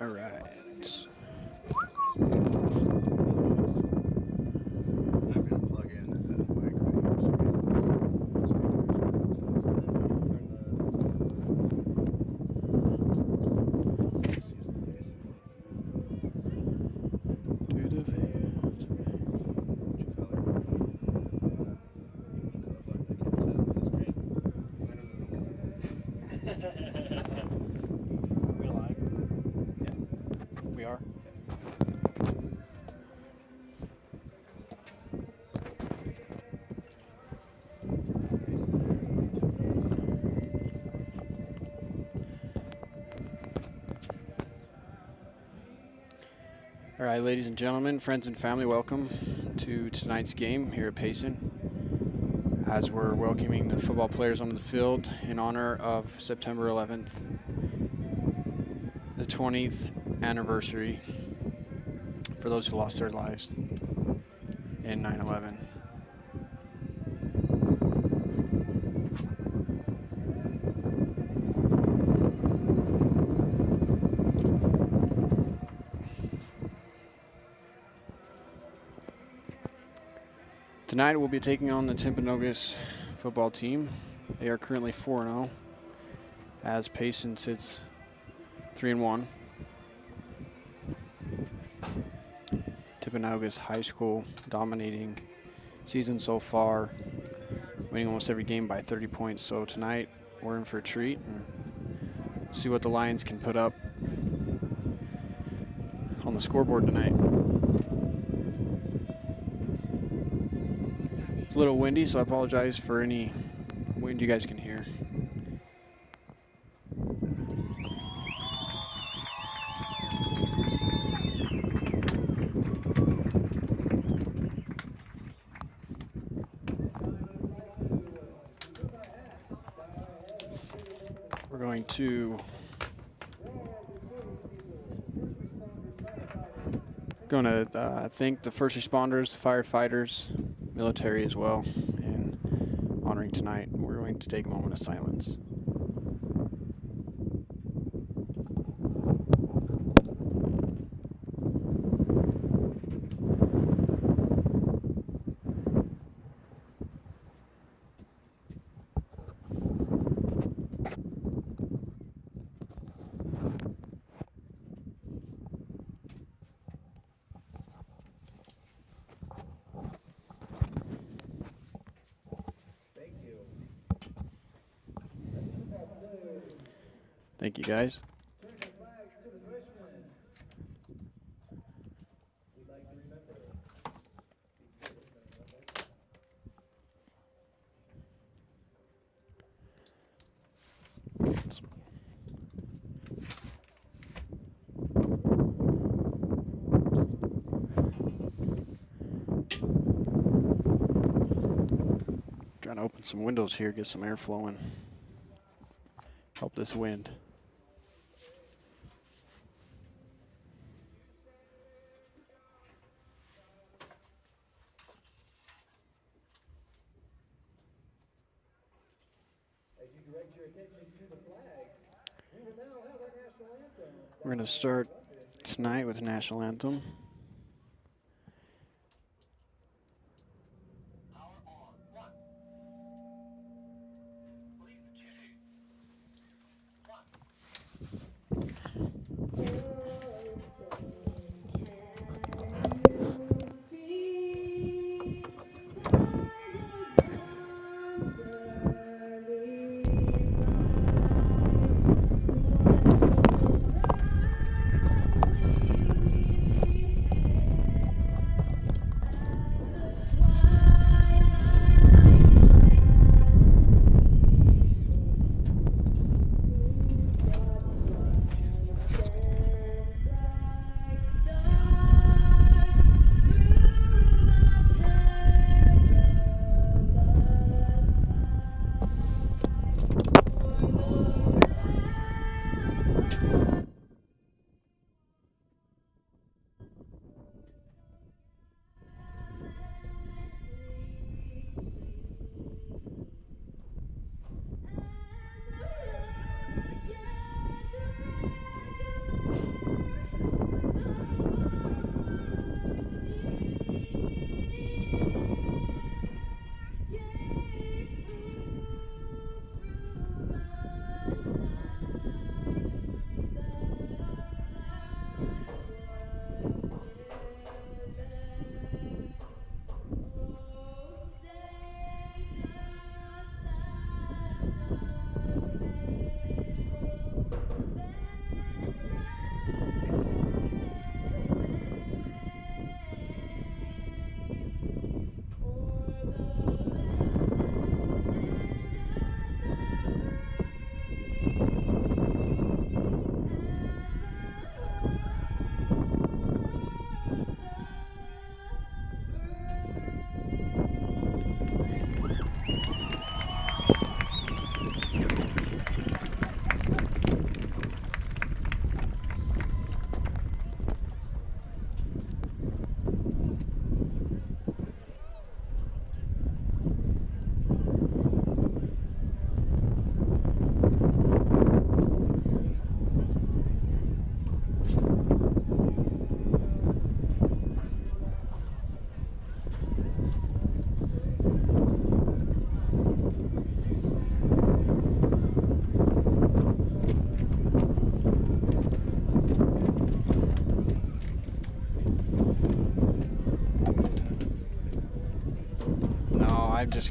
All right. I'm gonna plug in the mic right Do the fans. Are we live? Yeah. We are. All right, ladies and gentlemen, friends and family, welcome to tonight's game here at Payson, as we're welcoming the football players onto the field in honor of September 11th, the 20th anniversary for those who lost their lives in 9/11. Tonight we'll be taking on the Timpanogos football team. They are currently 4-0, as Payson sits 3-1. Timpanogos High School dominating season so far, winning almost every game by 30 points. So tonight we're in for a treat and see what the Lions can put up on the scoreboard tonight. It's a little windy, so I apologize for any wind you guys can hear. We're going to thank the first responders, the firefighters, military as well, and honoring tonight. We're going to take a moment of silence. Thank you, guys. Trying to open some windows here, get some air flowing. Help this wind. We're going to start tonight with the national anthem.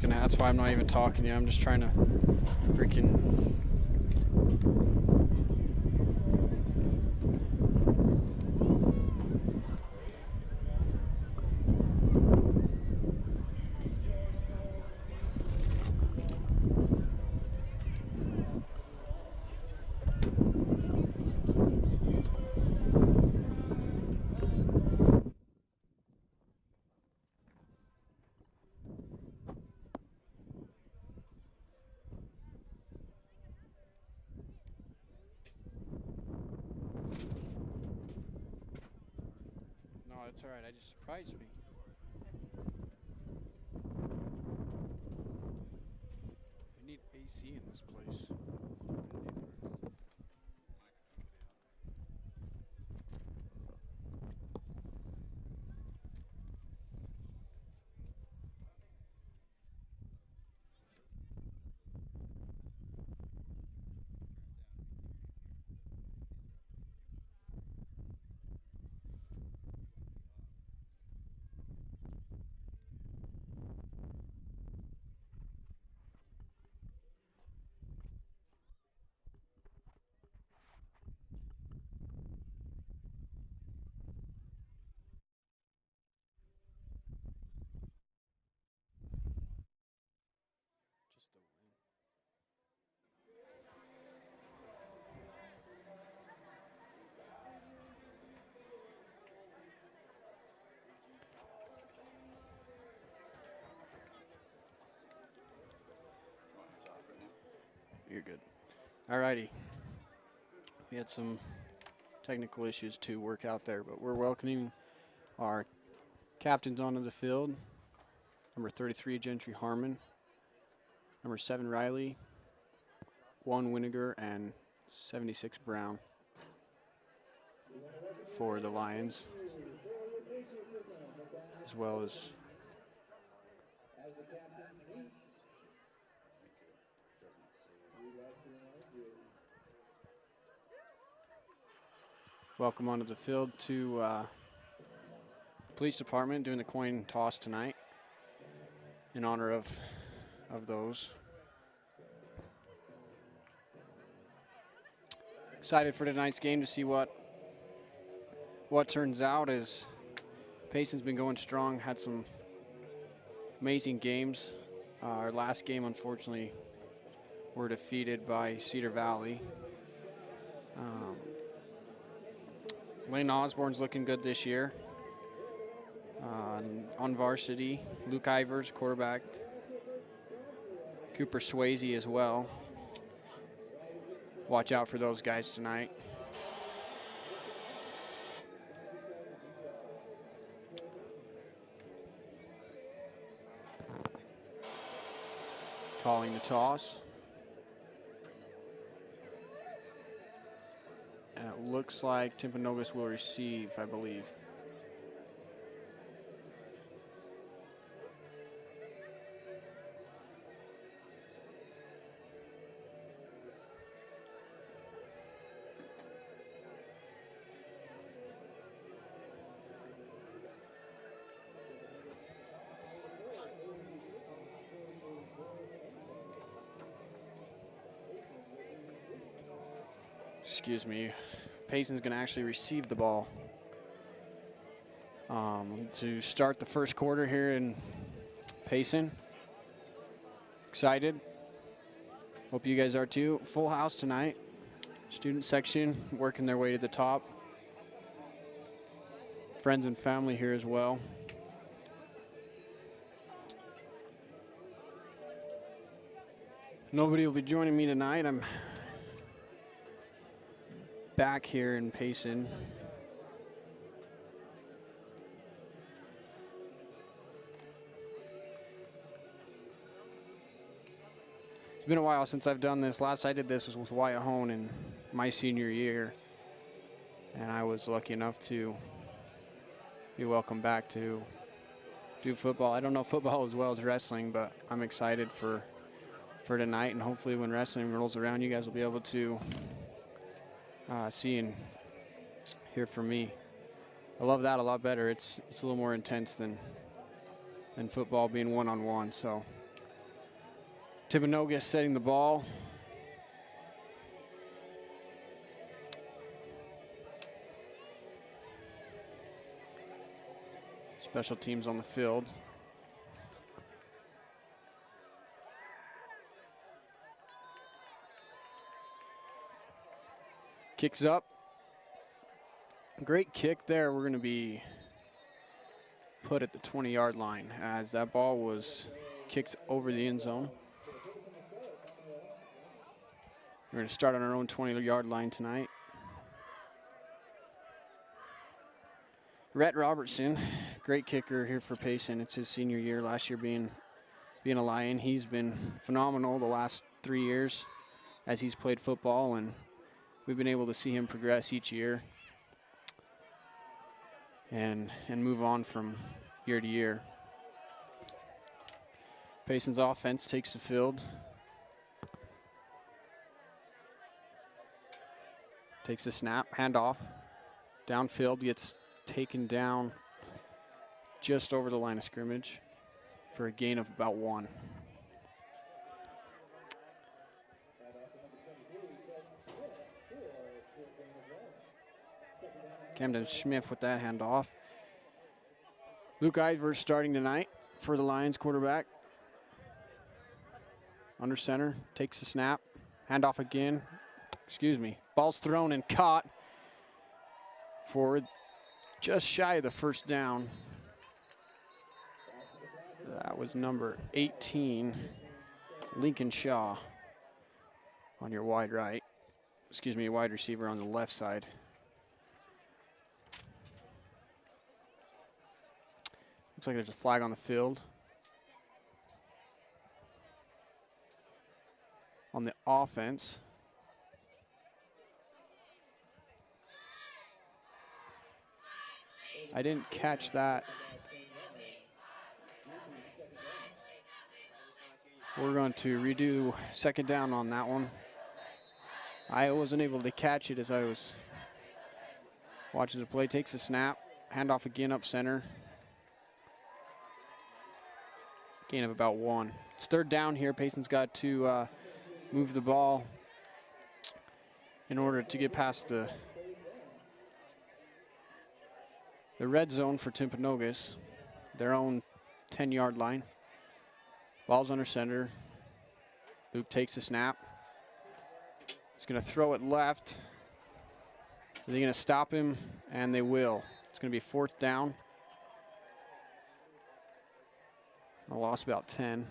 gonna. That's why I'm not even talking to you. I'm just trying to freaking. No, that's all right. I just surprised me. I need AC in this place. Just the wind. You're good. Alrighty. We had some technical issues to work out there, but we're welcoming our captains onto the field. Number 33, Gentry Harmon. Number 7, Riley. 1, Winiger, and 76, Brown for the Lions, as well as welcome onto the field to police department doing the coin toss tonight in honor of those. Excited for tonight's game to see what turns out, as Payson's been going strong, had some amazing games. Our last game, unfortunately, we're defeated by Cedar Valley. Lane Osborne's looking good this year. On varsity, Luke Ivers, quarterback. Cooper Swayze as well. Watch out for those guys tonight. Calling the toss. And it looks like Timpanogos will receive, I believe. Excuse me. Payson's going to actually receive the ball to start the first quarter here in Payson. Excited. Hope you guys are too. Full house tonight. Student section working their way to the top. Friends and family here as well. Nobody will be joining me tonight. I'm back here in Payson. It's been a while since I've done this. Last I did this was with Wyatt Hone in my senior year, and I was lucky enough to be welcomed back to do football. I don't know football as well as wrestling, but I'm excited for tonight, and hopefully when wrestling rolls around, you guys will be able to see and hear from me. I love that a lot better. It's a little more intense than football being one-on-one. So Timpanogos setting the ball. Special teams on the field. Kicks up. Great kick there. We're going to be put at the 20-yard line as that ball was kicked over the end zone. We're going to start on our own 20-yard line tonight. Rhett Robertson, great kicker here for Payson. It's his senior year. Last year being a Lion. He's been phenomenal the last 3 years as he's played football, and we've been able to see him progress each year and move on from year to year. Payson's offense takes the field. Takes the snap, handoff, downfield, gets taken down just over the line of scrimmage for a gain of about 1. Camden Schmidt with that handoff. Luke Ivers starting tonight for the Lions quarterback. Under center, takes the snap, handoff again. Excuse me. Ball's thrown and caught for just shy of the first down. That was number 18, Lincoln Shaw, on your wide right. Excuse me, wide receiver on the left side. Looks like there's a flag on the field. On the offense. I didn't catch that. We're going to redo second down on that one. I wasn't able to catch it as I was watching the play. Takes the snap, handoff again up center. Gain of about 1. It's third down here. Payson's got to move the ball in order to get past the red zone for Timpanogos, their own 10-yard line. Ball's under center. Luke takes the snap. He's going to throw it left. Are they going to stop him? And they will. It's going to be fourth down. I lost about 10.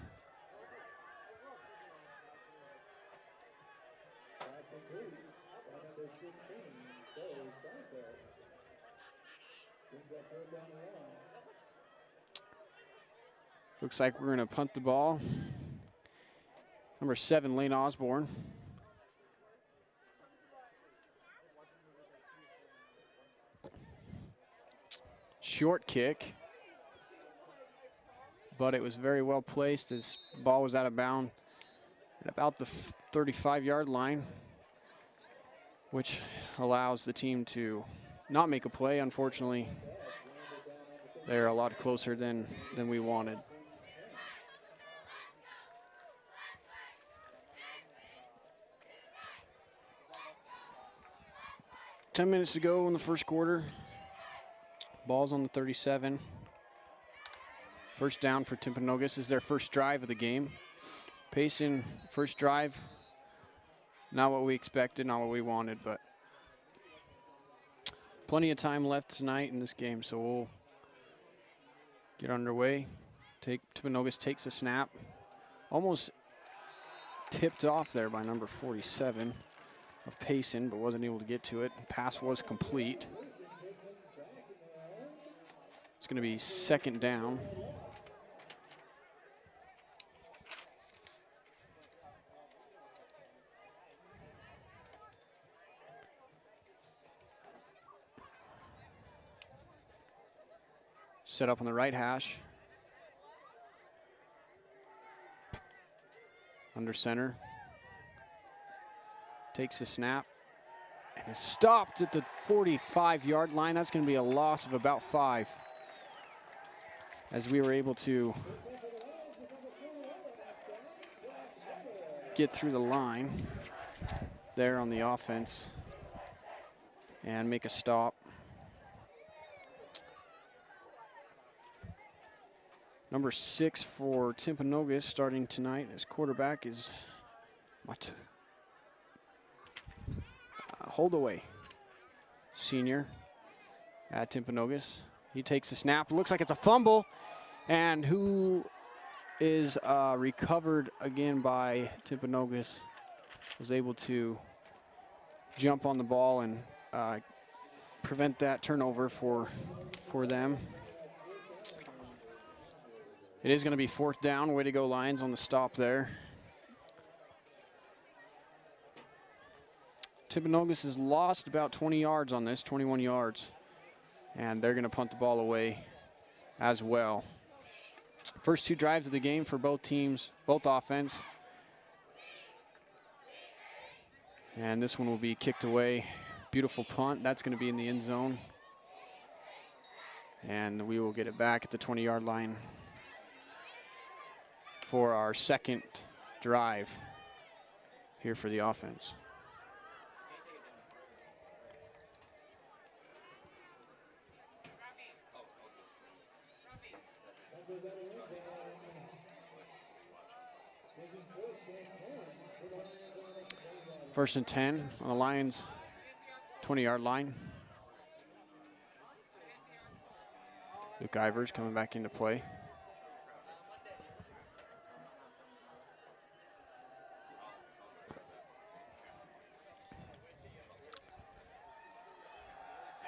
Looks like we're going to punt the ball. Number 7, Lane Osborne. Short kick, but it was very well placed as the ball was out of bounds at about the 35-yard line, which allows the team to not make a play. Unfortunately, they're a lot closer than we wanted. Ten minutes to go in the first quarter. Ball's on the 37. First down for Timpanogos. This is their first drive of the game. Payson, first drive. Not what we expected, not what we wanted, but plenty of time left tonight in this game, so we'll get underway. Timpanogos takes a snap. Almost tipped off there by number 47 of Payson, but wasn't able to get to it. Pass was complete. It's going to be second down. Set up on the right hash. Under center. Takes the snap and is stopped at the 45-yard line. That's going to be a loss of about 5. As we were able to get through the line there on the offense and make a stop. Number 6 for Timpanogos starting tonight as quarterback is Holdaway, senior at Timpanogos. He takes the snap. Looks like it's a fumble, and who is recovered again by Timpanogos, was able to jump on the ball and prevent that turnover for them. It is going to be 4th down. Way to go, Lions, on the stop there. Timpanogos has lost about 20 yards on this, 21 yards. And they're going to punt the ball away as well. First 2 drives of the game for both teams, both offense. And this one will be kicked away. Beautiful punt. That's going to be in the end zone. And we will get it back at the 20-yard line for our second drive here for the offense. First and 10 on the Lions' 20-yard line. Luke Ivers coming back into play.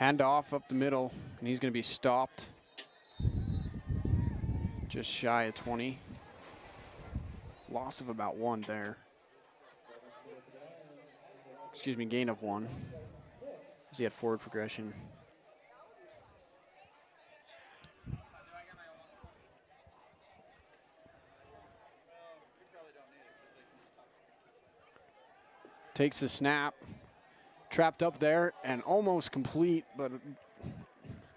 Handoff up the middle, and he's going to be stopped just shy of 20. Loss of about 1 there. Excuse me, gain of 1, as he had forward progression. Takes the snap, trapped up there and almost complete, but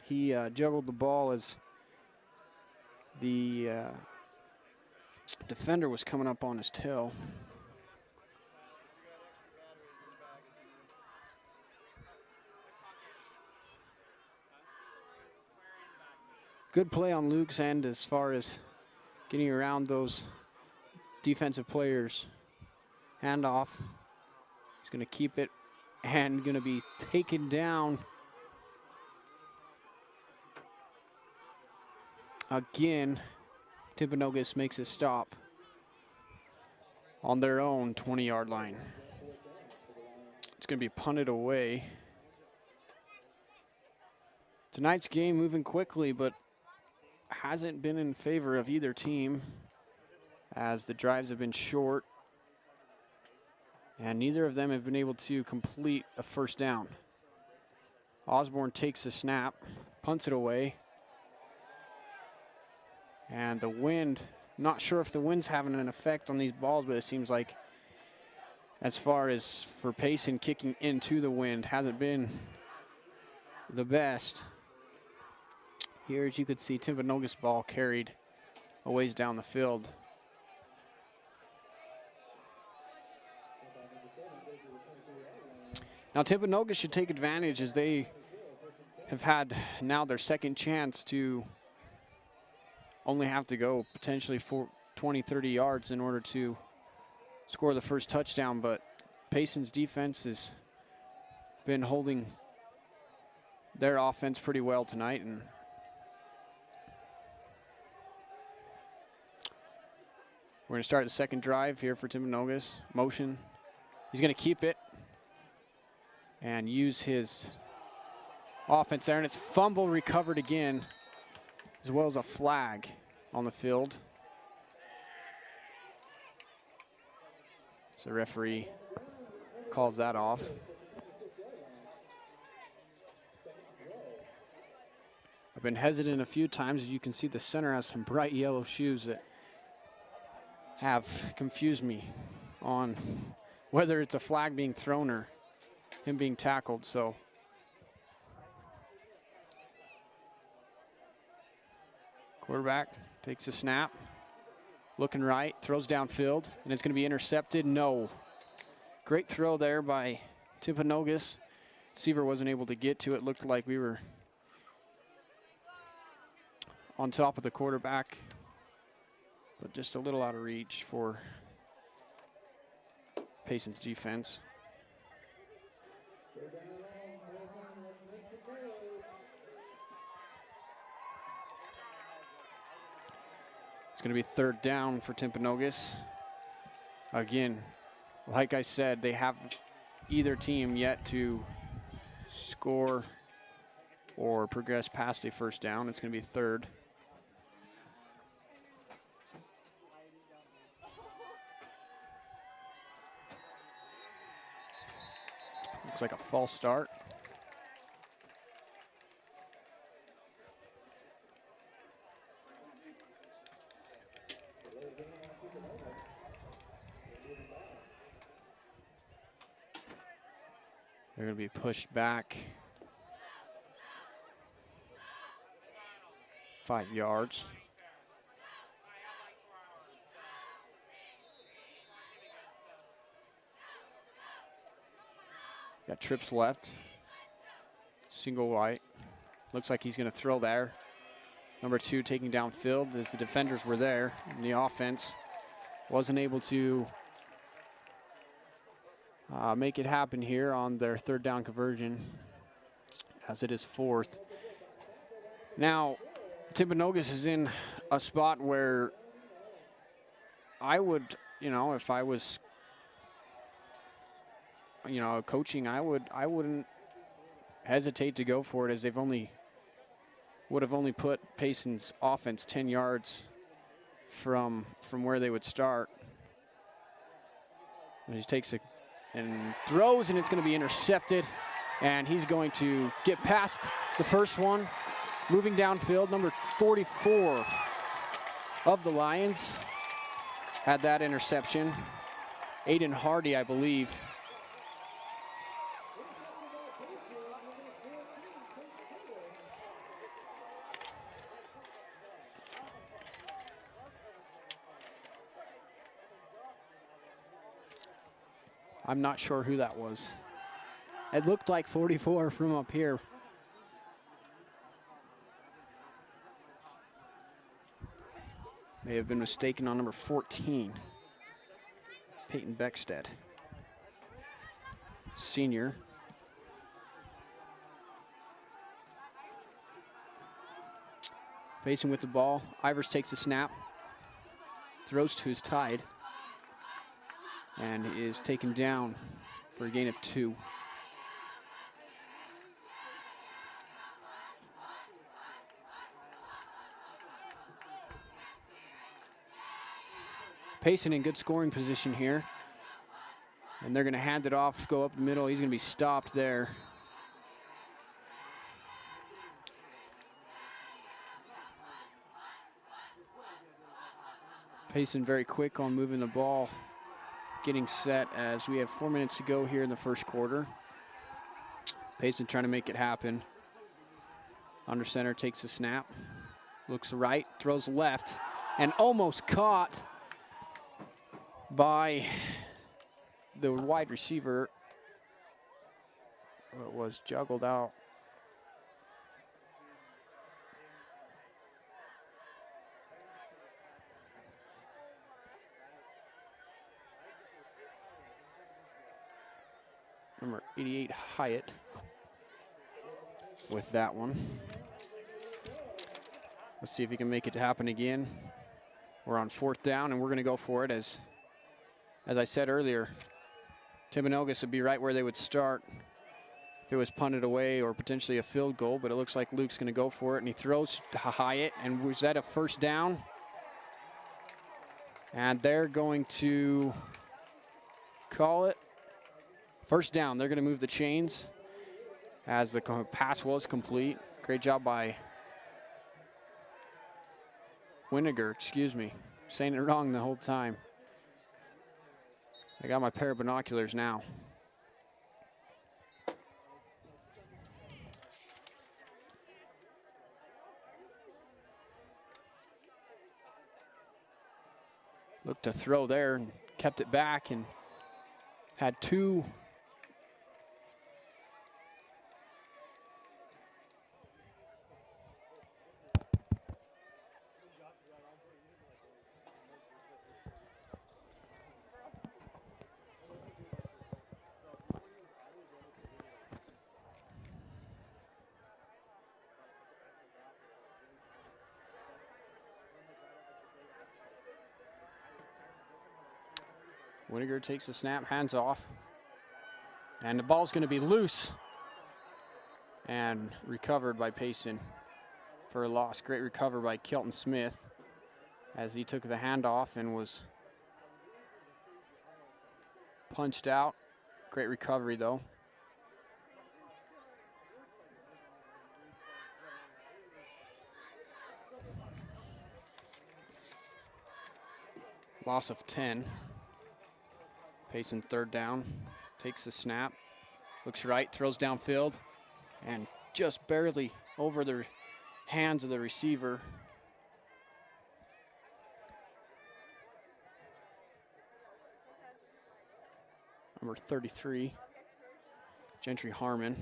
he juggled the ball as the defender was coming up on his tail. Good play on Luke's end as far as getting around those defensive players. Handoff. He's going to keep it and going to be taken down again. Timpanogos makes a stop on their own 20-yard line. It's going to be punted away. Tonight's game moving quickly, but hasn't been in favor of either team as the drives have been short and neither of them have been able to complete a first down. Osborne takes the snap, punts it away, and the wind, not sure if the wind's having an effect on these balls, but it seems like as far as for Payson kicking into the wind, hasn't been the best. Here, as you could see, Timpanogos ball carried a ways down the field. Now, Timpanogos should take advantage as they have had now their second chance to only have to go potentially for 20, 30 yards in order to score the first touchdown, but Payson's defense has been holding their offense pretty well tonight, and we're going to start the second drive here for Timpanogos. Motion. He's going to keep it and use his offense there, and it's fumble recovered again, as well as a flag on the field. So the referee calls that off. I've been hesitant a few times. As you can see, the center has some bright yellow shoes that have confused me on whether it's a flag being thrown or him being tackled. So quarterback takes a snap, Looking right, throws downfield, and it's going to be intercepted. No. Great throw there by Timpanogos. Receiver wasn't able to get to it. Looked like we were on top of the quarterback, but just a little out of reach for Payson's defense. It's going to be third down for Timpanogos. Again, like I said, they have either team yet to score or progress past a first down. It's going to be third. Looks like a false start. They're going to be pushed back 5 yards. Got trips left. Single white. Looks like he's going to throw there. Number 2 taking downfield as the defenders were there. And the offense wasn't able to make it happen here on their third down conversion, as it is fourth. Now, Timpanogos is in a spot where I would, if I was, coaching, I wouldn't hesitate to go for it, as would have only put Payson's offense 10 yards from where they would start. And he takes it and throws, and it's going to be intercepted. And he's going to get past the first one. Moving downfield, number 44 of the Lions had that interception. Aiden Hardy, I believe. I'm not sure who that was. It looked like 44 from up here. May have been mistaken on number 14. Peyton Beckstead, senior. Payson with the ball. Ivers takes the snap. Throws to his tied. And is taken down for a gain of 2. Payson in good scoring position here. And they're going to hand it off, go up the middle. He's going to be stopped there. Payson very quick on moving the ball. Getting set as we have 4 minutes to go here in the first quarter. Payson trying to make it happen. Under center takes the snap. Looks right, throws left, and almost caught by the wide receiver. It was juggled out. Number 88, Hyatt, with that one. Let's see if he can make it happen again. We're on fourth down, and we're going to go for it. As I said earlier, Timpanogos would be right where they would start if it was punted away or potentially a field goal, but it looks like Luke's going to go for it, and he throws to Hyatt, and was that a first down? And they're going to call it first down. They're going to move the chains as the pass was complete. Great job by Winiger, excuse me. Saying it wrong the whole time. I got my pair of binoculars now. Looked to throw there and kept it back and had two. Winnegar takes the snap, hands off. And the ball's going to be loose and recovered by Payson for a loss. Great recover by Kelton Smith as he took the handoff and was punched out. Great recovery, though. Loss of 10. Payson third down, takes the snap, looks right, throws downfield, and just barely over the hands of the receiver. Number 33, Gentry Harmon.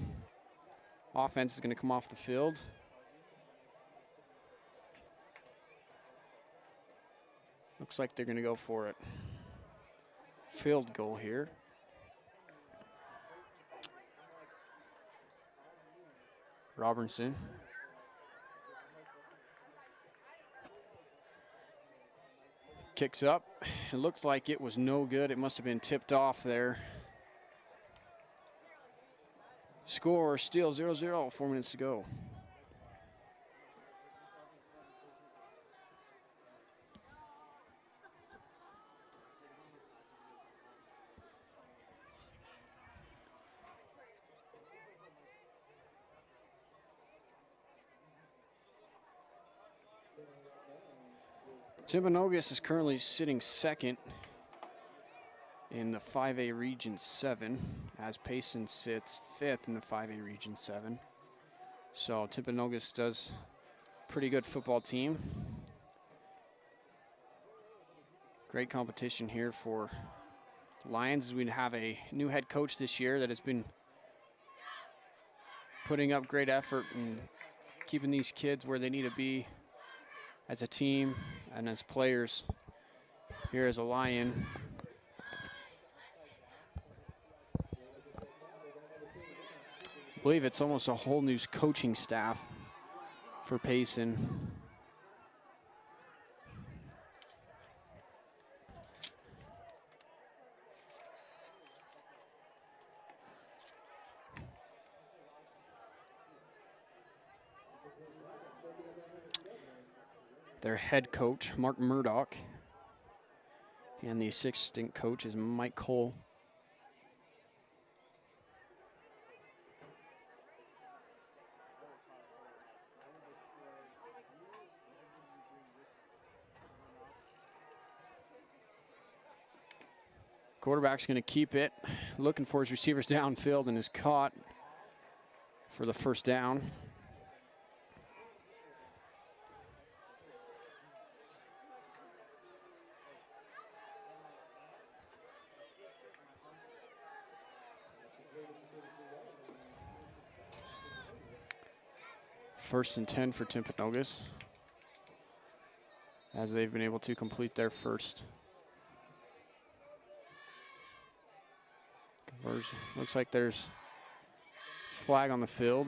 Offense is going to come off the field. Looks like they're going to go for it. Field goal here. Robertson. Kicks up. It looks like it was no good. It must have been tipped off there. Score still 0-0, 4 minutes to go. Timpanogos is currently sitting second in the 5A Region 7, as Payson sits fifth in the 5A Region 7. So Timpanogos does pretty good football team. Great competition here for Lions, as we have a new head coach this year that has been putting up great effort and keeping these kids where they need to be as a team and as players here as a Lion. I believe it's almost a whole new coaching staff for Payson. Their head coach, Mark Murdoch, and the assistant coach is Mike Cole. Quarterback's going to keep it, looking for his receivers downfield, and is caught for the first down. First and 10 for Timpanogos, as they've been able to complete their first conversion. Looks like there's flag on the field.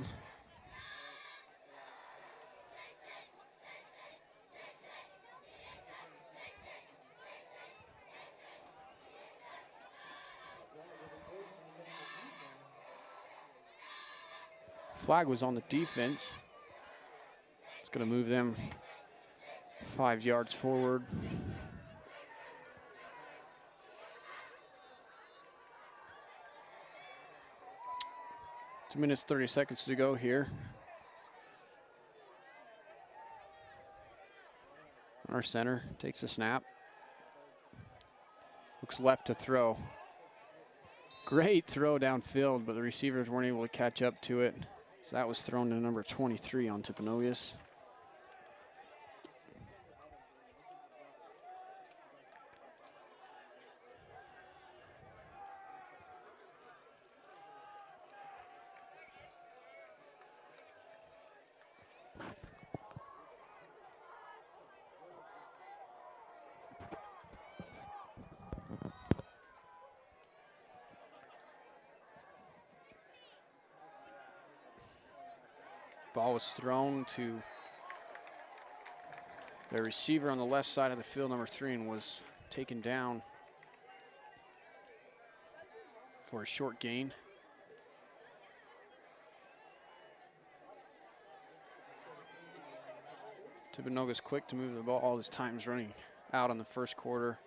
Flag was on the defense. It's going to move them 5 yards forward. Two minutes, 30 seconds to go here. Our center takes the snap. Looks left to throw. Great throw downfield, but the receivers weren't able to catch up to it. So that was thrown to number 23 on Timpanogos. Ball was thrown to the receiver on the left side of the field, number 3, and was taken down for a short gain. Timpanogos quick to move the ball. All his time's running out on the first quarter.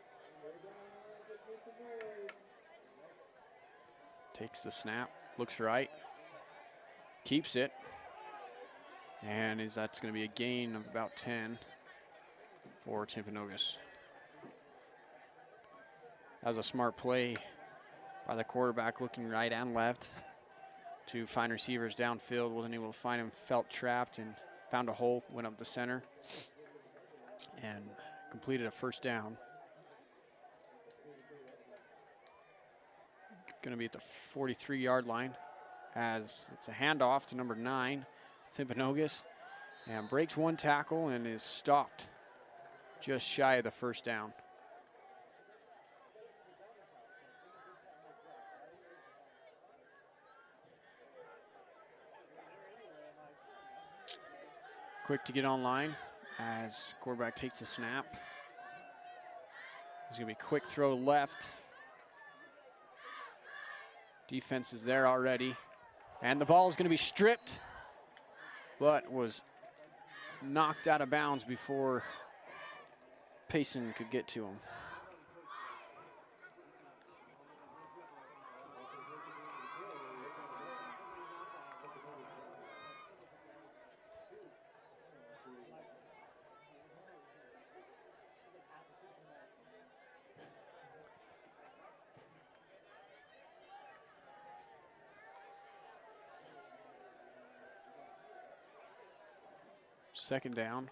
Takes the snap, looks right, keeps it, and that's going to be a gain of about 10 for Timpanogos. That was a smart play by the quarterback, looking right and left to find receivers downfield. Wasn't able to find him, felt trapped, and found a hole, went up the center, and completed a first down. Going to be at the 43-yard line as it's a handoff to number 9, Timpanogos, and breaks one tackle and is stopped just shy of the first down. Quick to get online as quarterback takes the snap. There's going to be a quick throw left. Defense is there already. And the ball is going to be stripped, but was knocked out of bounds before Payson could get to him. Second down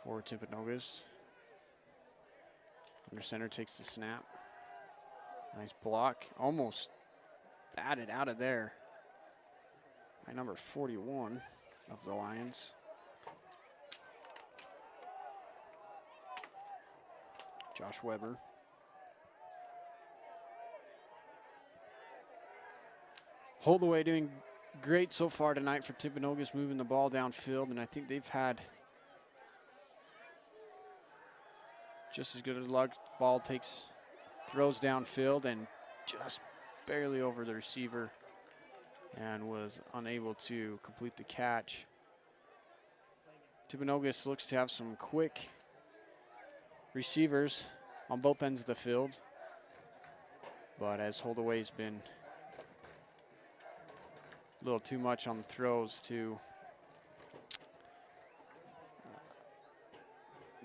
for Timpanogos. Under center takes the snap. Nice block. Almost batted out of there by number 41 of the Lions. Josh Weber. Holdaway doing great so far tonight for Timpanogos, moving the ball downfield, and I think they've had just as good as luck. Ball throws downfield and just barely over the receiver and was unable to complete the catch. Timpanogos looks to have some quick receivers on both ends of the field, but as Holdaway's been a little too much on the throws to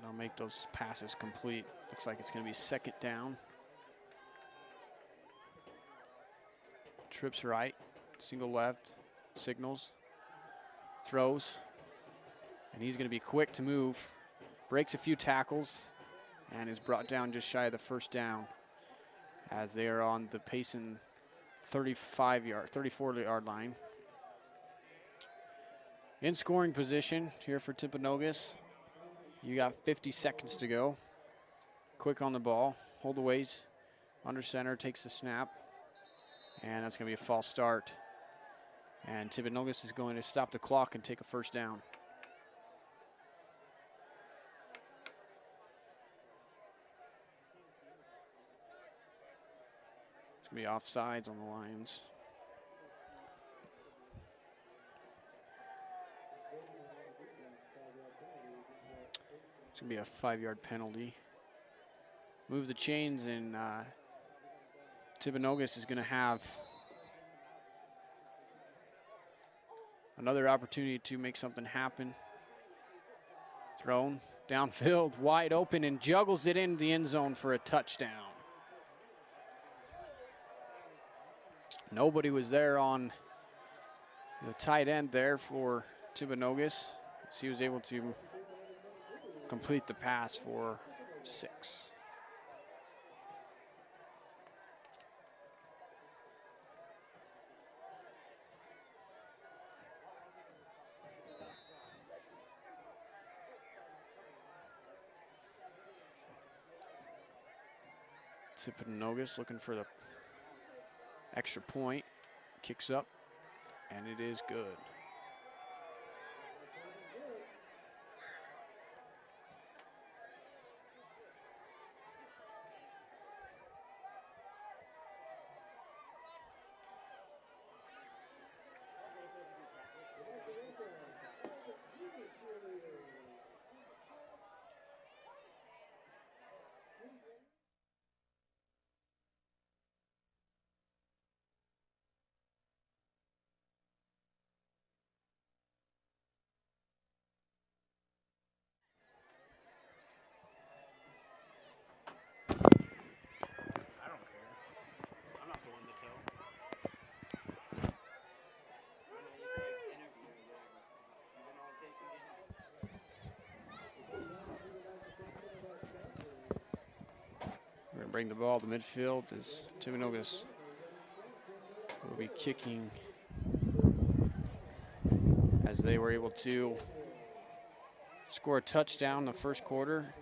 not make those passes complete. Looks like it's going to be second down. Trips right, single left, signals, throws, and he's going to be quick to move. Breaks a few tackles and is brought down just shy of the first down as they are on the Payson 34-yard line. In scoring position here for Timpanogos. You got 50 seconds to go. Quick on the ball. Holdaways under center, takes the snap. And that's going to be a false start. And Timpanogos is going to stop the clock and take a first down. It's going to be offsides on the Lions. It's going to be a 5-yard penalty. Move the chains, and Timpanogos is going to have another opportunity to make something happen. Thrown downfield, wide open, and juggles it into the end zone for a touchdown. Nobody was there on the tight end there for Timpanogos, as he was able to complete the pass for 6. Timpanogos looking for the extra point. Kicks up. and it is good. We're going to bring the ball to midfield as Timpanogos will be kicking as they were able to score a touchdown in the first quarter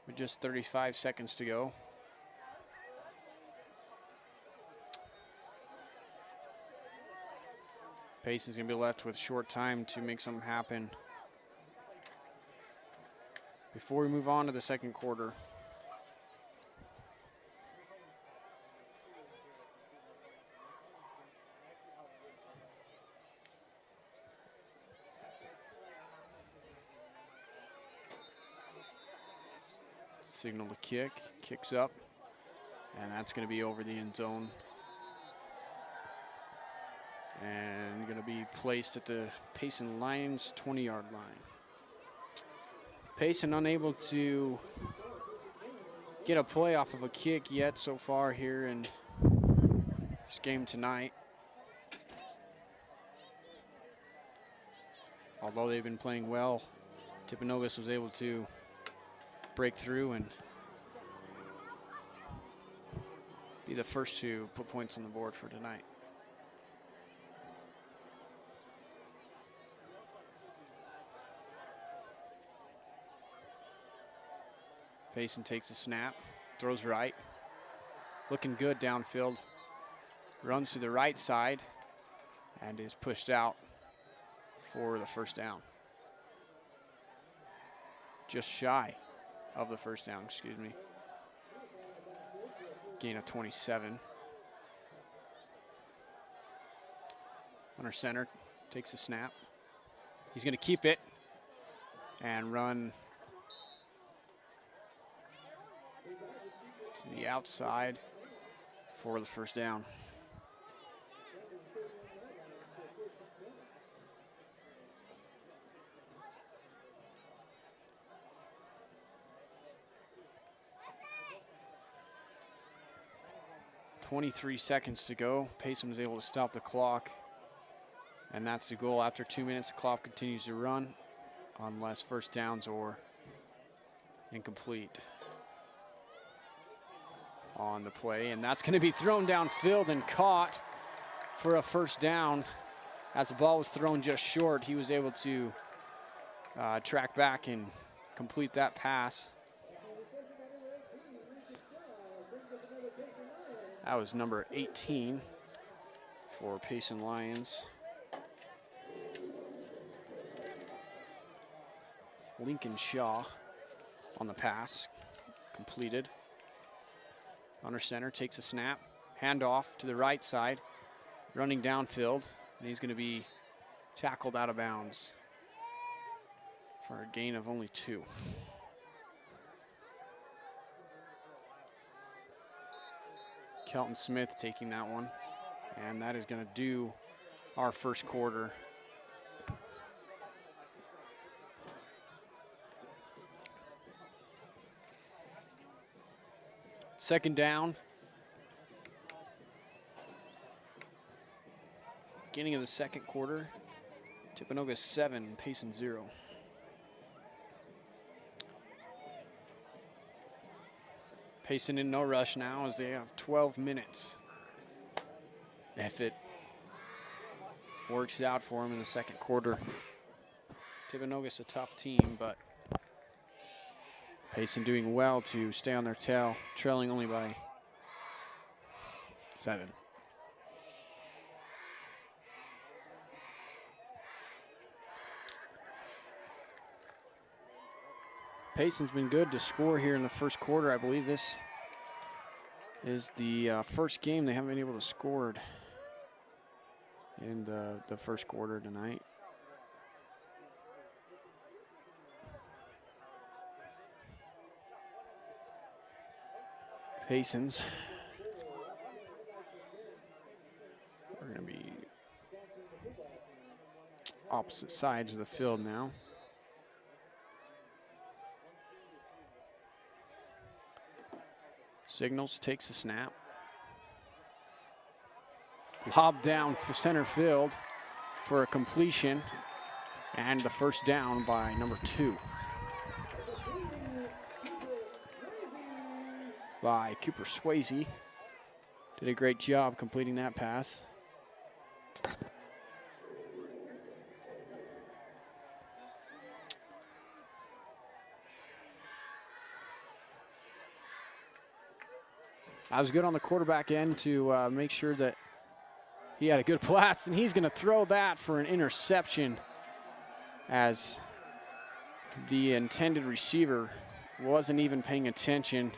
with just 35 seconds to go. Payson's going to be left with short time to make something happen before we move on to the second quarter. Signal the kick, kicks up, and that's going to be over the end zone. And going to be placed at the Payson Lions 20-yard line. Payson unable to get a play off of a kick yet so far here in this game tonight. Although they've been playing well, Timpanogos was able to break through and be the first to put points on the board for tonight. Payson takes a snap, throws right, looking good downfield, runs to the right side, and is pushed out for the first down. Just shy of the first down, excuse me. Gain of 27. Under center, takes a snap. He's going to keep it and run to the outside for the first down. .23 seconds to go. Payson was able to stop the clock, and that's the goal. After 2 minutes, the clock continues to run unless first downs or incomplete on the play, and that's going to be thrown downfield and caught for a first down. As the ball was thrown just short, he was able to track back and complete that pass. That was number 18 for Payson Lions. Lincoln Shaw on the pass, completed. Under center, takes a snap, handoff to the right side, running downfield, and he's going to be tackled out of bounds for a gain of only 2. Kelton Smith taking that one, and that is going to do our first quarter. Second down. Beginning of the second quarter. Timpanogos 7, Payson 0. Payson in no rush now as they have 12 minutes. If it works out for him in the second quarter. Timpanogos a tough team, but Payson doing well to stay on their tail, trailing only by 7. Payson's been good to score here in the first quarter. I believe this is the first game they haven't been able to score in the first quarter tonight. Payson's. We're going to be opposite sides of the field now. Signals, takes the snap. Lob down for center field for a completion, and the first down by number 2. By Cooper Swayze. Did a great job completing that pass. I was good on the quarterback end to make sure that he had a good blast, and he's going to throw that for an interception as the intended receiver wasn't even paying attention,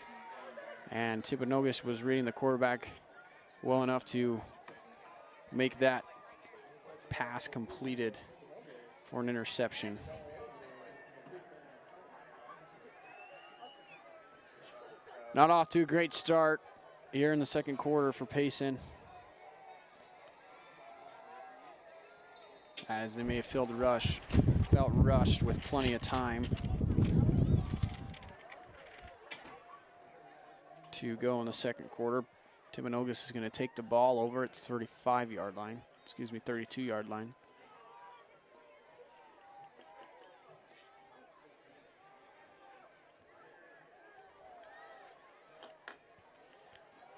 and Timpanogos was reading the quarterback well enough to make that pass completed for an interception. Not off to a great start here in the second quarter for Payson, as they may have felt rushed with plenty of time to go in the second quarter. Timpanogos is going to take the ball over at the 32-yard line.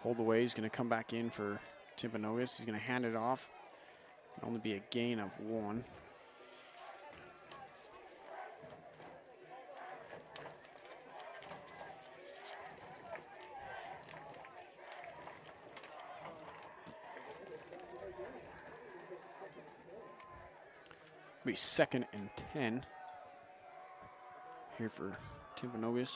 Hold away, he's going to come back in for Timpanogos. He's going to hand it off. It'll only be a gain of 1. Be 2nd and 10 here for Timpanogos.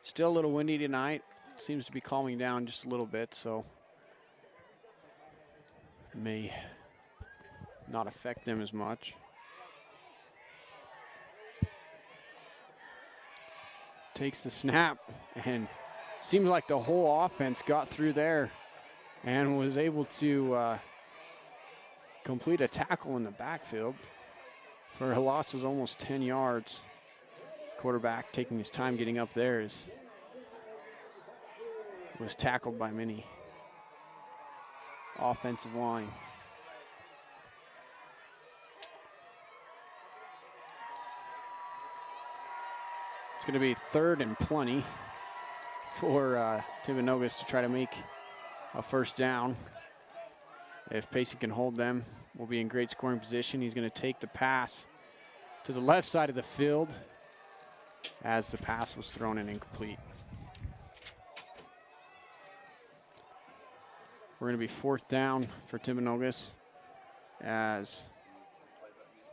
Still a little windy tonight. Seems to be calming down just a little bit, so may not affect them as much. Takes the snap, and seemed like the whole offense got through there and was able to complete a tackle in the backfield for a loss of almost 10 yards. Quarterback taking his time getting up there was tackled by many offensive line. It's going to be 3rd and plenty for Timpanogos to try to make a first down. If Payson can hold them, we'll be in great scoring position. He's going to take the pass to the left side of the field as the pass was thrown in incomplete. We're going to be 4th down for Timpanogos as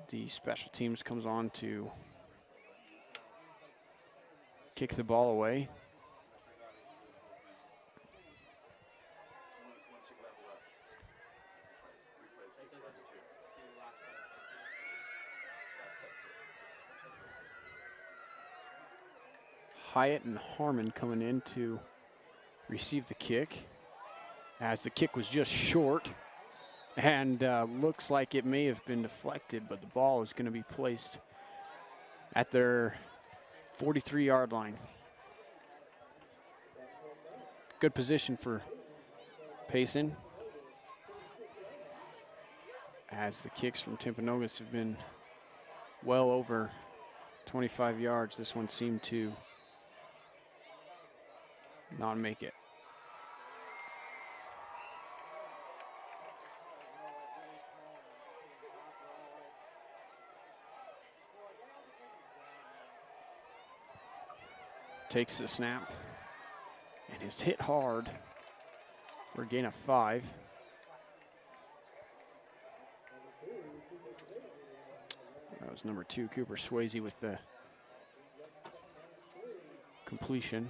the special teams comes on to kick the ball away. Hyatt and Harmon coming in to receive the kick, as the kick was just short and looks like it may have been deflected, but the ball is going to be placed at their 43-yard line. Good position for Payson, as the kicks from Timpanogos have been well over 25 yards. This one seemed to not make it. Takes the snap and is hit hard for a gain of 5. was number 2, Cooper Swayze, with the completion.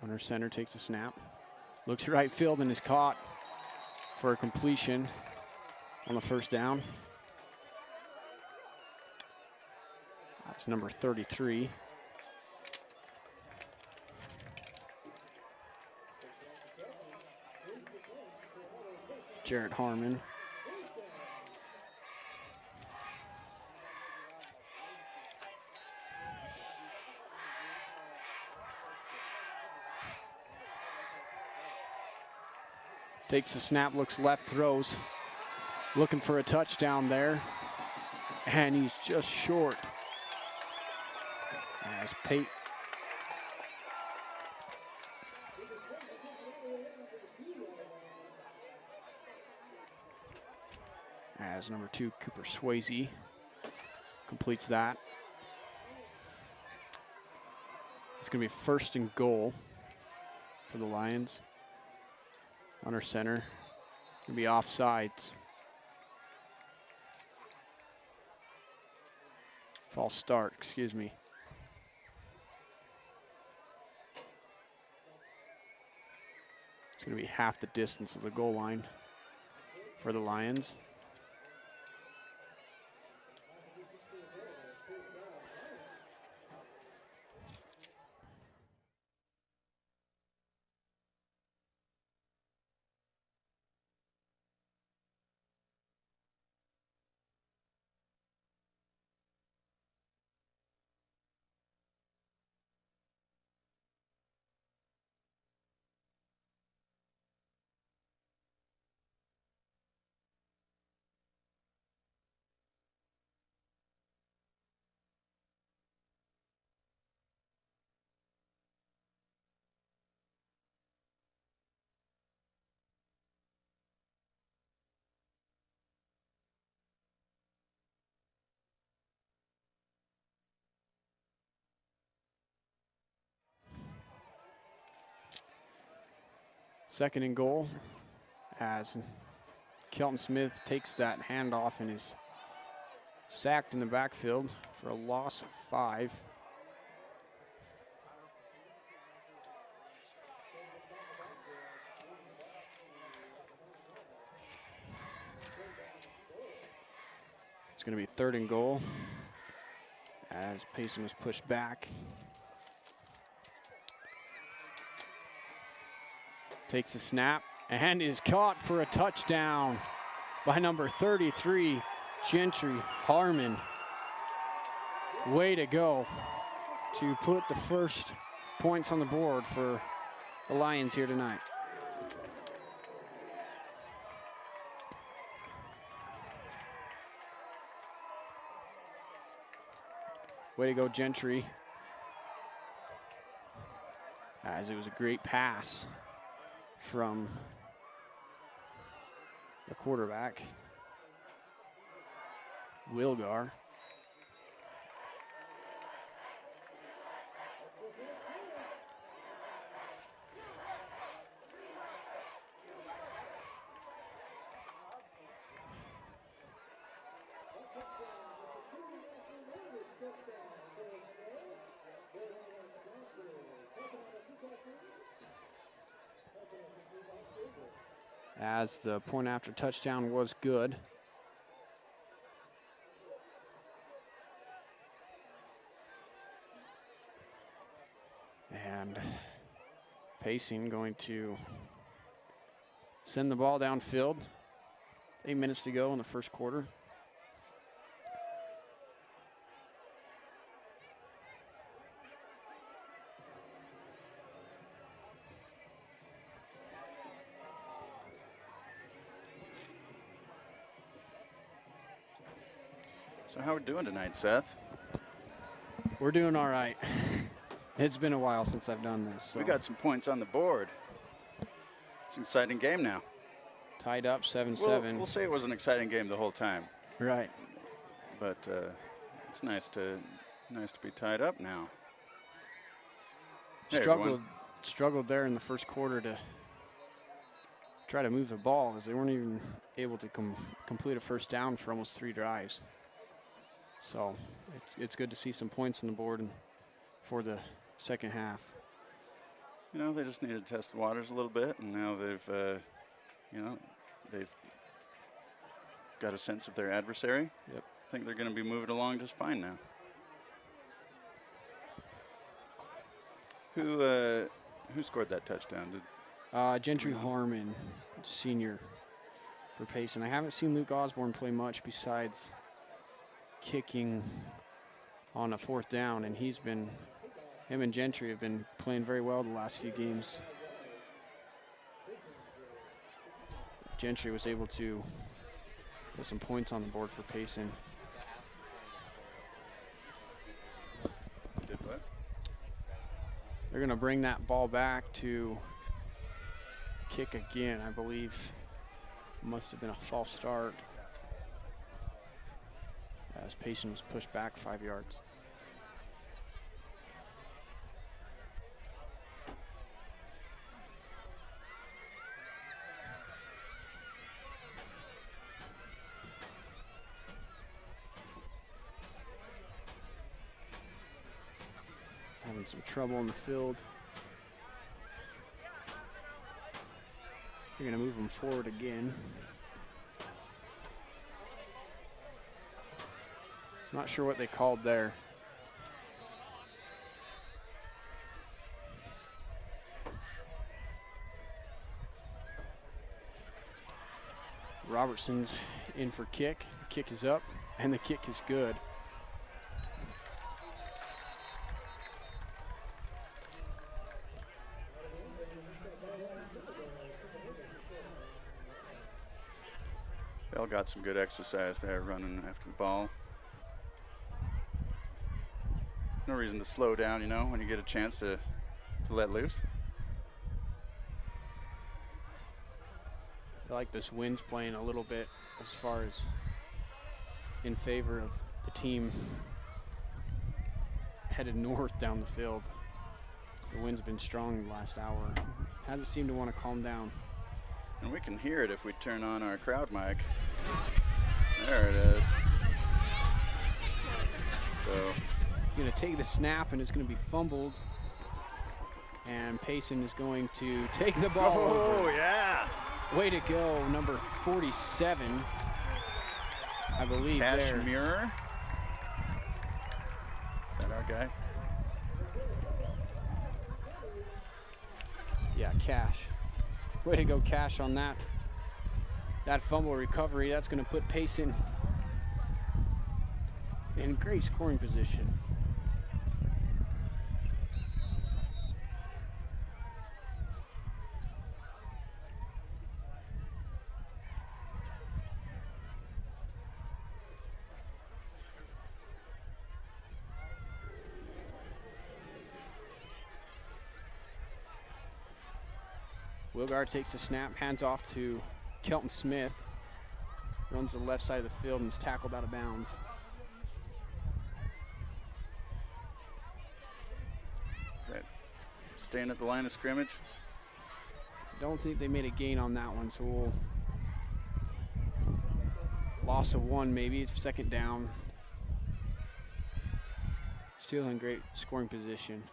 Under center takes a snap. Looks right field and is caught for a completion on the first down. That's number 33. Jarrett Harmon. Takes the snap, looks left, throws. Looking for a touchdown there. And he's just short. As Payson. As number 2, Cooper Swayze, completes that. It's going to be 1st and goal for the Lions. Under center, going to be offsides. False start, excuse me. It's going to be half the distance of the goal line for the Lions. Second and goal as Kelton Smith takes that handoff and is sacked in the backfield for a loss of 5. It's going to be 3rd and goal as Payson was pushed back. Takes a snap and is caught for a touchdown by number 33, Gentry Harmon. Way to go to put the first points on the board for the Lions here tonight. Way to go, Gentry. As it was a great pass from the quarterback, Wilgar. As the point after touchdown was good. And Payson going to send the ball downfield. 8 minutes to go in the first quarter. So how are we doing tonight, Seth? We're doing all right. It's been a while since I've done this. So. We got some points on the board. It's an exciting game now. Tied up 7-7. We'll say it was an exciting game the whole time. Right. But it's nice to be tied up now. struggled there in the first quarter to try to move the ball, as they weren't even able to complete a first down for almost 3 drives. So it's good to see some points on the board for the second half. You know, they just needed to test the waters a little bit, and now they've, they've got a sense of their adversary. Yep. I think they're going to be moving along just fine now. Who scored that touchdown? Gentry Harmon, senior for Payson. I haven't seen Luke Osborne play much besides kicking on a 4th down, and him and Gentry have been playing very well the last few games. Gentry was able to put some points on the board for Payson. Did what? They're going to bring that ball back to kick again, I believe. Must have been a false start, as Payson was pushed back 5 yards. Having some trouble in the field. You're going to move them forward again. Not sure what they called there. Robertson's in for kick. The kick is up, and the kick is good. Bell got some good exercise there running after the ball. No reason to slow down, you know, when you get a chance to let loose. I feel like this wind's playing a little bit as far as in favor of the team headed north down the field. The wind's been strong the last hour. Hasn't seemed to want to calm down. And we can hear it if we turn on our crowd mic. There it is. So he's going to take the snap, and it's going to be fumbled. And Payson is going to take the ball over. Yeah. Way to go, number 47, I believe. Cashmere. Is that our guy? Yeah, Cash. Way to go, Cash, on that fumble recovery. That's going to put Payson in great scoring position. Wilgard takes the snap, hands off to Kelton Smith. Runs to the left side of the field and is tackled out of bounds. Is that staying at the line of scrimmage? Don't think they made a gain on that one, so we'll loss of 1 maybe. It's 2nd down. Still in great scoring position.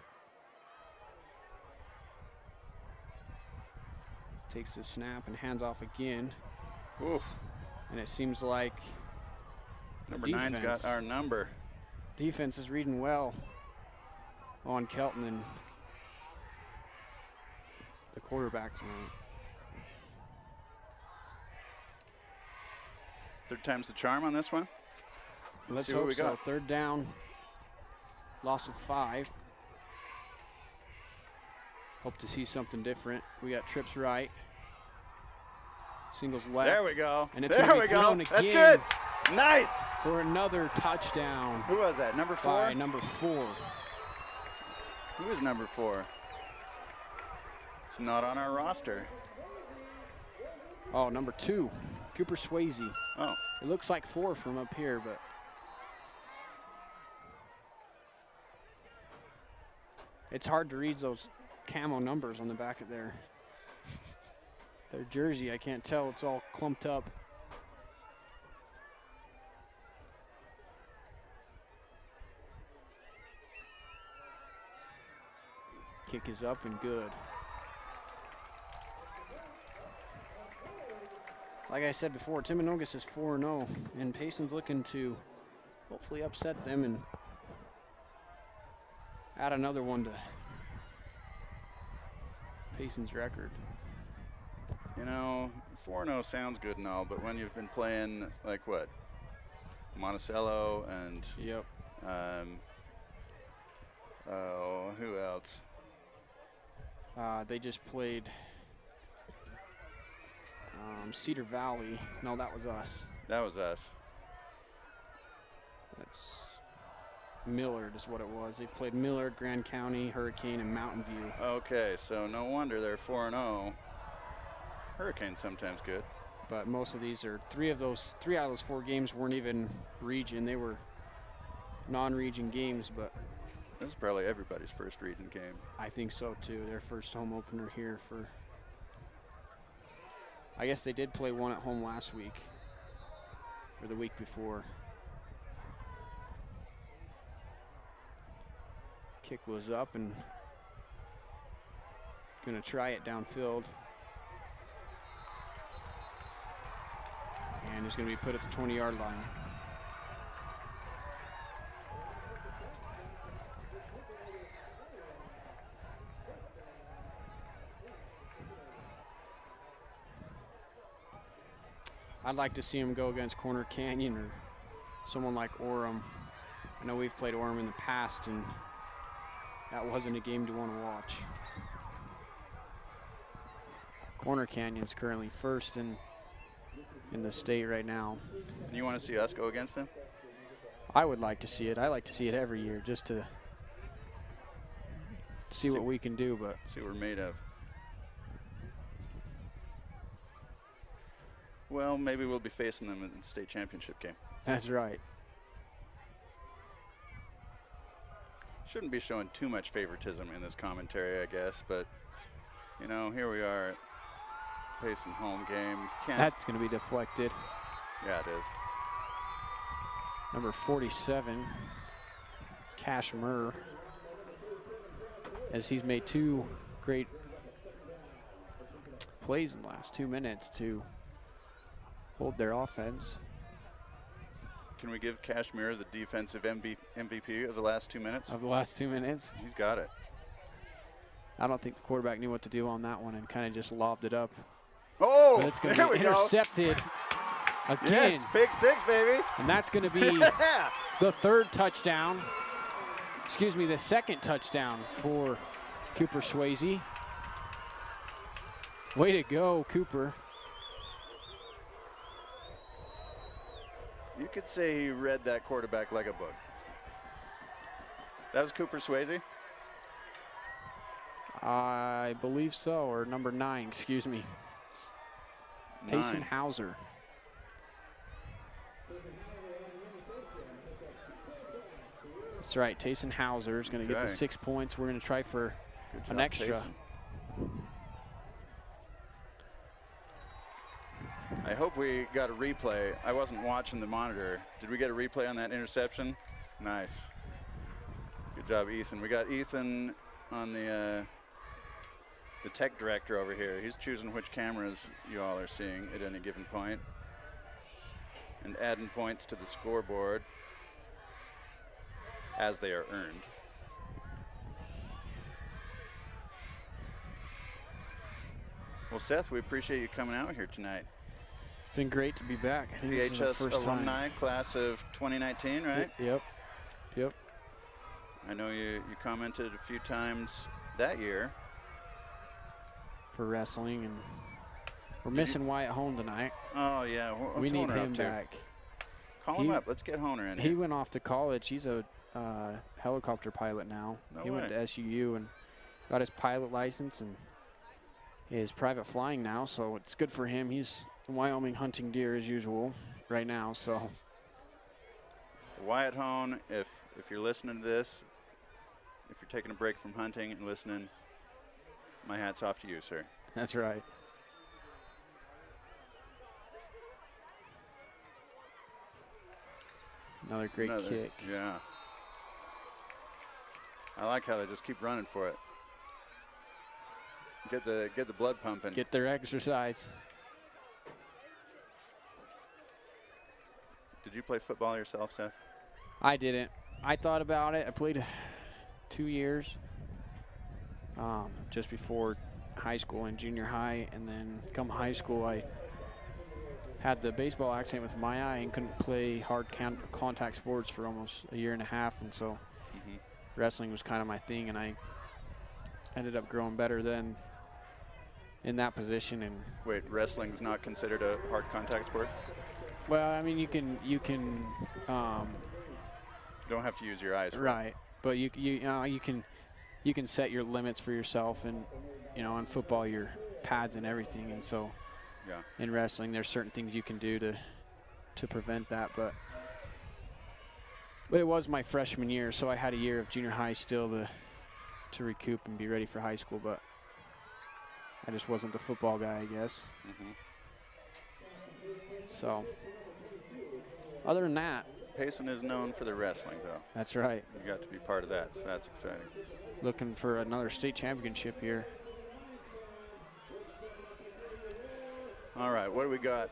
Takes the snap and hands off again. Oof. And it seems like number 9's got our number. Defense is reading well on Kelton and the quarterback tonight. 3rd time's the charm on this one. Let's see hope what we so. got. 3rd down, loss of 5. Hope to see something different. We got trips right. Singles left. There we go. And it's there gonna we be go. thrown That's again good. Nice. For another touchdown. Who was that? Number 4? By number 4. Who is number 4? It's not on our roster. Oh, number 2, Cooper Swayze. Oh. It looks like 4 from up here, but It's hard to read those camo numbers on the back of their jersey. I can't tell. It's all clumped up. Kick is up and good. Like I said before, Timpanogos is 4-0, and Payson's looking to hopefully upset them and add another one to Payson's record. You know, 4-0 sounds good and all, but when you've been playing, like what? Monticello and Yep. Oh, who else? They just played Cedar Valley. No, that was us. That was us. That's Millard is what it was. They've played Millard, Grand County, Hurricane, and Mountain View. Okay, so no wonder they're 4-0. Hurricane's sometimes good. But most of these are three out of those 4 games weren't even region. They were non-region games, but This is probably everybody's first region game. I think so too. Their first home opener here for, I guess they did play one at home last week or the week before. Kick was up and gonna try it downfield. And it's gonna be put at the 20-yard line. I'd like to see him go against Corner Canyon or someone like Orem. I know we've played Orem in the past, and that wasn't a game to want to watch. Corner Canyon's currently first in the state right now. And you want to see us go against them? I would like to see it. I like to see it every year just to see what we can do, but see what we're made of. Well, maybe we'll be facing them in the state championship game. That's right. Shouldn't be showing too much favoritism in this commentary, I guess, but, you know, here we are at Payson home game. That's going to be deflected. Yeah, it is. Number 47, Cash Murr, as he's made 2 great plays in the last 2 minutes to hold their offense. Can we give Kashmir the defensive MVP of the last 2 minutes? Of the last 2 minutes? He's got it. I don't think the quarterback knew what to do on that one and kind of just lobbed it up. Oh, but it's going to be intercepted again. Yes, pick 6, baby. And that's going to be the 3rd touchdown. Excuse me, the 2nd touchdown for Cooper Swayze. Way to go, Cooper. You could say he read that quarterback like a book. That was Cooper Swayze? I believe so, or number 9, excuse me. Payson Hauser. That's right, Tayson Hauser is going to get the 6 points. We're going to try for an extra. Payson. I hope we got a replay. I wasn't watching the monitor. Did we get a replay on that interception? Nice. Good job, Ethan. We got Ethan on the tech director over here. He's choosing which cameras you all are seeing at any given point and adding points to the scoreboard as they are earned. Well, Seth, we appreciate you coming out here tonight. It's been great to be back. I think this is the PHS first alumni time. class of 2019, right? Yep. I know you commented a few times that year. For wrestling, and we're missing Wyatt Hone tonight. Oh, yeah. We need him back. Call him up. Let's get Honer in here. He went off to college. He's a helicopter pilot now. He went to SUU and got his pilot license and is private flying now, so it's good for him. He's in Wyoming hunting deer as usual right now. So Wyatt Hone, if you're listening to this, if you're taking a break from hunting and listening, my hat's off to you, sir. That's right. Another great kick. Yeah. I like how they just keep running for it. Get the blood pumping. Get their exercise. Did you play football yourself, Seth? I didn't. I thought about it. I played 2 years just before high school and junior high, and then come high school I had the baseball accident with my eye and couldn't play hard contact sports for almost a year and a half, and so wrestling was kind of my thing, and I ended up growing better then in that position. And wait, wrestling's not considered a hard contact sport? Well, I mean, you can don't have to use your eyes. Right, but you can set your limits for yourself, and in football your pads and everything, and so in wrestling there's certain things you can do to prevent that. But it was my freshman year, so I had a year of junior high still to recoup and be ready for high school, but I just wasn't the football guy, I guess. So other than that, Payson is known for the wrestling, though. That's right. You got to be part of that, so that's exciting. Looking for another state championship here. All right, what do we got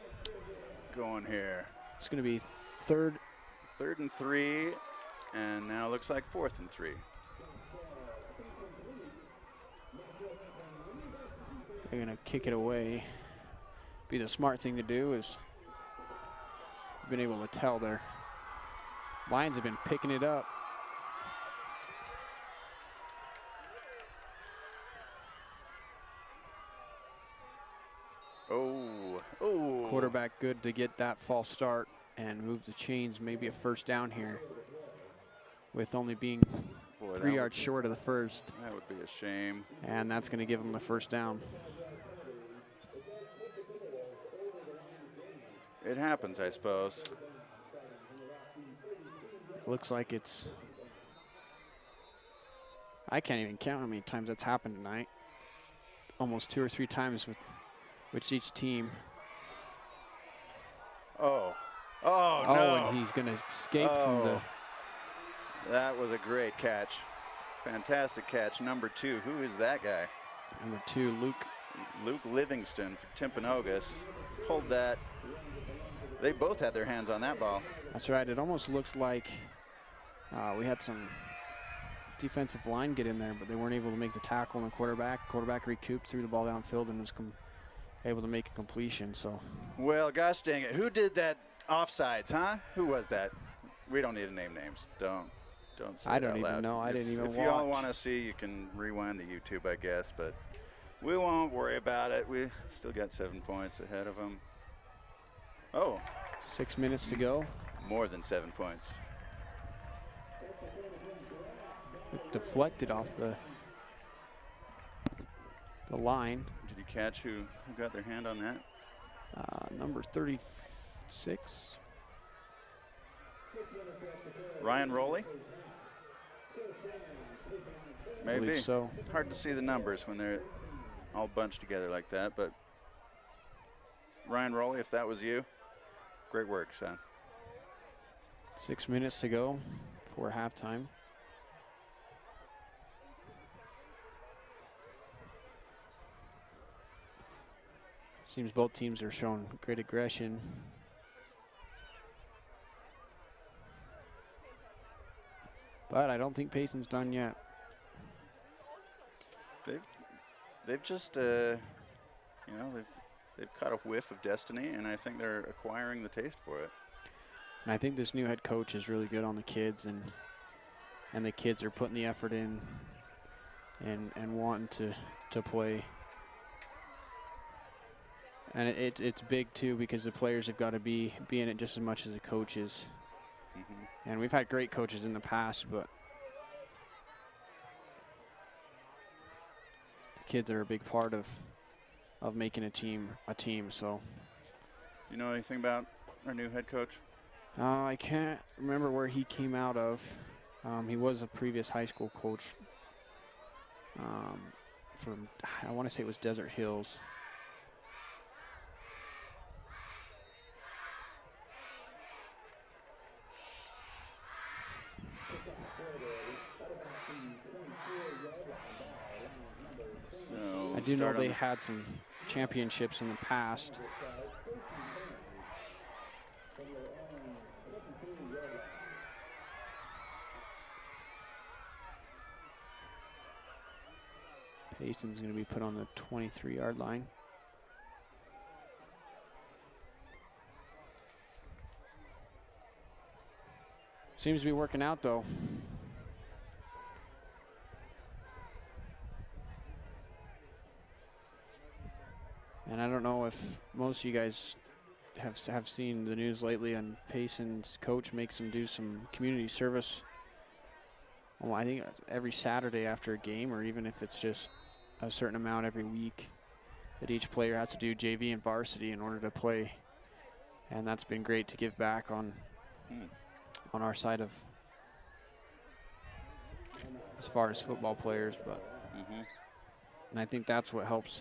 going here? It's going to be third and 3, and now looks like 4th and 3. They're going to kick it away. Be the smart thing to do is been able to tell their Lions have been picking it up. Oh. Quarterback good to get that false start and move the chains, maybe a first down here with only being 3 yards short of the first. That would be a shame. And that's going to give them the first down. It happens, I suppose. It looks like it's, I can't even count how many times that's happened tonight. Almost 2 or 3 times with each team. Oh, no. And he's going to escape from the. That was a great catch. Fantastic catch. Number 2, who is that guy? Number 2, Luke Livingston for Timpanogos. Pulled that. They both had their hands on that ball. That's right. It almost looks like we had some defensive line get in there, but they weren't able to make the tackle on the quarterback. Quarterback recouped, threw the ball downfield, and was able to make a completion. So. Well, gosh dang it. Who did that offsides, huh? Who was that? We don't need to name names. Don't say I don't even loud. Know. I didn't even watch. If you all want to see, you can rewind the YouTube, I guess, but we won't worry about it. We still got 7 points ahead of them. Oh. 6 minutes to go. More than 7 points. It deflected off the line. Did you catch who got their hand on that? Number 36. Ryan Rowley? Maybe. So. Hard to see the numbers when they're all bunched together like that, but Ryan Rowley, if that was you, great work, son. 6 minutes to go for halftime. Seems both teams are showing great aggression. But I don't think Payson's done yet. They've just they've caught a whiff of destiny, and I think they're acquiring the taste for it. And I think this new head coach is really good on the kids, and the kids are putting the effort in and wanting to play. And it's big too, because the players have got to be in it just as much as the coaches. And we've had great coaches in the past, but the kids are a big part of making a team a team. So. You know anything about our new head coach? I can't remember where he came out of. He was a previous high school coach from, I want to say it was Desert Hills. So I do know they had some championships in the past. Payson's going to be put on the 23-yard line. Seems to be working out, though. And I don't know if most of you guys have seen the news lately, and Payson's coach makes them do some community service. Well, I think every Saturday after a game, or even if it's just a certain amount every week, that each player has to do JV and varsity in order to play. And that's been great to give back on our side of as far as football players, but and I think that's what helps,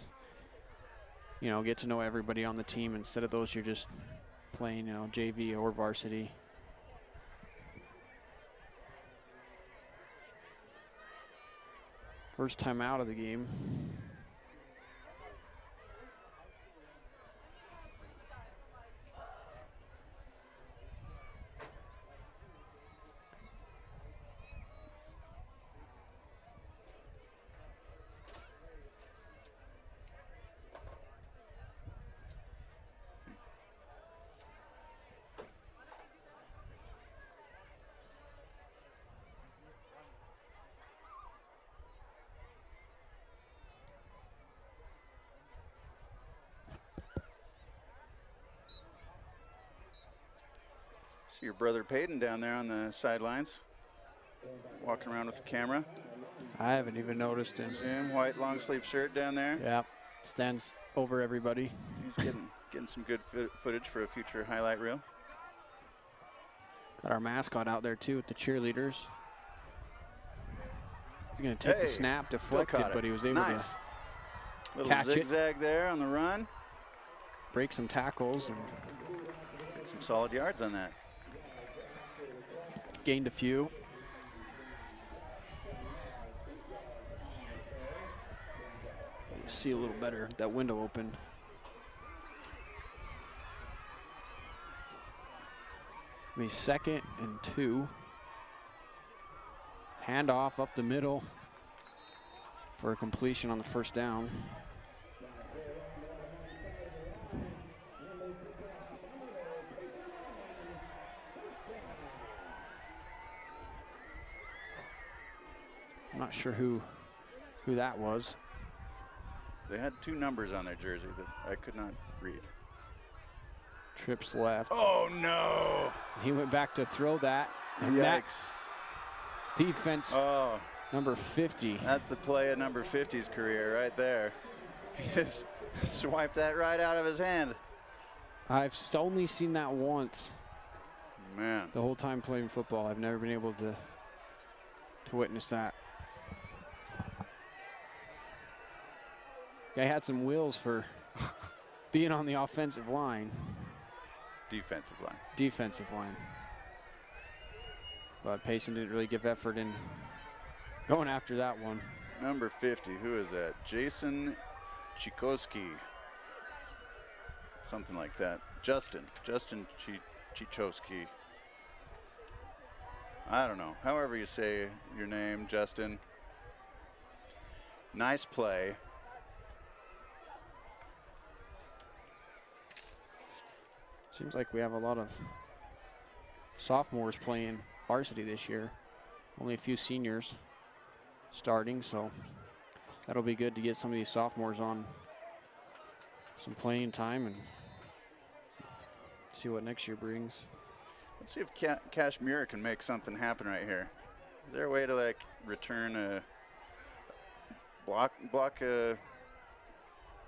you know, get to know everybody on the team instead of those you're just playing, you know, JV or varsity. First time out of the game. See your brother Peyton down there on the sidelines, walking around with the camera. I haven't even noticed him. Zoom, white long sleeve shirt down there. Yeah, stands over everybody. He's getting some good footage for a future highlight reel. Got our mascot out there too with the cheerleaders. He's going to take the snap, deflected, but he was able to little catch zigzag there on the run. Break some tackles and get some solid yards on that. Gained a few. You see a little better, that window open. Be 2nd and 2. Handoff up the middle for a completion on the first down. I'm not sure who that was. They had 2 numbers on their jersey that I could not read. Trips left. Oh no! He went back to throw that. And yikes. That defense, number 50. That's the play of number 50's career right there. He just swiped that right out of his hand. I've only seen that once. Man. The whole time playing football, I've never been able to witness that. Guy had some wheels for being on the offensive line. Defensive line. Defensive line. But Payson didn't really give effort in going after that one. Number 50, who is that? Jason Chikoski. Something like that. Justin Chichowski. I don't know. However you say your name, Justin. Nice play. Seems like we have a lot of sophomores playing varsity this year. Only a few seniors starting, so that'll be good to get some of these sophomores on some playing time and see what next year brings. Let's see if Cash Muir can make something happen right here. Is there a way to like return a block a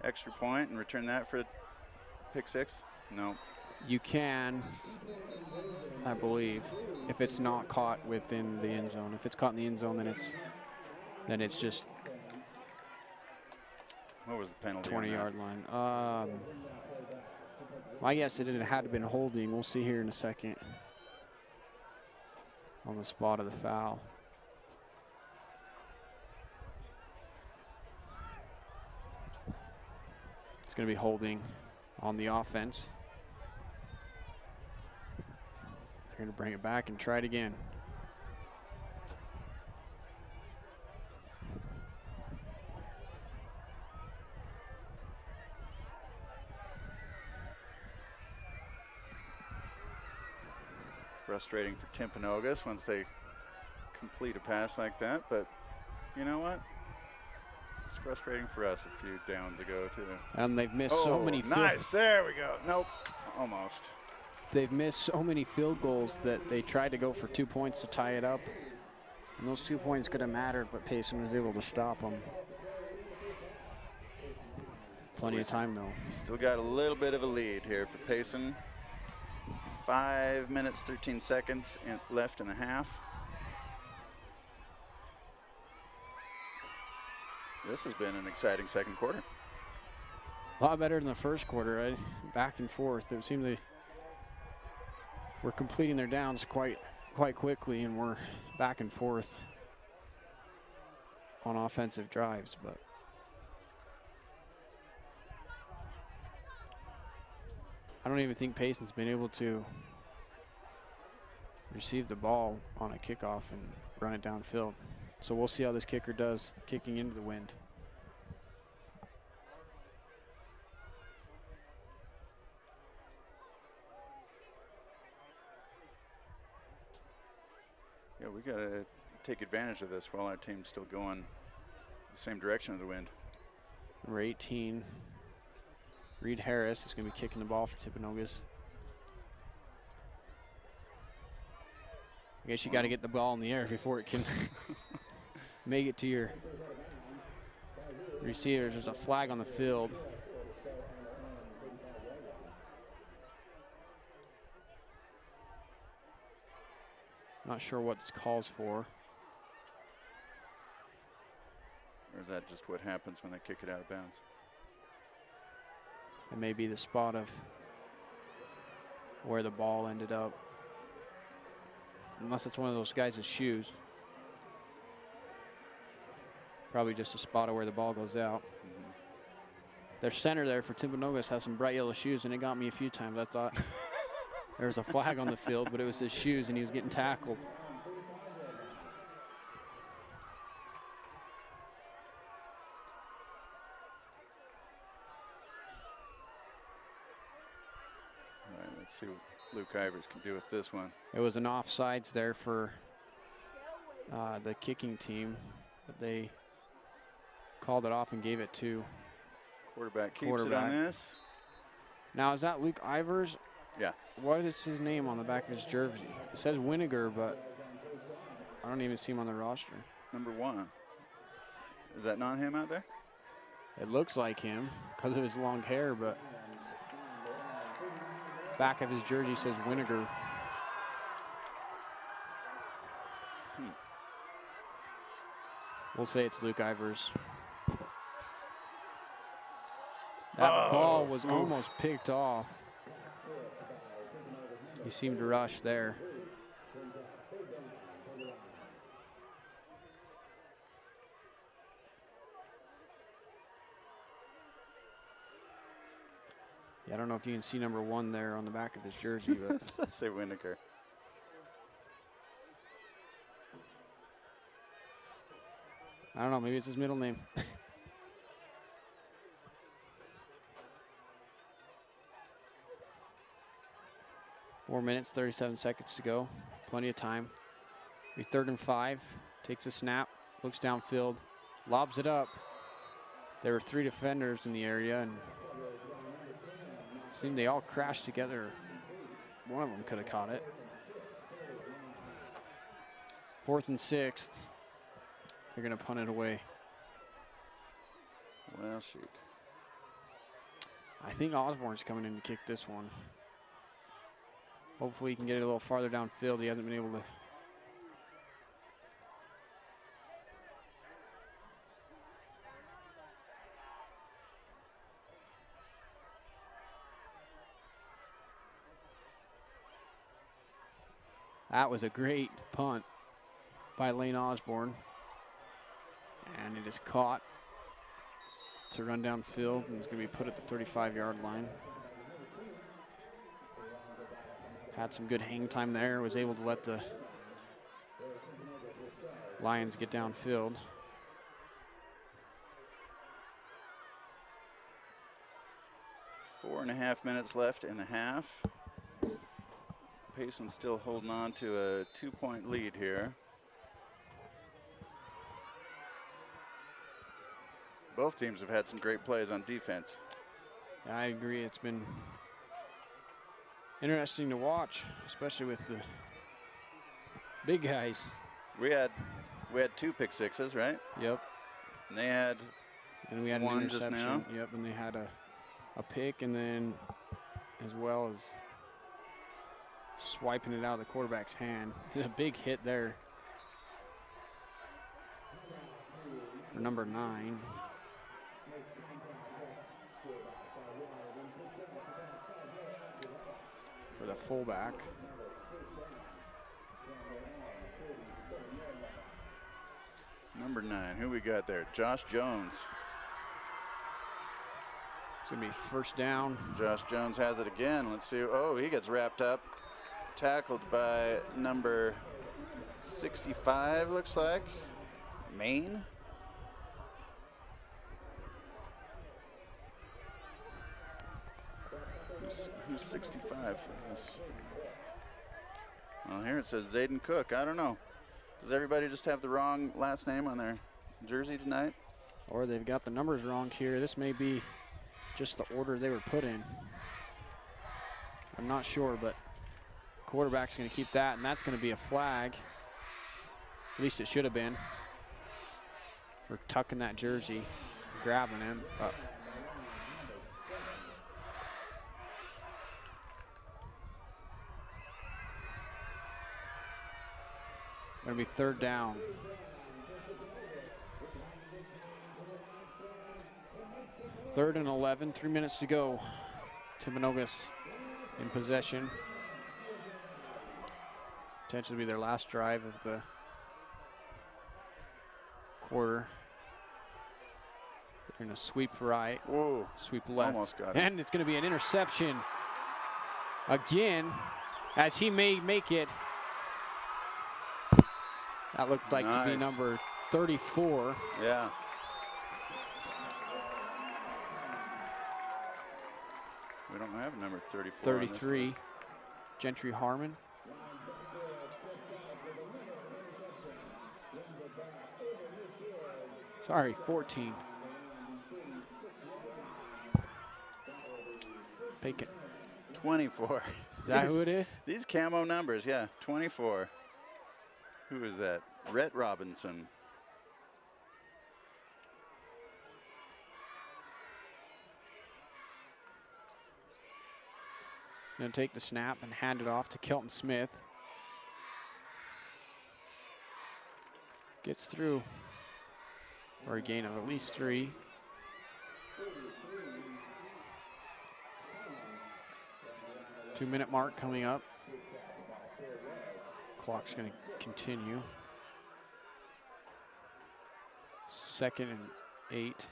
extra point and return that for pick 6? No. You can, I believe, if it's not caught within the end zone. If it's caught in the end zone, then it's just What was the penalty? 20-yard line. I guess it had been holding. We'll see here in a second. On the spot of the foul. It's going to be holding on the offense. They're going to bring it back and try it again. Frustrating for Timpanogos once they complete a pass like that, but you know what? It's frustrating for us a few downs ago too. And they've missed so many. Nice, there we go. Nope, almost. They've missed so many field goals that they tried to go for 2 points to tie it up. And those 2 points could have mattered, but Payson was able to stop them. Plenty of time though. Still got a little bit of a lead here for Payson. 5 minutes, 13 seconds left in the half. This has been an exciting second quarter. A lot better than the first quarter, right? Back and forth. It seemed they were completing their downs quite quickly, and we're back and forth on offensive drives, but I don't even think Payson's been able to receive the ball on a kickoff and run it downfield. So we'll see how this kicker does kicking into the wind. Yeah, we got to take advantage of this while our team's still going the same direction of the wind. Number 18. Reed Harris is going to be kicking the ball for Timpanogos. I guess you got to get the ball in the air before it can make it to your receivers. There's a flag on the field. Not sure what this calls for. Or is that just what happens when they kick it out of bounds? It may be the spot of where the ball ended up. Unless it's one of those guys' shoes. Probably just a spot of where the ball goes out. Mm-hmm. Their center there for Timpanogos has some bright yellow shoes, and it got me a few times. I thought there was a flag on the field, but it was his shoes, and he was getting tackled. See what Luke Ivers can do with this one. It was an offsides there for the kicking team, but they called it off and gave it to quarterback. Keeps it on this. Now, is that Luke Ivers? Yeah. What is his name on the back of his jersey? It says Winiger, but I don't even see him on the roster. Number 1. Is that not him out there? It looks like him because of his long hair, but back of his jersey says Winiger. We'll say it's Luke Ivers. That ball was almost picked off. He seemed to rush there. Yeah, I don't know if you can see number 1 there on the back of his jersey, but let's say Winiker. I don't know, maybe it's his middle name. 4 minutes, 37 seconds to go. Plenty of time. Be 3rd and 5. Takes a snap, looks downfield, lobs it up. There were 3 defenders in the area, and seemed they all crashed together. One of them could have caught it. 4th and 6. They're going to punt it away. Well, shoot. I think Osborne's coming in to kick this one. Hopefully he can get it a little farther downfield. He hasn't been able to. That was a great punt by Lane Osborne. And it is caught to run downfield, and it's going to be put at the 35-yard line. Had some good hang time there, was able to let the Lions get downfield. Four and a half minutes left in the half. Payson still holding on to a 2-point lead here. Both teams have had some great plays on defense. I agree. It's been interesting to watch, especially with the big guys. We had 2 pick sixes, right? Yep. And they had we had one an interception. just now. Yep, and they had a pick, and then as well as swiping it out of the quarterback's hand. A big hit there for number 9. For the fullback. Number 9, who we got there? Josh Jones. It's going to be first down. Josh Jones has it again. Let's see. Oh, he gets wrapped up. Tackled by number 65, looks like. Maine. Who's 65 for this? Well, here it says Zayden Cook. I don't know. Does everybody just have the wrong last name on their jersey tonight? Or they've got the numbers wrong here. This may be just the order they were put in. I'm not sure, but quarterback's going to keep that, and that's going to be a flag. At least it should have been for tucking that jersey, grabbing him. Going to be third down. Third and 11, 3 minutes to go. Timpanogos in possession. Potentially be their last drive of the quarter. They're going to sweep right. Whoa. Sweep left. Almost got it. And it's going to be an interception again, as he may make it. That looked like to be number 34. Yeah. We don't have number 34. 33, Gentry Harmon. Sorry, 14. Payson. 24. Is that who it is? These camo numbers, yeah, 24. Who is that? Rhett Robinson. Going to take the snap and hand it off to Kelton Smith. Gets through for a gain of at least 3. Two-minute mark coming up. Clock's going to continue. 2nd and 8.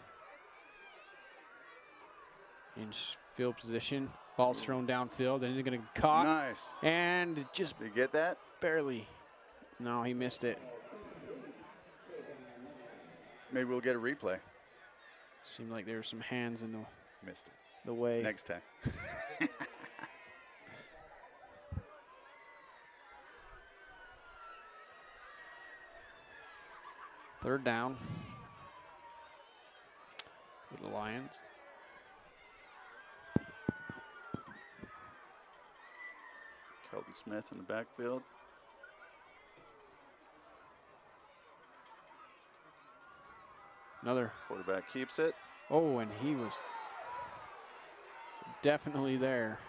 In field position. Ball's thrown downfield, and he's going to caught. Nice. And just Did you get that? barely. No, he missed it. Maybe we'll get a replay. Seemed like there were some hands in Missed it. the way. Next time. Third down for the Lions. Kelton Smith in the backfield. Another. Quarterback keeps it. Oh, and he was definitely there.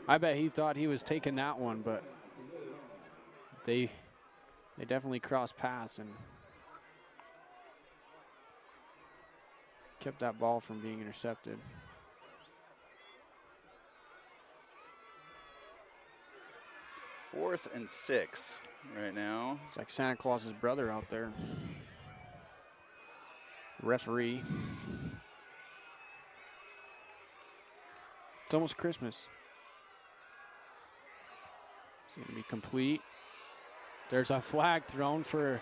I bet he thought he was taking that one, but they definitely crossed paths and kept that ball from being intercepted. 4th and 6 right now. It's like Santa Claus's brother out there. Referee. It's almost Christmas. It's going to be complete. There's a flag thrown for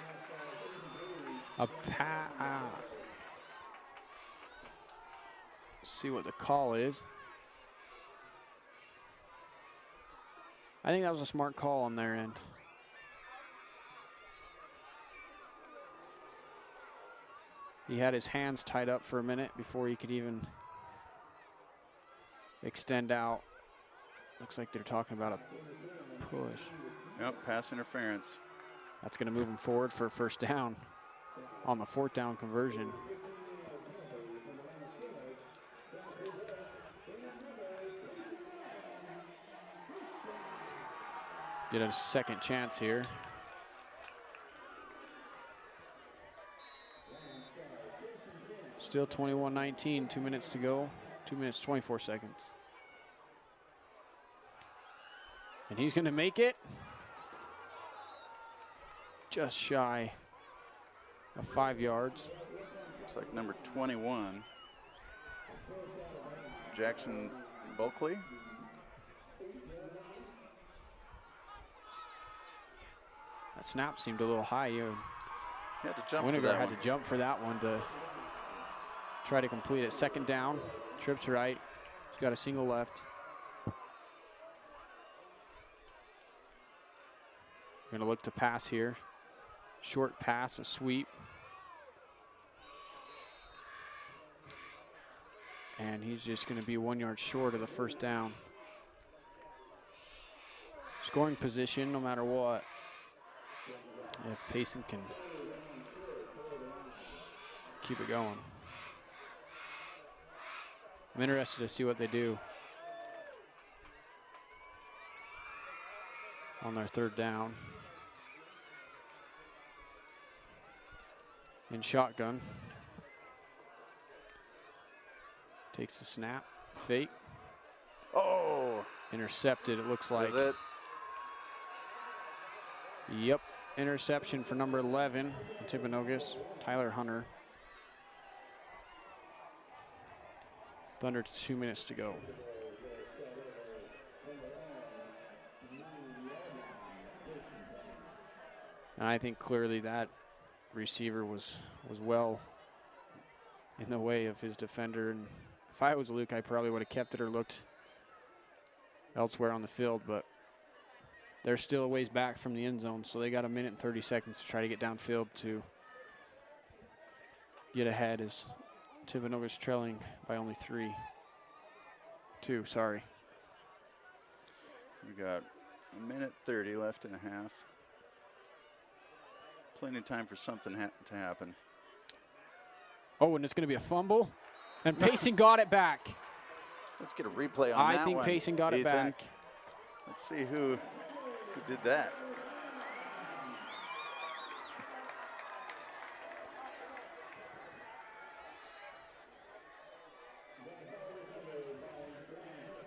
a pass. See what the call is. I think that was a smart call on their end. He had his hands tied up for a minute before he could even extend out. Looks like they're talking about a push. Yep, pass interference. That's going to move him forward for a first down on the 4th down conversion. Get a second chance here. Still 21-19, 2 minutes to go. 2 minutes, 24 seconds. And he's going to make it. Just shy of 5 yards. Looks like number 21, Jackson Bulkley. That snap seemed a little high. He had to jump Winiger for that had one. to jump for that one to try to complete it. Second down, trips right. He's got a single left. Gonna look to pass here. Short pass, a sweep. And he's just gonna be 1 yard short of the first down. Scoring position no matter what. If Payson can keep it going. I'm interested to see what they do on their 3rd down. In shotgun. Takes the snap, fake. Oh! Intercepted, it looks like. Is it? Yep, interception for number 11, Timpanogos, Tyler Hunter. Under 2 minutes to go. And I think clearly that receiver was well in the way of his defender. And if I was Luke, I probably would have kept it or looked elsewhere on the field, but they're still a ways back from the end zone, so they got 1 minute and 30 seconds to try to get downfield to get ahead as Timpanogos trailing by only 2, sorry. We got 1 minute 30 left in the half. Plenty of time for something to happen. Oh, and it's going to be a fumble. And Payson got it back. Let's get a replay on that one. I think Payson got it back. Let's see who did that.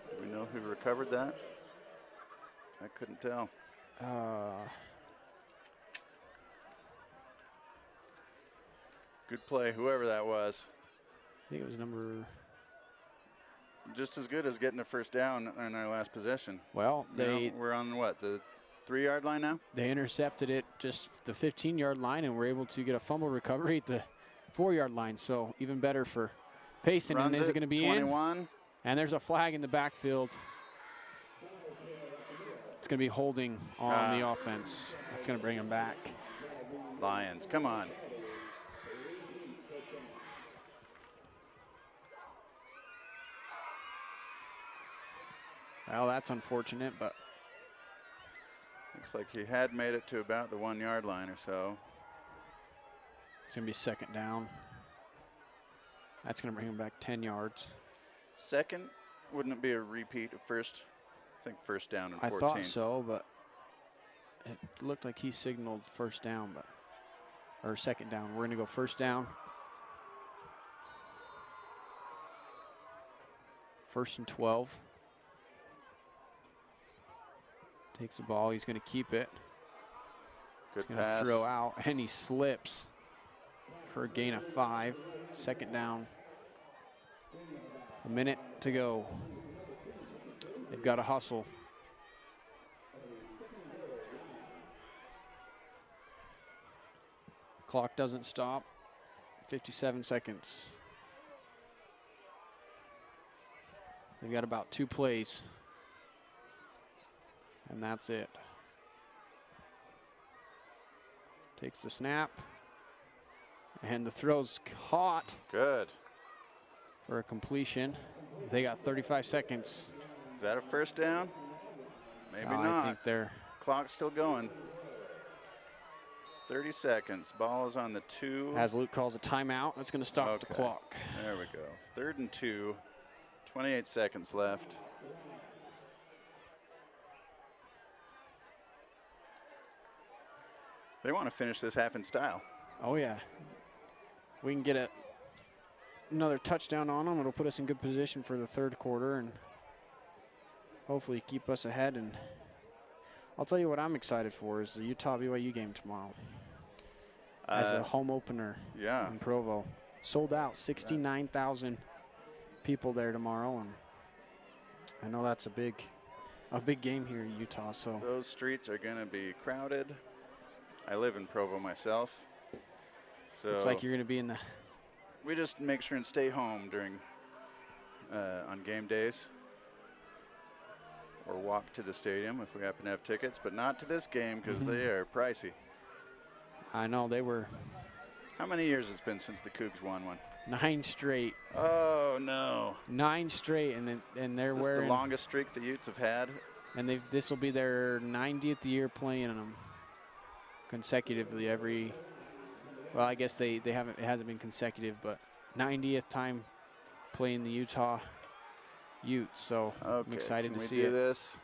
Do we know who recovered that? I couldn't tell. Good play, whoever that was. I think it was number... Just as good as getting a first down in our last possession. Well, we're on what, the 3 yard line now? They intercepted it just the 15 yard line and were able to get a fumble recovery at the 4 yard line. So even better for Payson. Runs and is it going to be 21. in? And there's a flag in the backfield. It's going to be holding on the offense. That's going to bring him back. Lions, come on. Well, that's unfortunate, but looks like he had made it to about the 1 yard line or so. it's going to be second down. That's going to bring him back 10 yards. Second, wouldn't it be a repeat of first? I think first down and 14. I thought so, but it looked like he signaled first down, or second down. We're going to go first down. 1st and 12. Takes the ball. He's going to keep it. Good He's going to pass. throw out, and he slips for a gain of 5. Second down. A minute to go. They've got to hustle. Clock doesn't stop. 57 seconds. They've got about 2 plays. And that's it. Takes the snap. And the throw's caught. Good. For a completion. They got 35 seconds. Is that a first down? Maybe not. I think they're... Clock's still going. 30 seconds. Ball is on the 2. As Luke calls a timeout, that's going to stop the clock. There we go. 3rd and 2. 28 seconds left. They want to finish this half in style. Oh, yeah. We can get another touchdown on them. It'll put us in good position for the 3rd quarter and hopefully keep us ahead. And I'll tell you what I'm excited for is the Utah-BYU game tomorrow as a home opener in Provo. Sold out, 69,000 people there tomorrow, and I know that's a big game here in Utah. So those streets are going to be crowded. I live in Provo myself, so looks like you're going to be in the. We just make sure and stay home during on game days, or walk to the stadium if we happen to have tickets, but not to this game because they are pricey. I know they were. How many years it's been since the Cougs won one? 9 straight. Oh no! 9 straight, and they're Is this wearing the longest streak the Utes have had. And this will be their 90th year playing them consecutively every. Well, I guess they haven't. It hasn't been consecutive, but 90th time playing the Utah Utes. So I'm excited to see it. This?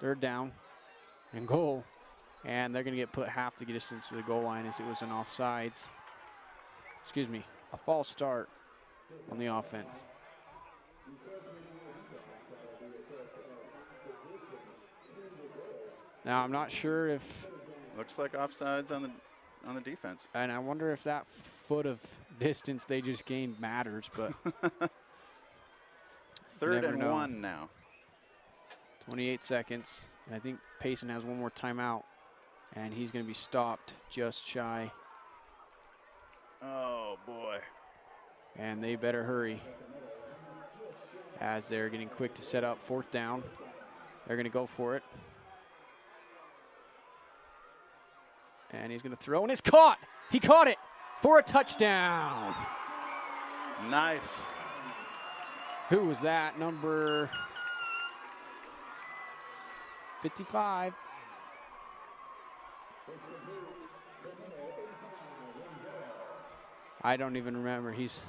3rd down and goal, and they're going to get put half the distance to the goal line as it was an offsides. Excuse me, a false start on the offense. Now I'm not sure if. Looks like offsides on the defense. And I wonder if that foot of distance they just gained matters, but 3rd and 1 now. 28 seconds. And I think Payson has one more timeout, and he's going to be stopped just shy. Oh, boy. And they better hurry as they're getting quick to set up 4th down. They're going to go for it. And he's going to throw, and it's caught. He caught it for a touchdown. Nice. Who was that? Number 55. I don't even remember. He's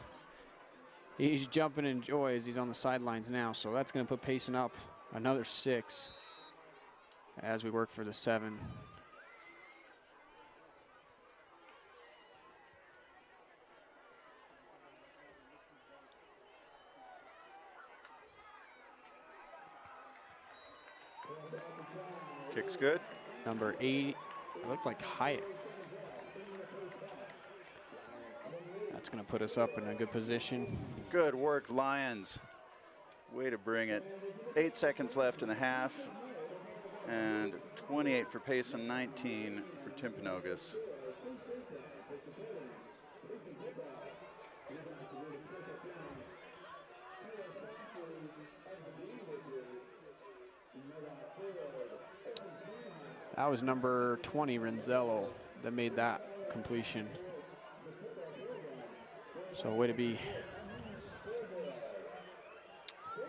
jumping in joy as he's on the sidelines now. So that's going to put Payson up another 6 as we work for the 7. Kick's good. Number 8, it looked like Hyatt. That's going to put us up in a good position. Good work, Lions. Way to bring it. 8 seconds left in the half. And 28 for Payson, 19 for Timpanogos. That was number 20, Renzello, that made that completion. So way to be.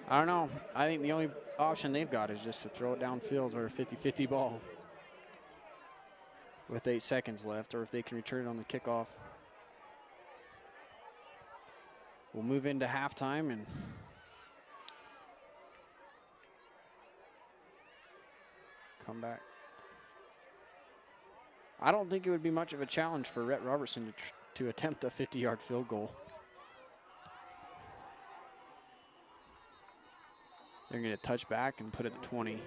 I don't know. I think the only option they've got is just to throw it downfield or a 50-50 ball with 8 seconds left, or if they can return it on the kickoff. We'll move into halftime and come back. I don't think it would be much of a challenge for Rhett Robertson to attempt a 50-yard field goal. They're going to touch back and put it at 20.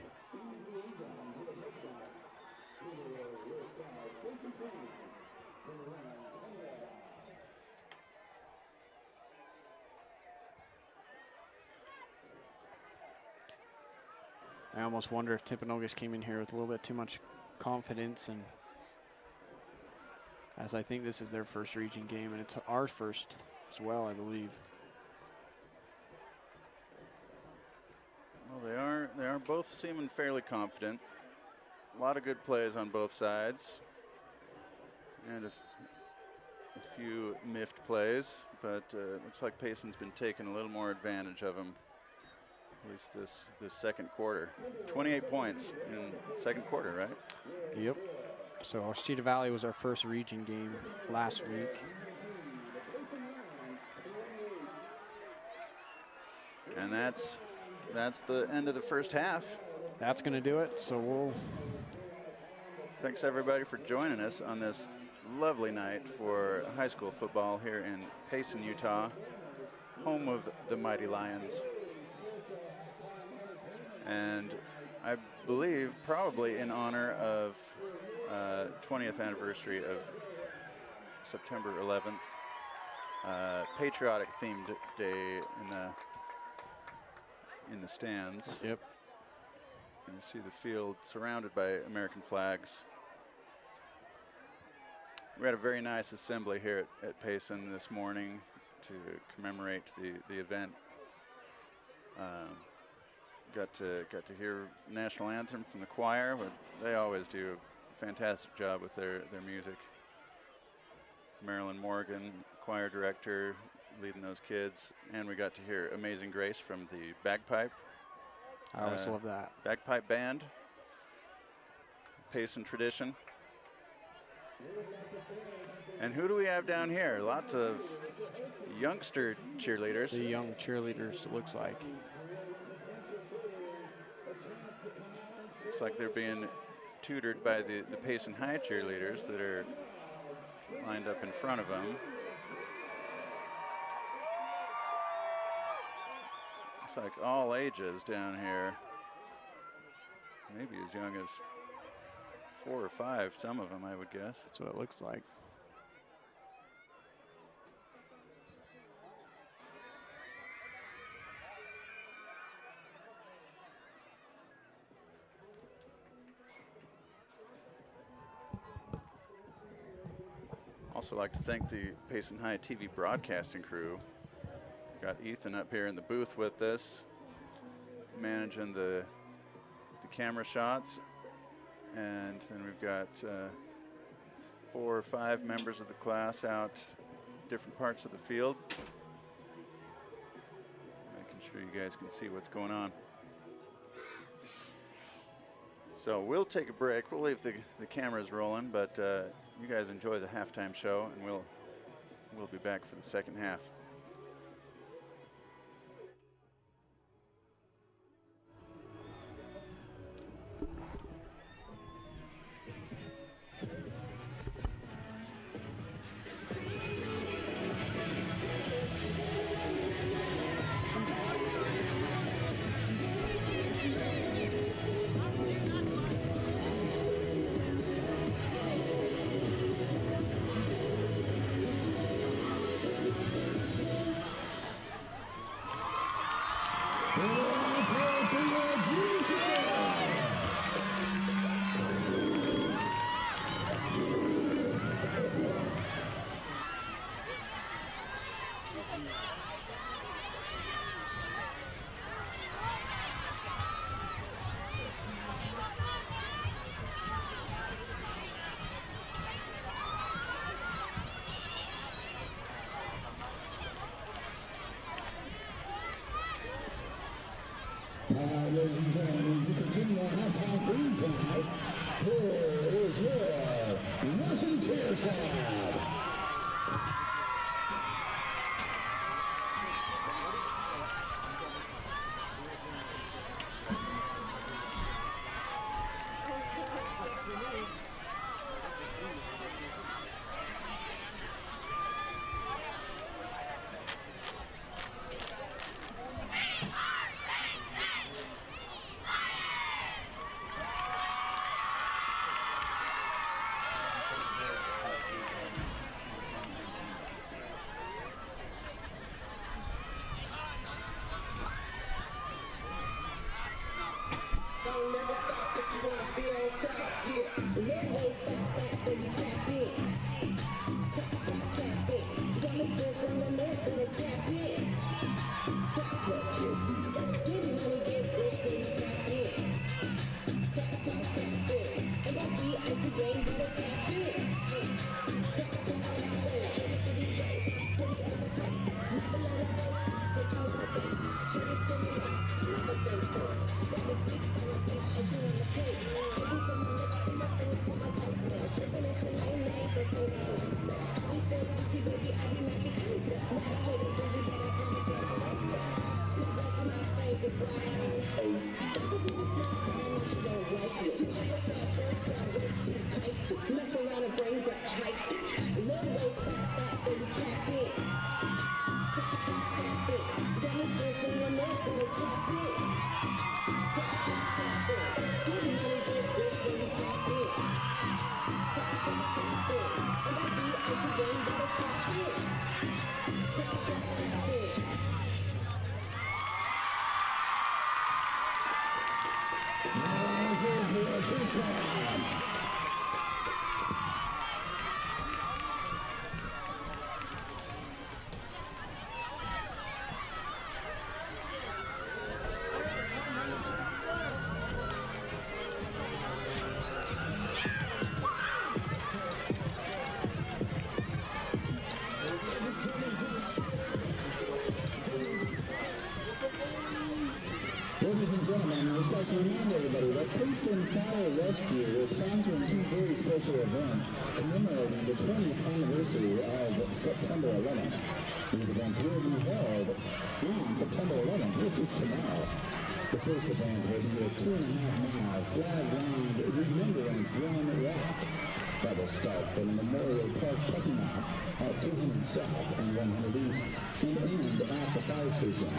I almost wonder if Timpanogos came in here with a little bit too much confidence, and as I think this is their first region game, and it's our first as well, I believe. Well, they are both seeming fairly confident. A lot of good plays on both sides, and a few miffed plays, but looks like Payson's been taking a little more advantage of them. At least this second quarter. 28 points in second quarter, right? Yep. So Ostita Valley was our first region game last week. And that's the end of the first half. That's going to do it. So thanks everybody for joining us on this lovely night for high school football here in Payson, Utah, home of the Mighty Lions. And I believe probably in honor of 20th anniversary of September 11th, patriotic themed day in the stands. Yep. You see the field surrounded by American flags. We had a very nice assembly here at Payson this morning to commemorate the event. Got to hear national anthem from the choir, but they always do a fantastic job with their music. Marilyn Morgan, choir director, leading those kids, and we got to hear Amazing Grace from the bagpipe. I always love that. Bagpipe band, Payson tradition. And who do we have down here? Lots of youngster cheerleaders. The young cheerleaders, it looks like. Looks like they're being tutored by the Payson High cheerleaders that are lined up in front of them. Looks like all ages down here. Maybe as young as 4 or 5, some of them, I would guess. That's what it looks like. Also like to thank the Payson High TV broadcasting crew. Got Ethan up here in the booth with us, managing the camera shots. And then we've got 4 or 5 members of the class out different parts of the field, making sure you guys can see what's going on. So we'll take a break. We'll leave the cameras rolling, but you guys enjoy the halftime show, and we'll be back for the second half. Ladies and gentlemen, to continue our halftime green tonight, here is your Russian Cheer Squad. Ladies and gentlemen, I'd just like to remind everybody that Payson Fire Rescue is sponsoring two very special events commemorating the 20th anniversary of September 11th. These events will be held on September 11th, which is tomorrow. The first event will be a 2.5-mile flag-lined remembrance run walk that will start from the Memorial Park parking lot at 200 South and 100 East and end at the fire station.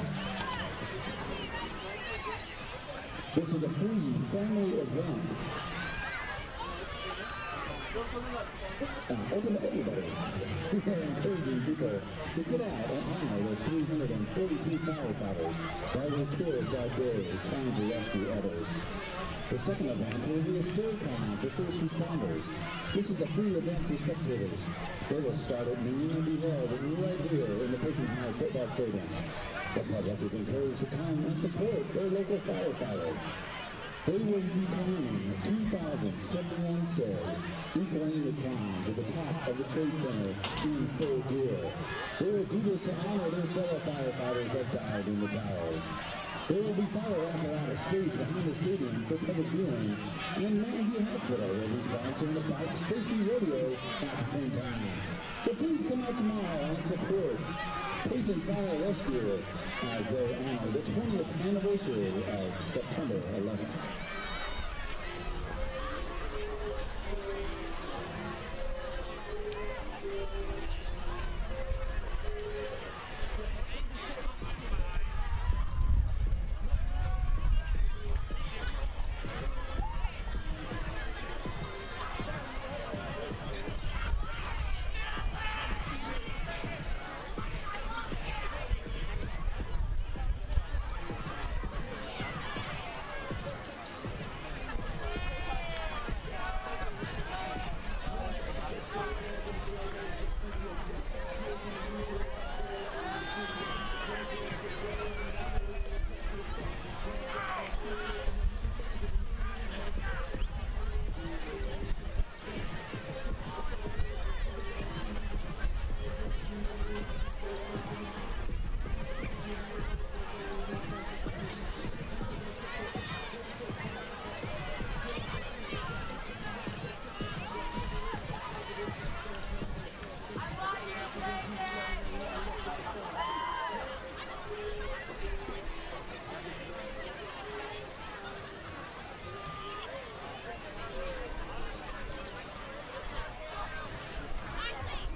This is a free family event. Open to everybody. We are encouraging people to get out and honor those 343 firefighters that were killed that day trying to rescue others. The second event will be a stair climb for first responders. This is a free event for spectators. They will start at noon and be held right here in the Payson High football stadium. The public is encouraged to come and support their local firefighters. They will be climbing 2,071 stairs, equaling the climb to the top of the Trade Center in full gear. They will do this to honor their fellow firefighters that died in the towers. There will be fire apparatus staged behind the stadium for public viewing, and Mount View Hospital will be sponsoring the bike safety rodeo at the same time. So please come out tomorrow and support Payson Fire Rescue as they honor the 20th anniversary of September 11th.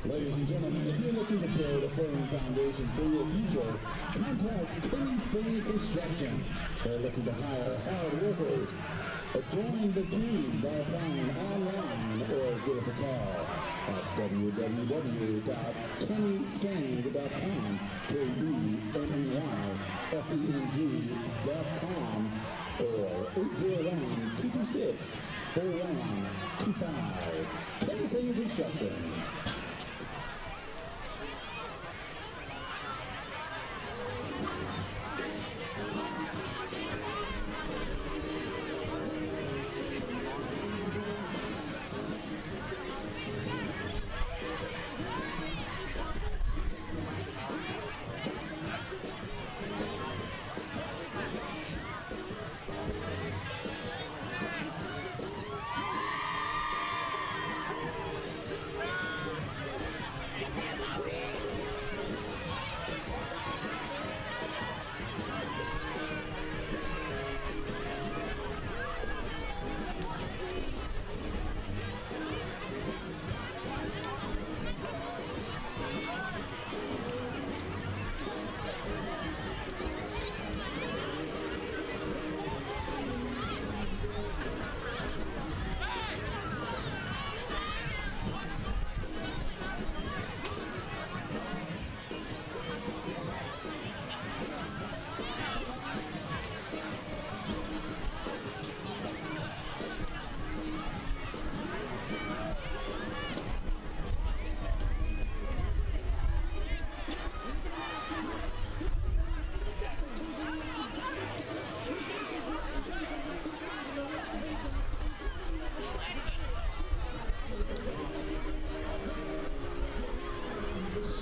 Ladies and gentlemen, if you're looking to build a firm foundation for your future, contact Payson Construction. They're looking to hire hard workers. Join the team by applying online or give us a call. That's www.kennysang.com, KENNY seng.com or 801-226-4125. Payson Construction.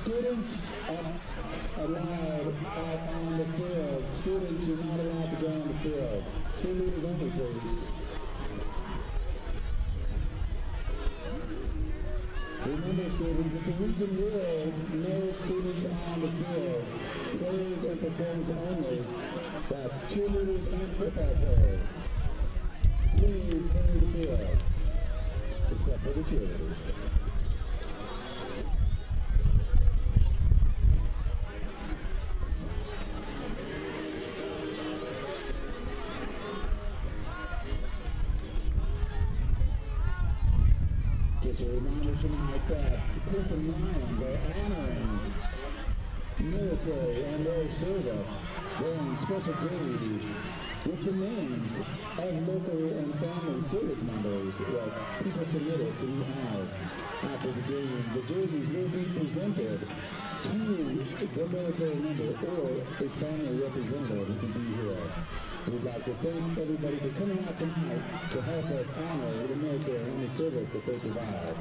Students are allowed out on the field. Students, you're not allowed to go on the field. 2 meters only, please. Remember, students, it's a region rule. No students on the field. Players and performers only. That's 2 meters and football players. Please clear the field. Except for the cheerleaders. Just a reminder tonight that the Payson Lions are honoring military and their service, wearing special jerseys with the names of local and family service members that people submitted to be honored. After the game, the jerseys will be presented to the military member or a family representative who can be here. We'd like to thank everybody for coming out tonight to help us honor the military and the service that they provide.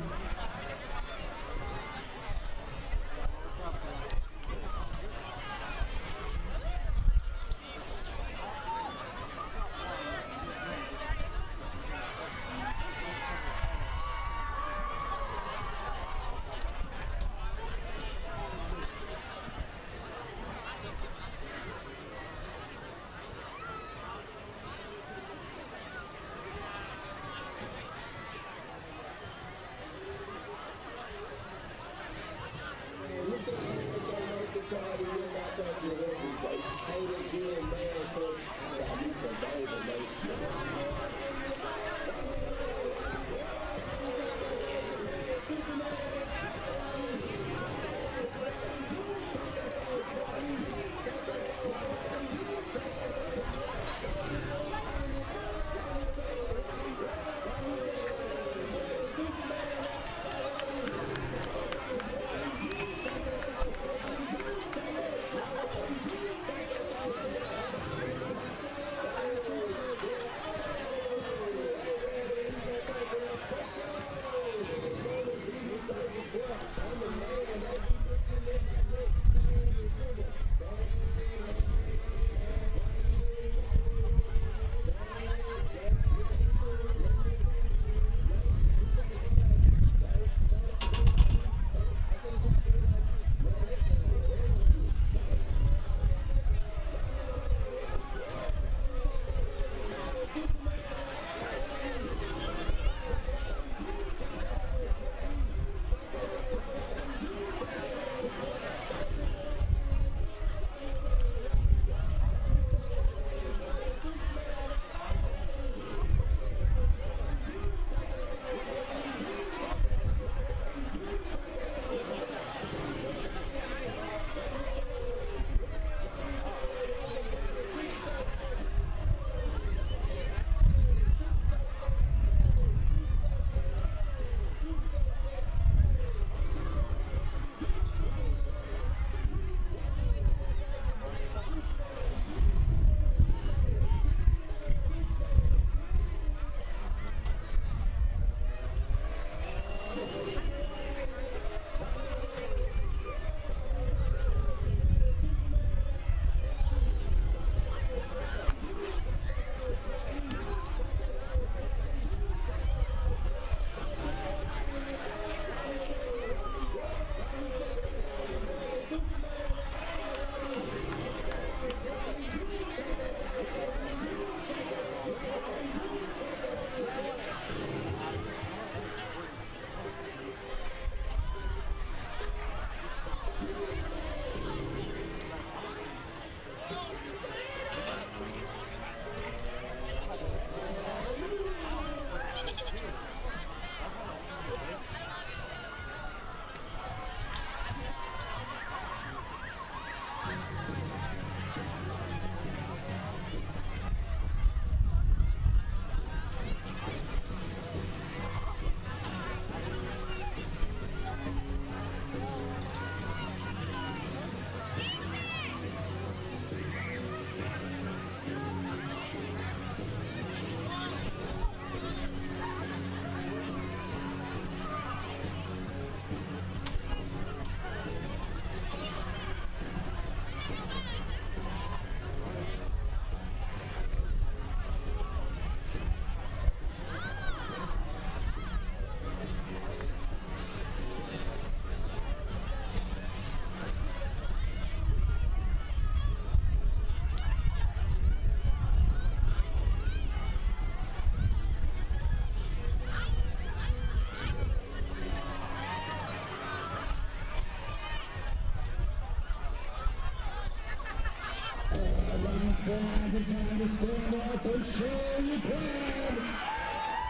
Lines, fans, it's time to stand up and show your pride.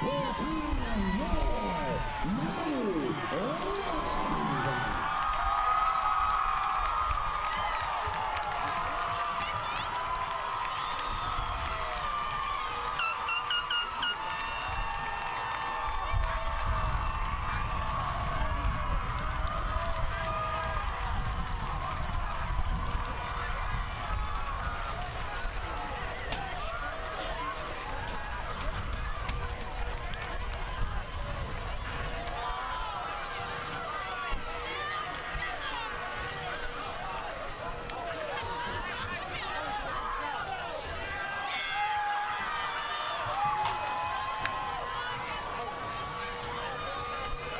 Here come your mighty Lions.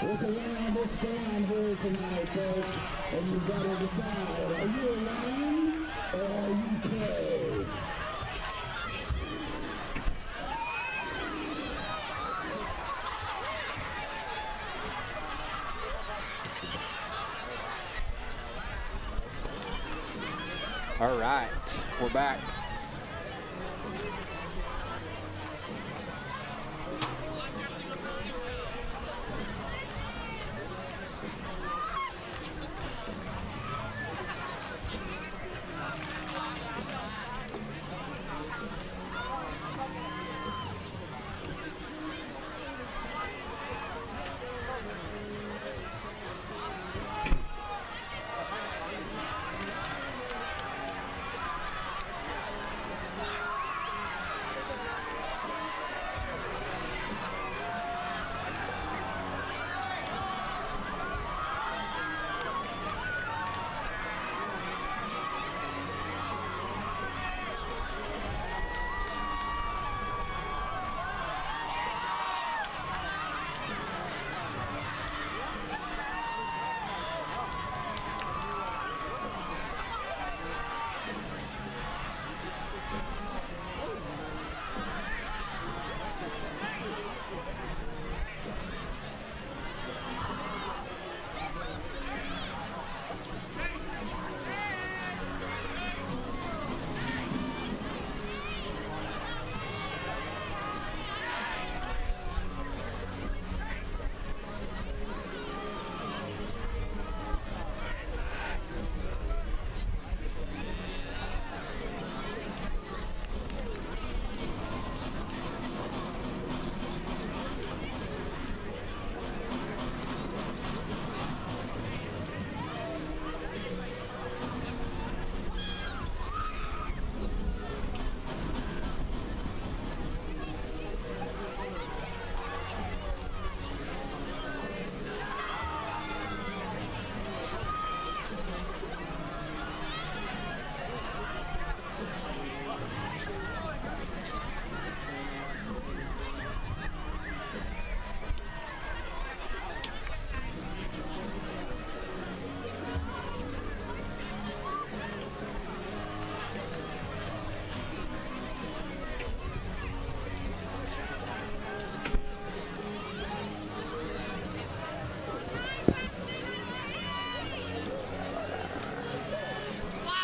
Look around this stand here tonight, folks, and you've got to decide, are you a Lion or are you Clay? All right, we're back.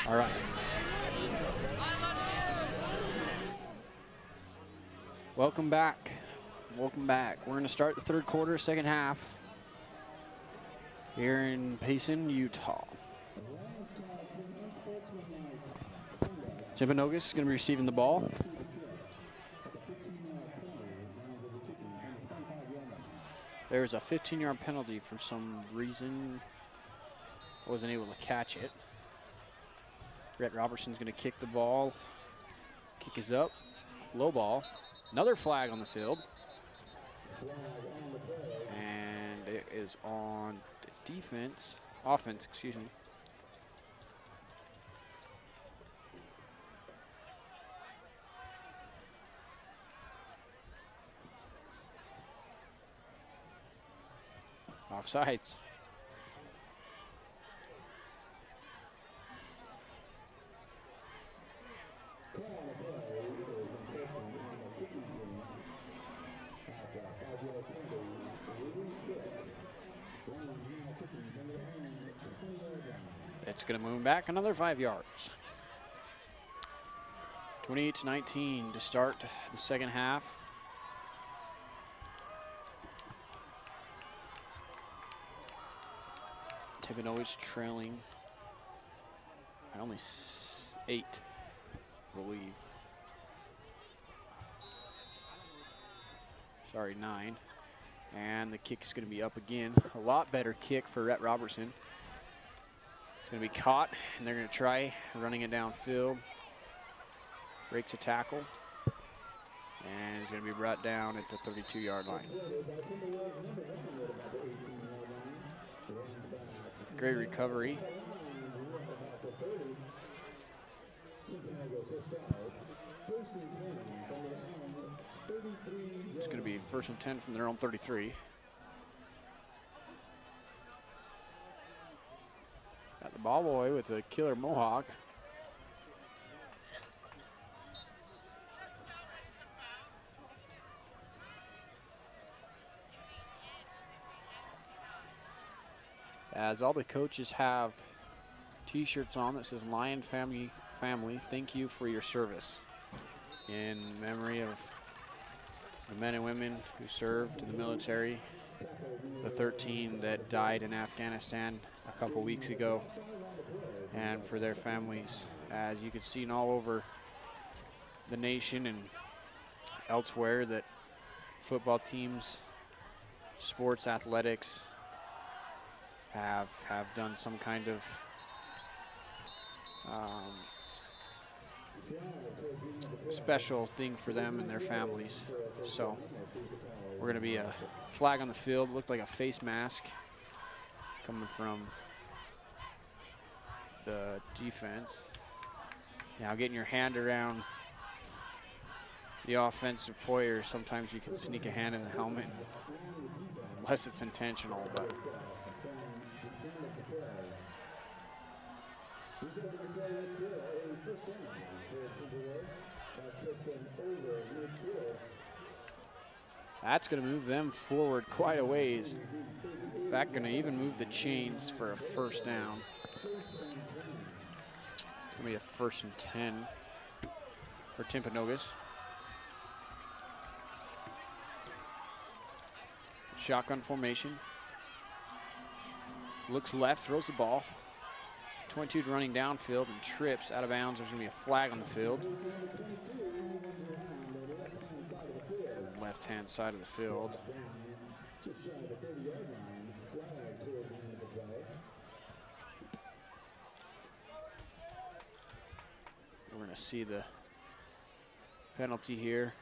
All right. Welcome back. Welcome back. We're going to start the third quarter, second half, here in Payson, Utah. Timpanogos is going to be receiving the ball. There's a 15-yard penalty for some reason. Wasn't able to catch it. Brett Robertson's going to kick the ball. Kick is up. Low ball. Another flag on the field. And it is on the offense, excuse me. Offsides. It's going to move back another 5 yards. 28-19 to start the second half. Timpanogos trailing by only 8, I believe. Sorry, 9. And the kick is going to be up again. A lot better kick for Rhett Robertson. It's going to be caught, and they're going to try running it downfield. Breaks a tackle, and it's going to be brought down at the 32-yard line. Great recovery. It's going to be 1st and 10 from their own 33. Got the ball boy with a killer mohawk. As all the coaches have t-shirts on that says Lion Family, thank you for your service. In memory of the men and women who served in the military, the 13 that died in Afghanistan a couple weeks ago, and for their families. As you can see all over the nation and elsewhere that football teams, sports, athletics, have done some kind of special thing for them and their families. So we're going to be a flag on the field. Looked like a face mask coming from the defense. Now getting your hand around the offensive player, sometimes you can sneak a hand in the helmet unless it's intentional, but that's going to move them forward quite a ways. In fact, going to even move the chains for a 1st down. It's going to be a 1st and 10 for Timpanogos. Shotgun formation. Looks left, throws the ball. 22 running downfield and trips out of bounds. There's going to be a flag on the field. Left-hand side of the field. We're going to see the penalty here.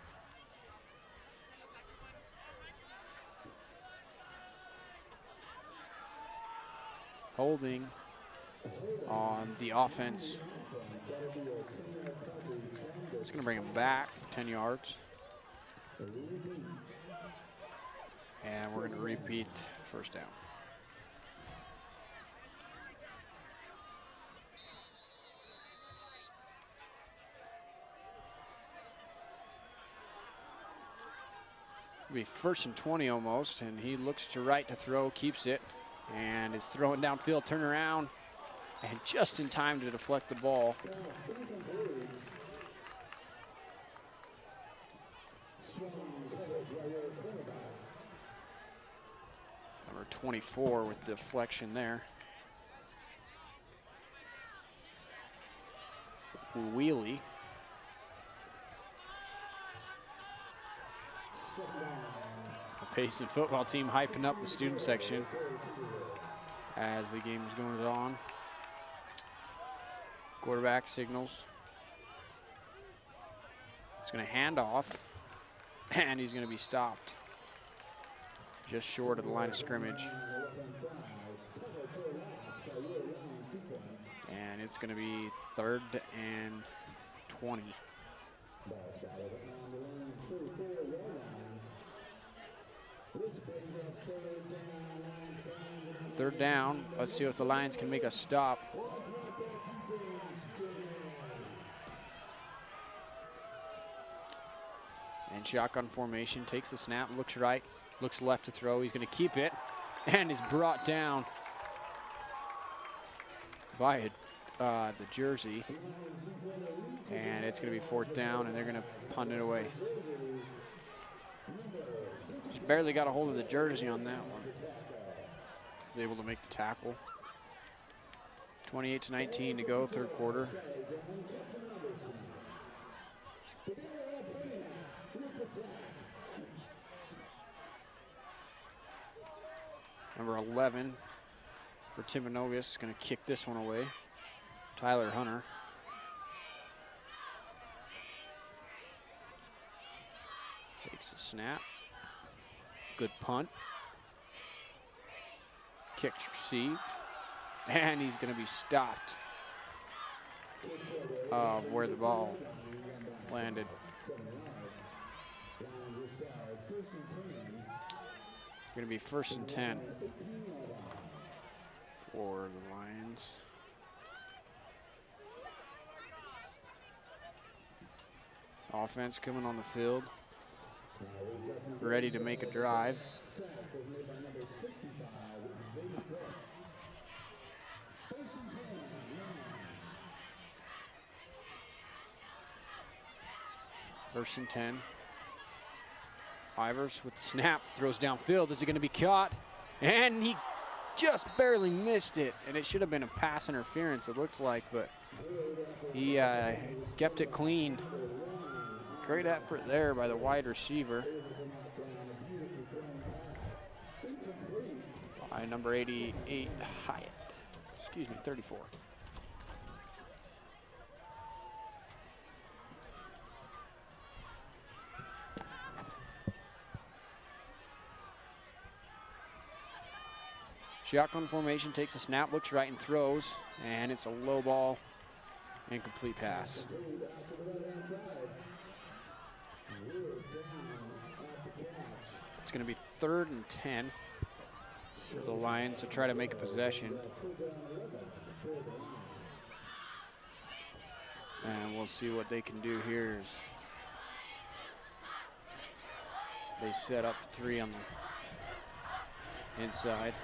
Holding on the offense. It's going to bring him back 10 yards. And we're going to repeat 1st down. It'll be 1st and 20 almost, and he looks to right to throw, keeps it, and is throwing downfield, turn around, and just in time to deflect the ball. Number 24 with deflection there. Wheelie. The Payson football team hyping up the student section as the game is going on. Quarterback signals. He's going to hand off, and he's going to be stopped just short of the line of scrimmage. And it's going to be 3rd and 20. 3rd down. Let's see if the Lions can make a stop. And shotgun formation, takes the snap, looks right, looks left to throw. He's going to keep it and is brought down by the jersey. And it's going to be 4th down, and they're going to punt it away. Just barely got a hold of the jersey on that one. Was able to make the tackle. 28-19 to go, 3rd quarter. Number 11 for Timpanogos is going to kick this one away. Tyler Hunter. Takes the snap. Good punt. Kicks received. And he's going to be stopped of where the ball landed. Going to be 1st and 10 for the Lions. Offense coming on the field, ready to make a drive. First and 10. Ivers with the snap, throws downfield. Is it going to be caught? And he just barely missed it. And it should have been a pass interference, it looked like, but he kept it clean. Great effort there by the wide receiver. By number 88, Hyatt. Excuse me, 34. Shotgun formation, takes a snap, looks right and throws, and it's a low ball, incomplete pass. It's going to be 3rd and 10 for the Lions to try to make a possession. And we'll see what they can do here as they set up 3 on the inside.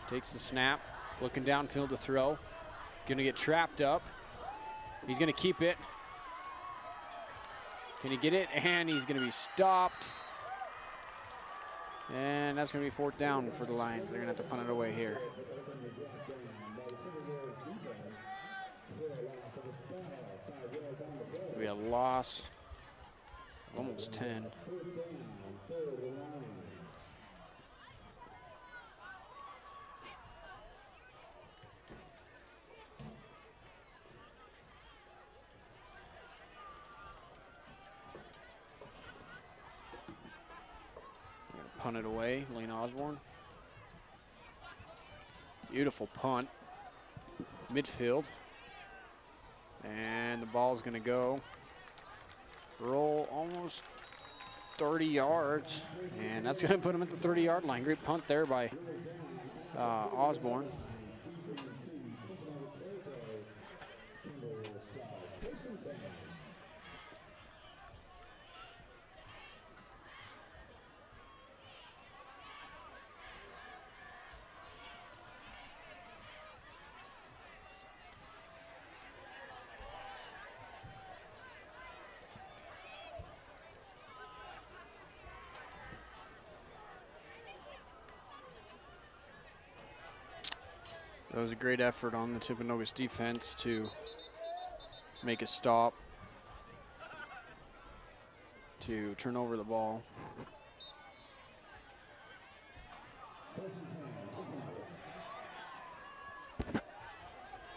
Takes the snap, looking downfield to throw. Gonna get trapped up. He's gonna keep it. Can he get it? And he's gonna be stopped. And that's gonna be 4th down for the Lions. They're gonna have to punt it away here. We have a loss of almost 10. Punt it away, Lane Osborne. Beautiful punt. Midfield. And the ball's gonna go. Roll almost 30 yards. And that's gonna put him at the 30-yard line. Great punt there by Osborne. That was a great effort on the Timpanogos defense to make a stop, to turn over the ball.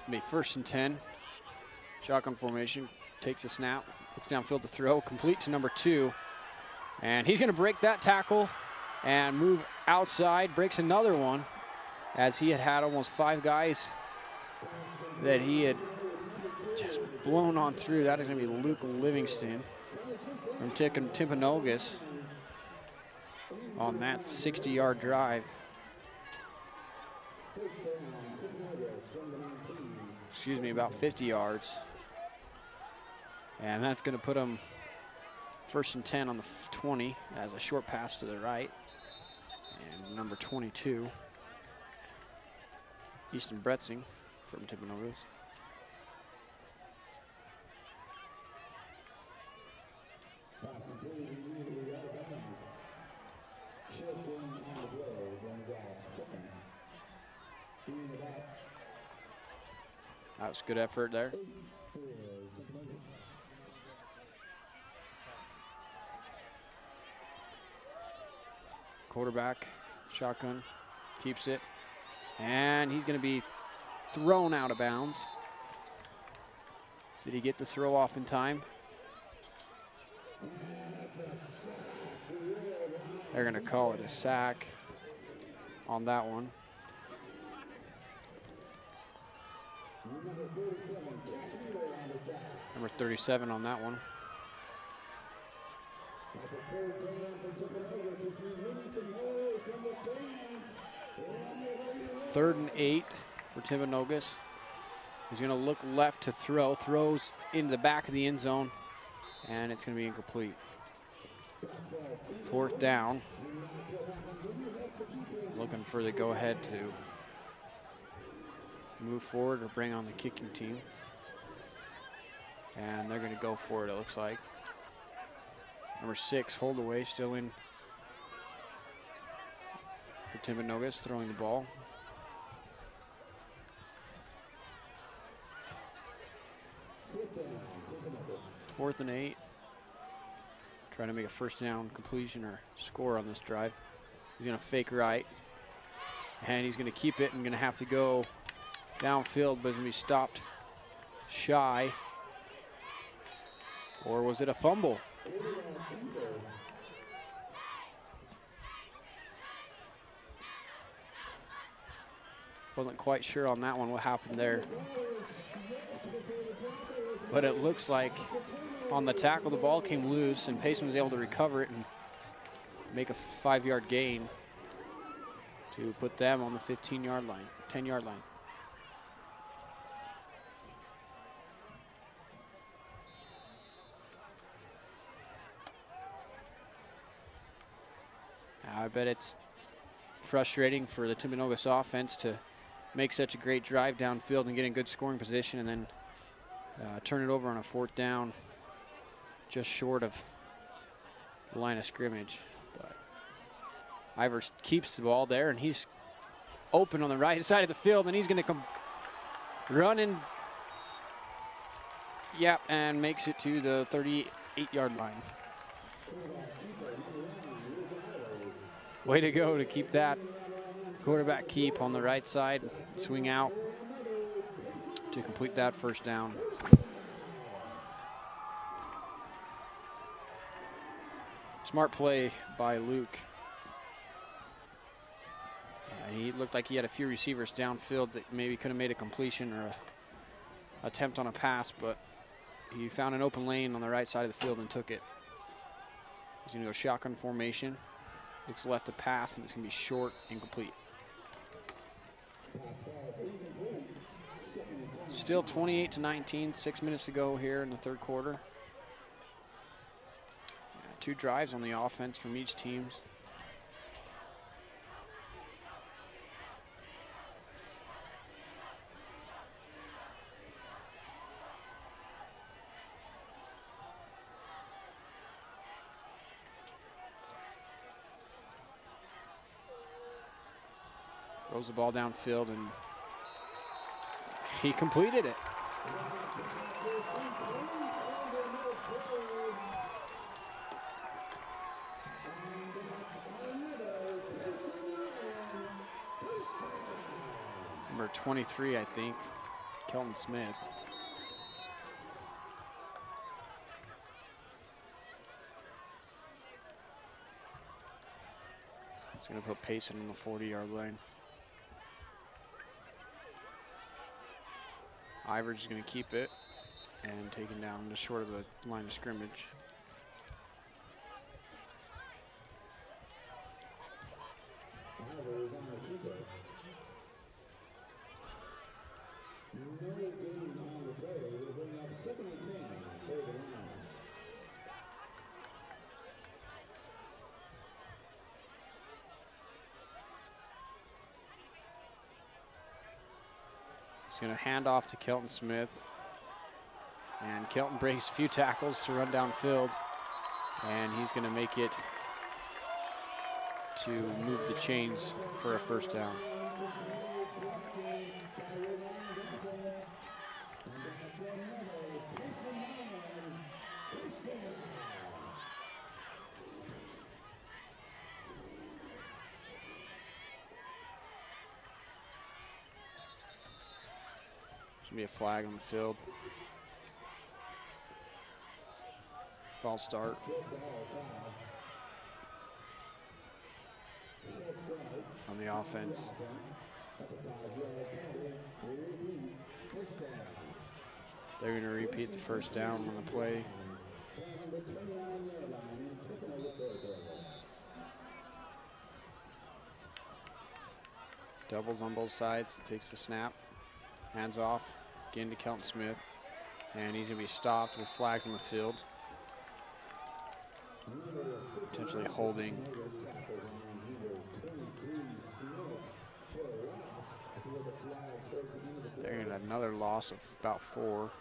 Be 1st and 10. Shotgun formation, takes a snap, looks downfield to throw, complete to number 2. And he's gonna break that tackle and move outside, breaks another one, as he had almost 5 guys that he had just blown on through. That is going to be Luke Livingston from Timpanogos on that 60-yard drive. Excuse me, about 50 yards. And that's going to put him 1st and 10 on the 20 as a short pass to the right. And number 22. Easton Bretzing from Timpanogos. Pass completed immediately out of bounds. Shifting on the play brings out second. Being about That was good effort there. 8 for Timpanogos. Quarterback, shotgun, keeps it. And he's going to be thrown out of bounds. Did he get the throw off in time? They're going to call it a sack on that one. Number 37 on that one. Third and 8 for Timpanogos. He's going to look left to throw. Throws into the back of the end zone, and it's going to be incomplete. Fourth down. Looking for the go-ahead to move forward or bring on the kicking team. And they're going to go for it, it looks like. Number 6, Holdaway, still in for Timpanogos, throwing the ball. Fourth and 8. Trying to make a first down completion or score on this drive. He's going to fake right. And he's going to keep it and going to have to go downfield, but he's going to be stopped shy. Or was it a fumble? Wasn't quite sure on that one what happened there. But it looks like on the tackle, the ball came loose, and Payson was able to recover it and make a 5-yard gain to put them on the 15-yard line, 10-yard line. I bet it's frustrating for the Timpanogos offense to make such a great drive downfield and get in good scoring position and then turn it over on a fourth down just short of the line of scrimmage. But Ivers keeps the ball there, and he's open on the right side of the field, and he's going to come running. Yep, and makes it to the 38-yard line. Way to go to keep that quarterback keep on the right side, swing out to complete that first down. Smart play by Luke. He looked like he had a few receivers downfield that maybe could have made a completion or an attempt on a pass, but he found an open lane on the right side of the field and took it. He's going to go shotgun formation. Looks left to pass, and it's going to be short, incomplete. Still 28-19, 6 minutes to go here in the third quarter. 2 drives on the offense from each team. Throws the ball downfield, and he completed it. Number 23, I think, Kelton Smith. He's going to put Payson on the 40-yard line. Ivers is going to keep it and take it down just short of the line of scrimmage. He's going to hand off to Kelton Smith. And Kelton breaks a few tackles to run downfield. And he's going to make it to move the chains for a first down. Be a flag on the field. False start. On the offense. They're going to repeat the first down on the play. Doubles on both sides. Takes the snap. Hands off. Again to Kelton Smith. And he's going to be stopped with flags on the field. Potentially holding. They're going to have another loss of about 4.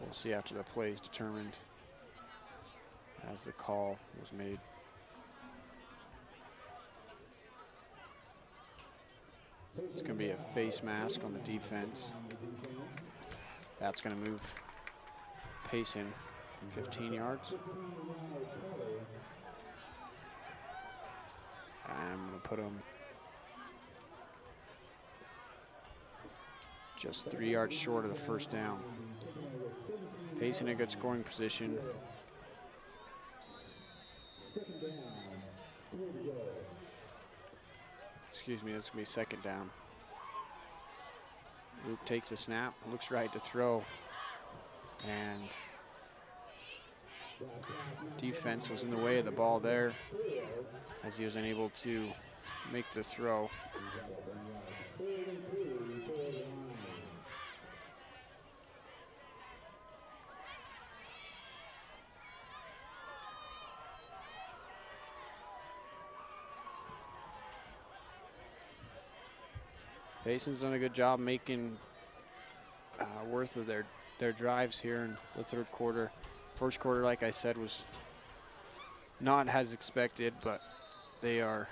We'll see after the play is determined as the call was made. It's going to be a face mask on the defense. That's going to move Payson 15 yards. I'm going to put him just 3 yards short of the first down. Payson in a good scoring position. Excuse me, that's going to be second down. Luke takes a snap, looks right to throw, and defense was in the way of the ball there as he was unable to make the throw. Payson's done a good job making worth of their drives here in the third quarter. First quarter, like I said, was not as expected, but they are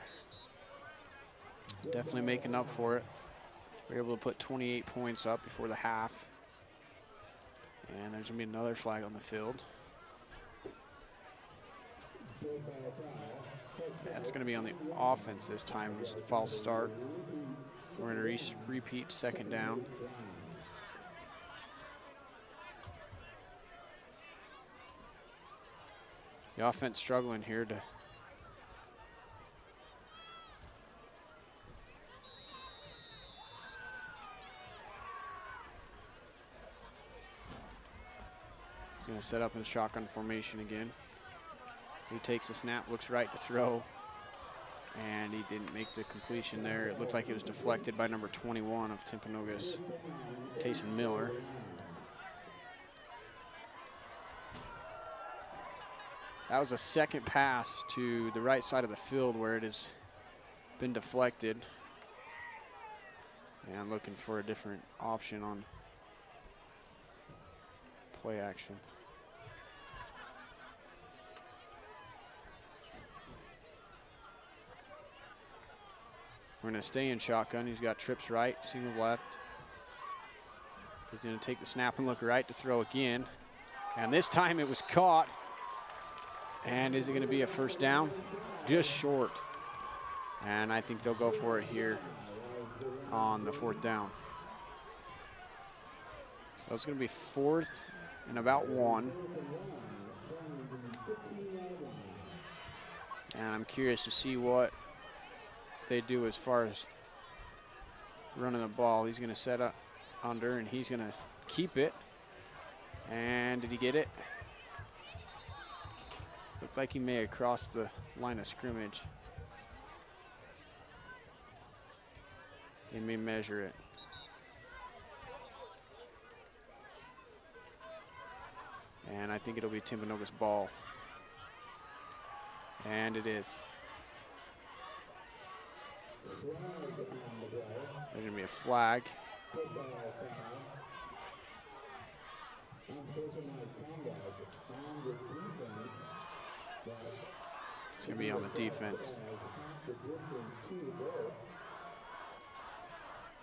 definitely making up for it. We're able to put 28 points up before the half. And there's going to be another flag on the field. That's going to be on the offense this time. It was a false start. We're going to repeat second down. The offense struggling here to he's going to set up in shotgun formation again. He takes a snap, looks right to throw, and he didn't make the completion there. It looked like it was deflected by number 21 of Timpanogos, Tayson Miller. That was a second pass to the right side of the field where it has been deflected. And I'm looking for a different option on play action. We're going to stay in shotgun. He's got trips right, single left. He's going to take the snap and look right to throw again. And this time it was caught. And is it going to be a first down? Just short. And I think they'll go for it here on the fourth down. So it's going to be 4th and about 1. And I'm curious to see what they do as far as running the ball. He's going to set up under, and he's going to keep it. And did he get it? Looked like he may have crossed the line of scrimmage. They may measure it. And I think it'll be Timpanogos' ball. And it is. There's going to be a flag. It's going to be on the defense.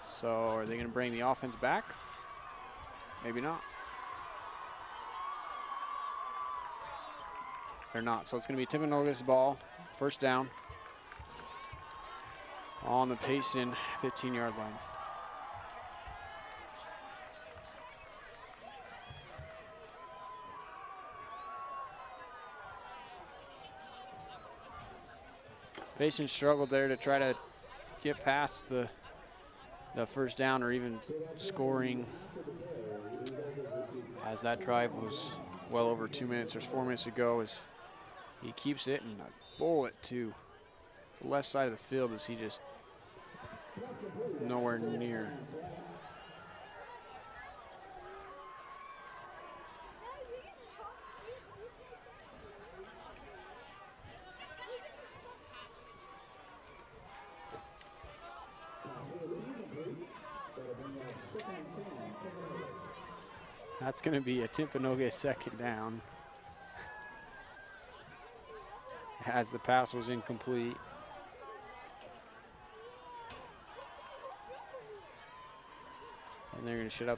So are they going to bring the offense back? Maybe not. They're not. So it's going to be Timpanogos ball. First down on the Payson 15-yard line. Payson struggled there to try to get past the first down or even scoring, as that drive was well over 2 minutes. There's 4 minutes to go as he keeps it, and a bullet to the left side of the field as he just nowhere near. That's going to be a Timpanogos second down, as the pass was incomplete. And they're going to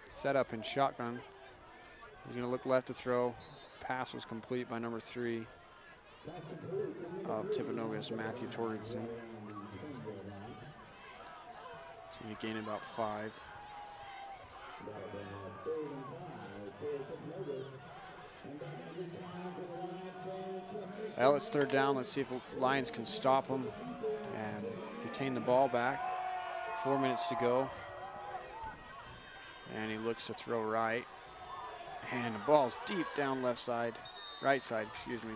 set up in shotgun. He's going to look left to throw. Pass was complete by number 3 of Timpanogos, Matthew Torgerson. So you gain about 5. Well, it's third down. Let's see if the Lions can stop them and retain the ball back. 4 minutes to go. And he looks to throw right. And the ball's deep down right side, excuse me.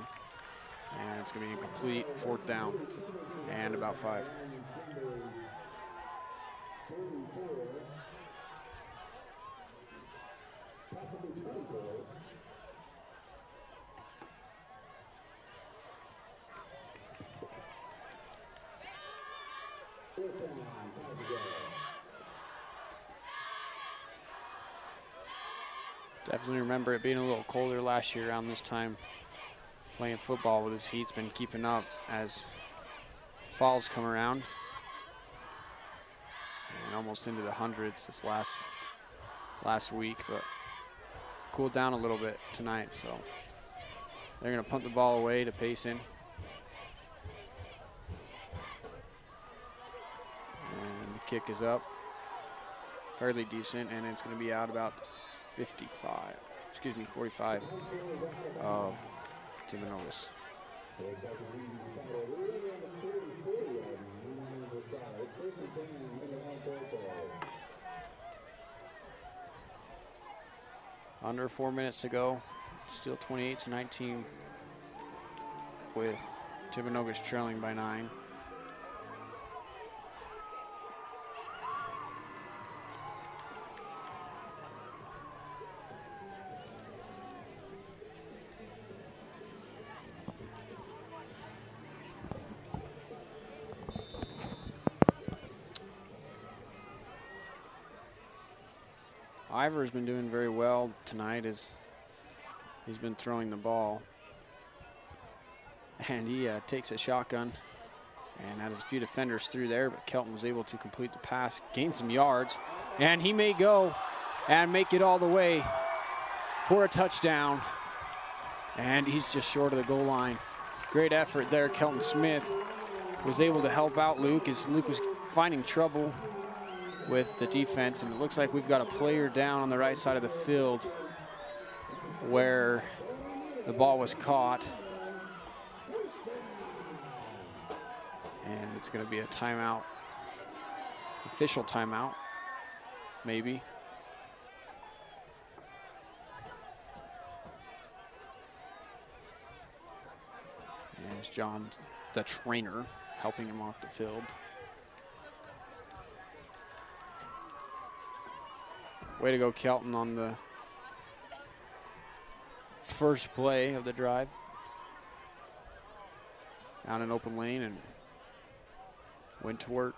And it's going to be incomplete. Fourth down and about 5. Definitely remember it being a little colder last year around this time. Playing football with this heat's been keeping up as falls come around. And almost into the hundreds this last week, but cooled down a little bit tonight, so they're going to punt the ball away to Payson. And the kick is up, fairly decent, and it's going to be out about 45 of Timpanogos. Under 4 minutes to go, still 28-19 with Timpanogos trailing by 9. Ivor's been doing very well tonight as he's been throwing the ball. And he takes a shotgun and has a few defenders through there, but Kelton was able to complete the pass, gain some yards, and he may go and make it all the way for a touchdown. And he's just short of the goal line. Great effort there. Kelton Smith was able to help out Luke as Luke was finding trouble with the defense, and it looks like we've got a player down on the right side of the field where the ball was caught. And it's going to be a timeout, official timeout, maybe. And it's John, the trainer, helping him off the field. Way to go, Kelton, on the first play of the drive. Down an open lane, and went to work.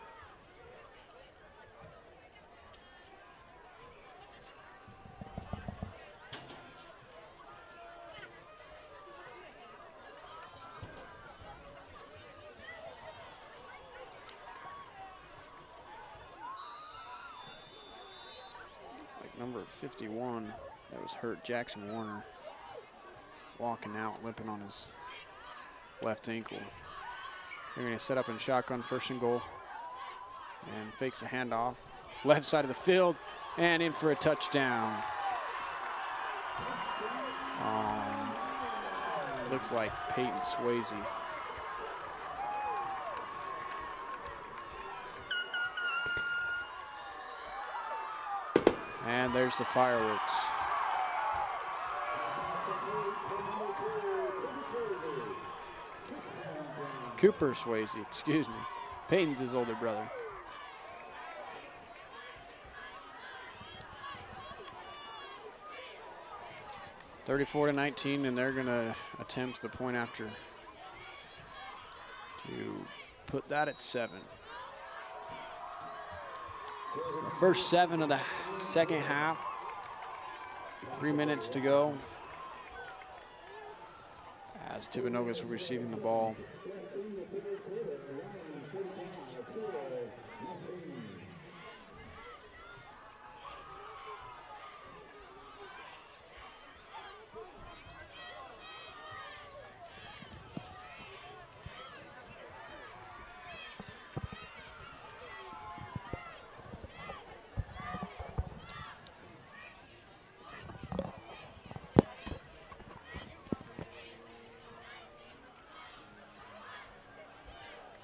Number 51 that was hurt, Jackson Warner, walking out, limping on his left ankle. They're going to set up in shotgun, first and goal, and fakes the handoff. Left side of the field, and in for a touchdown. Looked like Peyton Swayze. And there's the fireworks. Cooper Swayze, excuse me. Peyton's his older brother. (34-19), and they're gonna attempt the point after to put that at 7. The first 7 of the second half. 3 minutes to go as Timpanogos will be receiving the ball.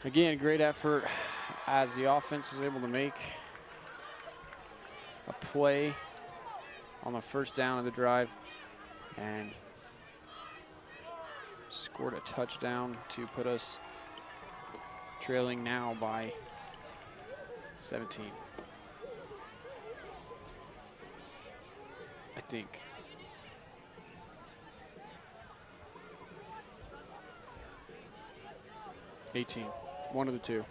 Again, great effort as the offense was able to make a play on the first down of the drive and scored a touchdown to put us trailing now by 17. I think. (18). One of the two.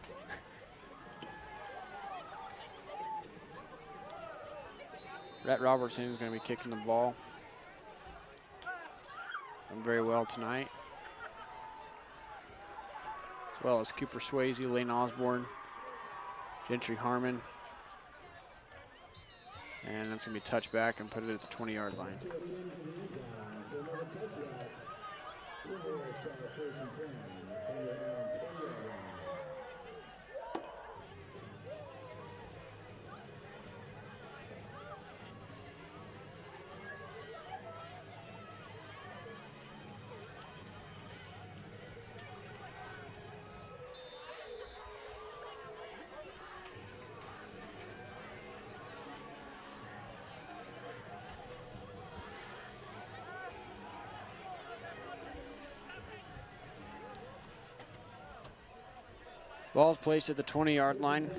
Rhett Robertson is going to be kicking the ball. Done very well tonight. As well as Cooper Swayze, Lane Osborne, Gentry Harmon. And that's going to be touched back and put it at the 20-yard line. Ball's placed at the 20-yard line.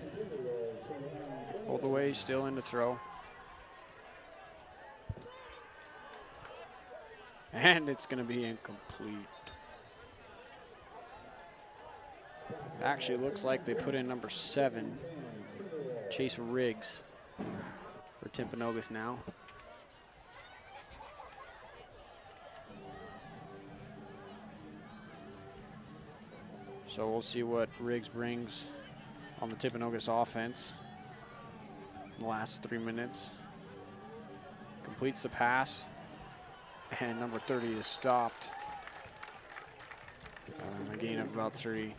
All the way, still in to throw. And it's going to be incomplete. Actually, it looks like they put in number 7, Chase Riggs, for Timpanogos now. So we'll see what Riggs brings on the Timpanogos offense in the last 3 minutes. Completes the pass, and number 30 is stopped. A gain of about 3.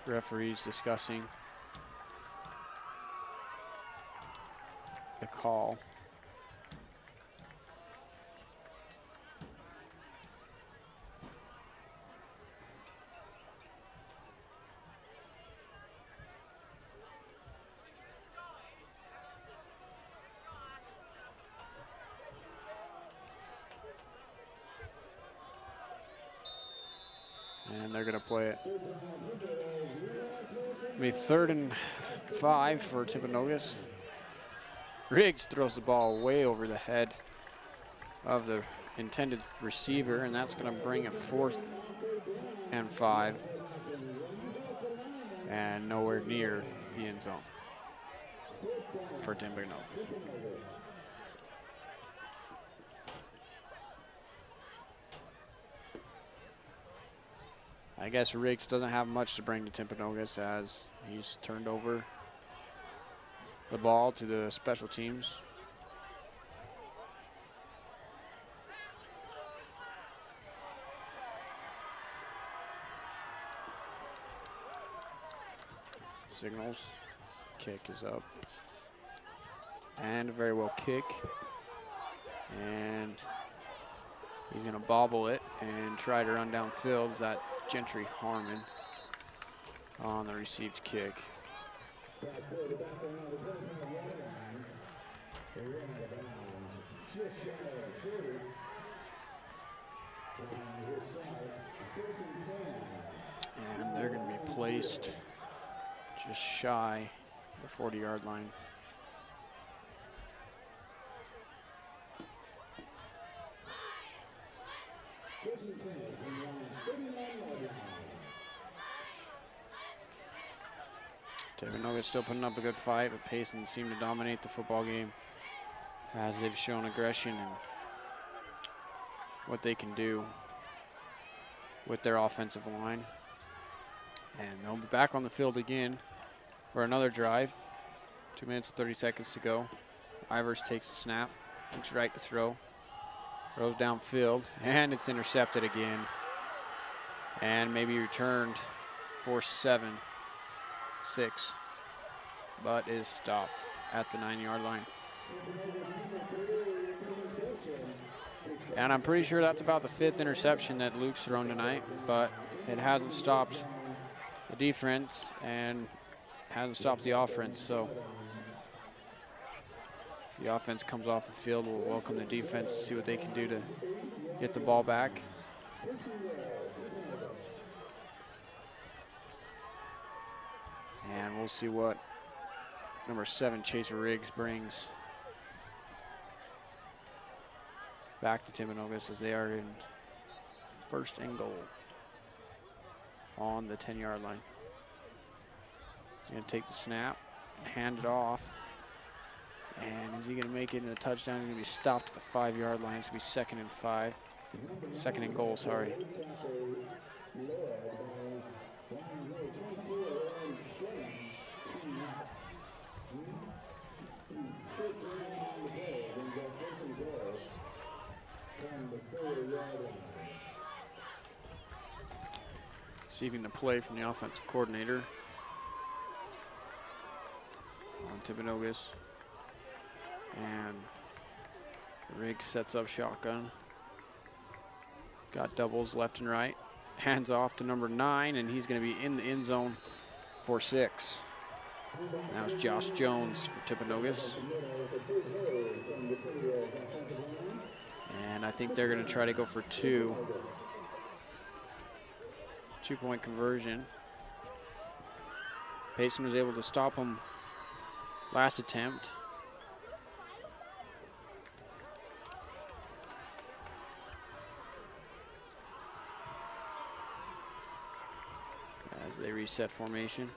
Referees discussing the call. And they're going to play it. It'll be 3rd and 5 for Timpanogos. Riggs throws the ball way over the head of the intended receiver, and that's going to bring it 4th and 5. And nowhere near the end zone for Timpanogos. I guess Riggs doesn't have much to bring to Timpanogos as he's turned over the ball to the special teams. Signals. Kick is up. And a very well kick. And he's going to bobble it and try to run downfield. Is that Gentry Harmon on the received kick. And they're going to be placed just shy of the 40-yard line. Timpanogos still putting up a good fight, but Payson seemed to dominate the football game as they've shown aggression and what they can do with their offensive line. And they'll be back on the field again for another drive. 2 minutes, 30 seconds to go. Ivers takes the snap, looks right to throw, throws downfield, and it's intercepted again. And maybe returned for 7-6, but is stopped at the 9-yard line. And I'm pretty sure that's about the 5th interception that Luke's thrown tonight, but it hasn't stopped the defense and hasn't stopped the offense. So the offense comes off the field. We'll welcome the defense to see what they can do to get the ball back. And we'll see what number 7, Chaser Riggs, brings back to Timpanogos as they are in 1st and goal on the 10-yard line. He's going to take the snap, hand it off. And is he going to make it in a touchdown? He's going to be stopped at the 5-yard line. It's going to be 2nd and 5. 2nd and goal, sorry. Receiving the play from the offensive coordinator on Timpanogos. And Riggs sets up shotgun. Got doubles left and right. Hands off to number 9, and he's going to be in the end zone for 6. Now it's Josh Jones for Timpanogos. And I think they're going to try to go for 2. 2-point conversion. Payson was able to stop him last attempt. As they reset formation.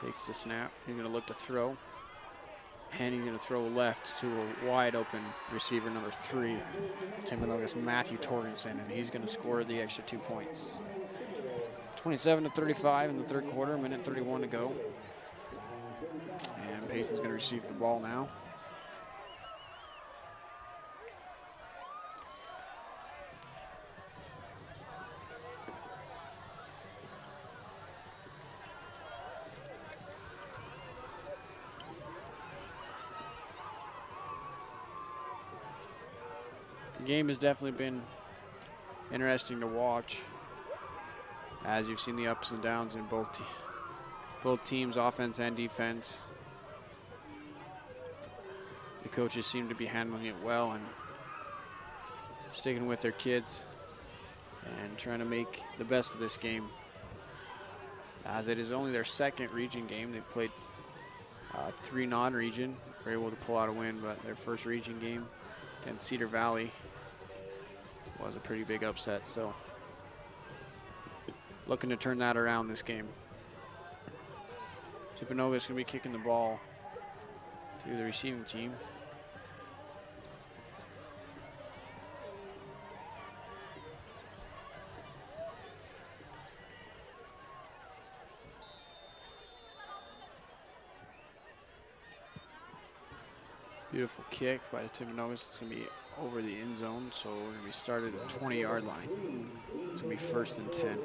Takes the snap. He's going to look to throw. And he's going to throw left to a wide open receiver, number 3, Timpanogos, Matthew Torgensen, and he's going to score the extra 2 points. 27-35 in the 3rd quarter, 1:31 to go. And Payson's going to receive the ball now. The game has definitely been interesting to watch as you've seen the ups and downs in both teams, offense and defense. The coaches seem to be handling it well and sticking with their kids and trying to make the best of this game, as it is only their second region game. They've played 3 non-region. Were able to pull out a win, but their first region game against Cedar Valley was a pretty big upset. So looking to turn that around this game. Timpanogos is going to be kicking the ball to the receiving team. Beautiful kick by the Timpanogos. It's going to be over the end zone, so we're going to be started at the 20-yard line. It's going to be 1st and 10.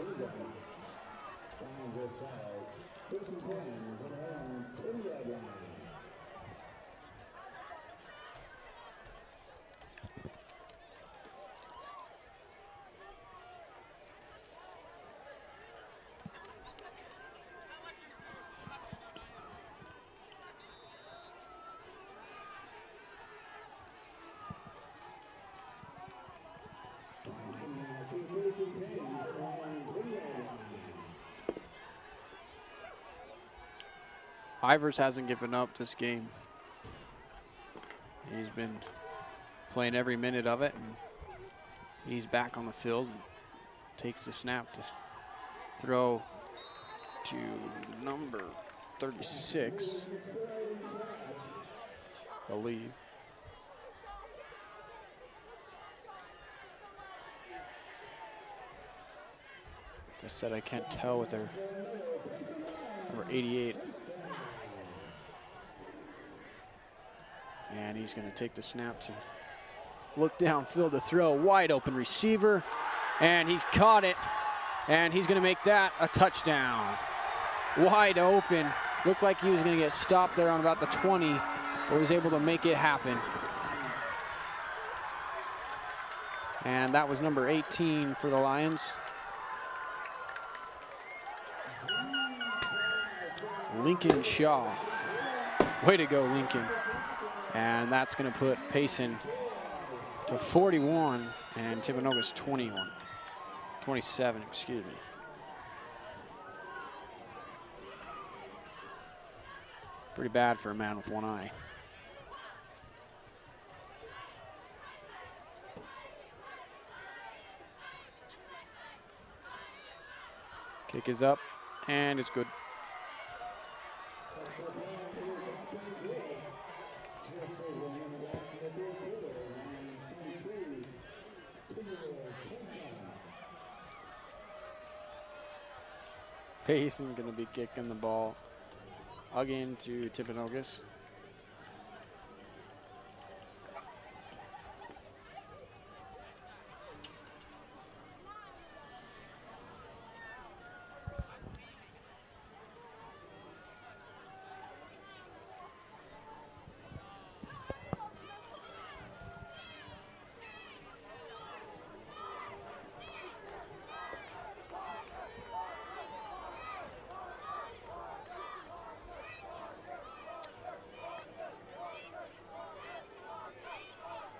Ivers hasn't given up this game. He's been playing every minute of it, and he's back on the field. Takes the snap to throw to number 36, I believe. Like I said, I can't tell with their number 88. And he's going to take the snap to look downfield to throw. Wide open receiver, and he's caught it, and he's going to make that a touchdown. Wide open. Looked like he was going to get stopped there on about the 20, but was able to make it happen. And that was number 18 for the Lions. Lincoln Shaw. Way to go, Lincoln. And that's going to put Payson to 41 and Timpanogos 27, excuse me. Pretty bad for a man with one eye. Kick is up, and it's good. Payson going to be kicking the ball again to Timpanogos.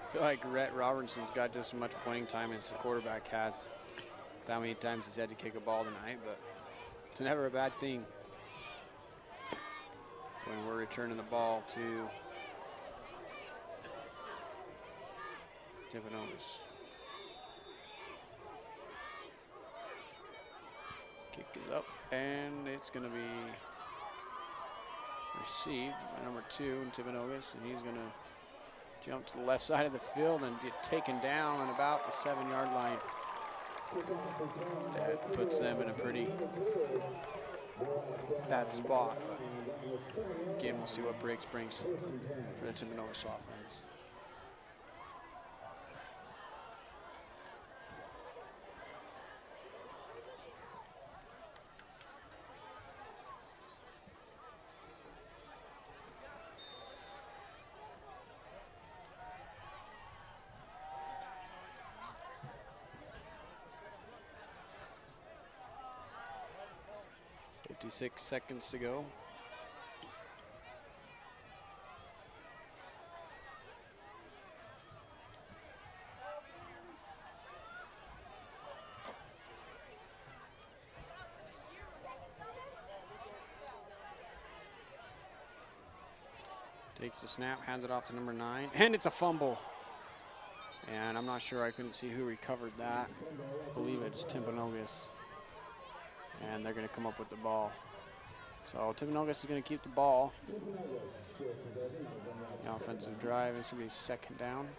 I feel like Rhett Robertson's got just as much playing time as the quarterback has. How many times he's had to kick a ball tonight, but it's never a bad thing when we're returning the ball to Timpanogos. Kick is up, and it's going to be received by number 2 in Timpanogos, and he's going to jump to the left side of the field and get taken down on about the 7-yard line. That puts them in a pretty bad spot. But again, we'll see what breaks brings for the Timpanogos offense. Six seconds to go. Takes the snap, hands it off to number 9, and it's a fumble. And I'm not sure, I couldn't see who recovered that. I believe it's Timpanogos. And they're going to come up with the ball. So Timpanogos is going to keep the ball. The offensive drive, it's going to be second down.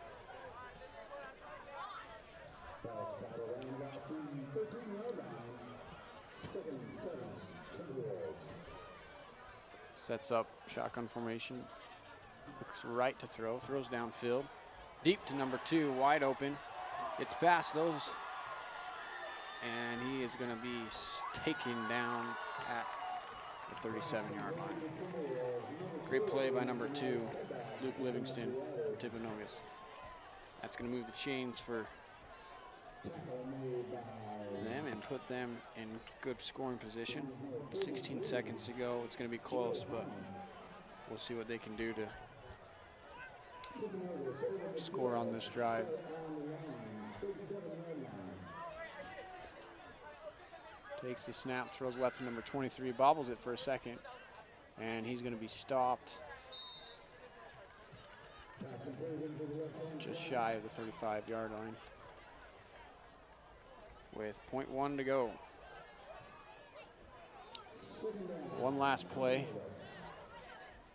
Sets up shotgun formation. Looks right to throw, throws downfield. Deep to number 2, wide open. It's past those. And he is going to be taken down at the 37-yard line. Great play by number 2, Luke Livingston for Timpanogos. That's going to move the chains for them and put them in good scoring position. 16 seconds to go. It's going to be close, but we'll see what they can do to score on this drive. Takes the snap, throws left to number 23, bobbles it for a second, and he's going to be stopped just shy of the 35-yard line with .1 to go. One last play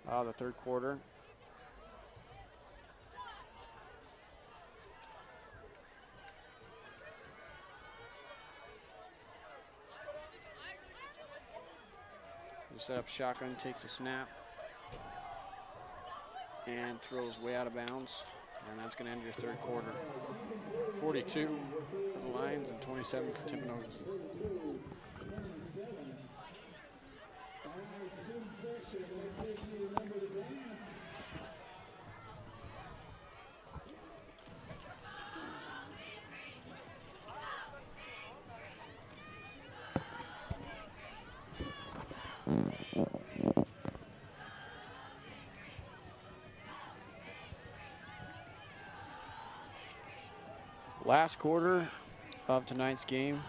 of the third quarter. Set up shotgun, takes a snap, and throws way out of bounds. And that's going to end your third quarter. 42 for the Lions and 27 for Timpanogos. Last quarter of tonight's game,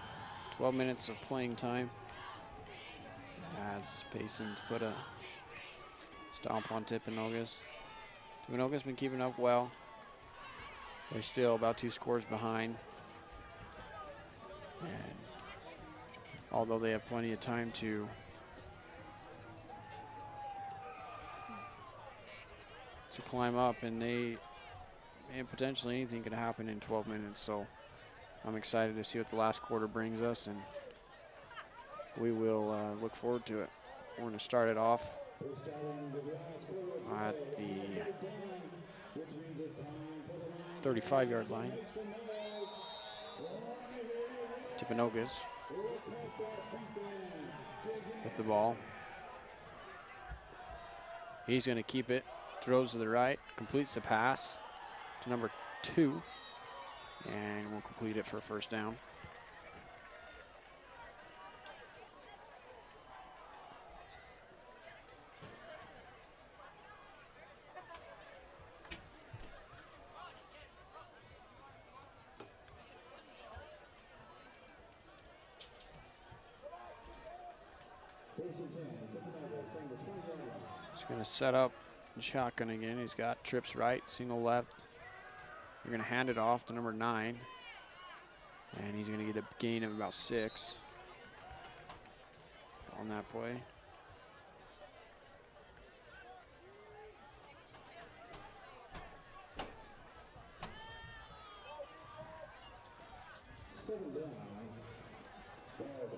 12 minutes of playing time as Payson's put a stomp on Timpanogos. Timpanogos been keeping up well. They're still about 2 scores behind. And although they have plenty of time to climb up, and potentially anything could happen in 12 minutes. So I'm excited to see what the last quarter brings us, and we will look forward to it. We're going to start it off at the 35-yard line. Timpanogos with the ball. He's going to keep it, throws to the right, completes the pass to number 2, and we'll complete it for a first down. He's going to set up shotgun again. He's got trips right, single left. You're going to hand it off to number 9, and he's going to get a gain of about 6 on that play.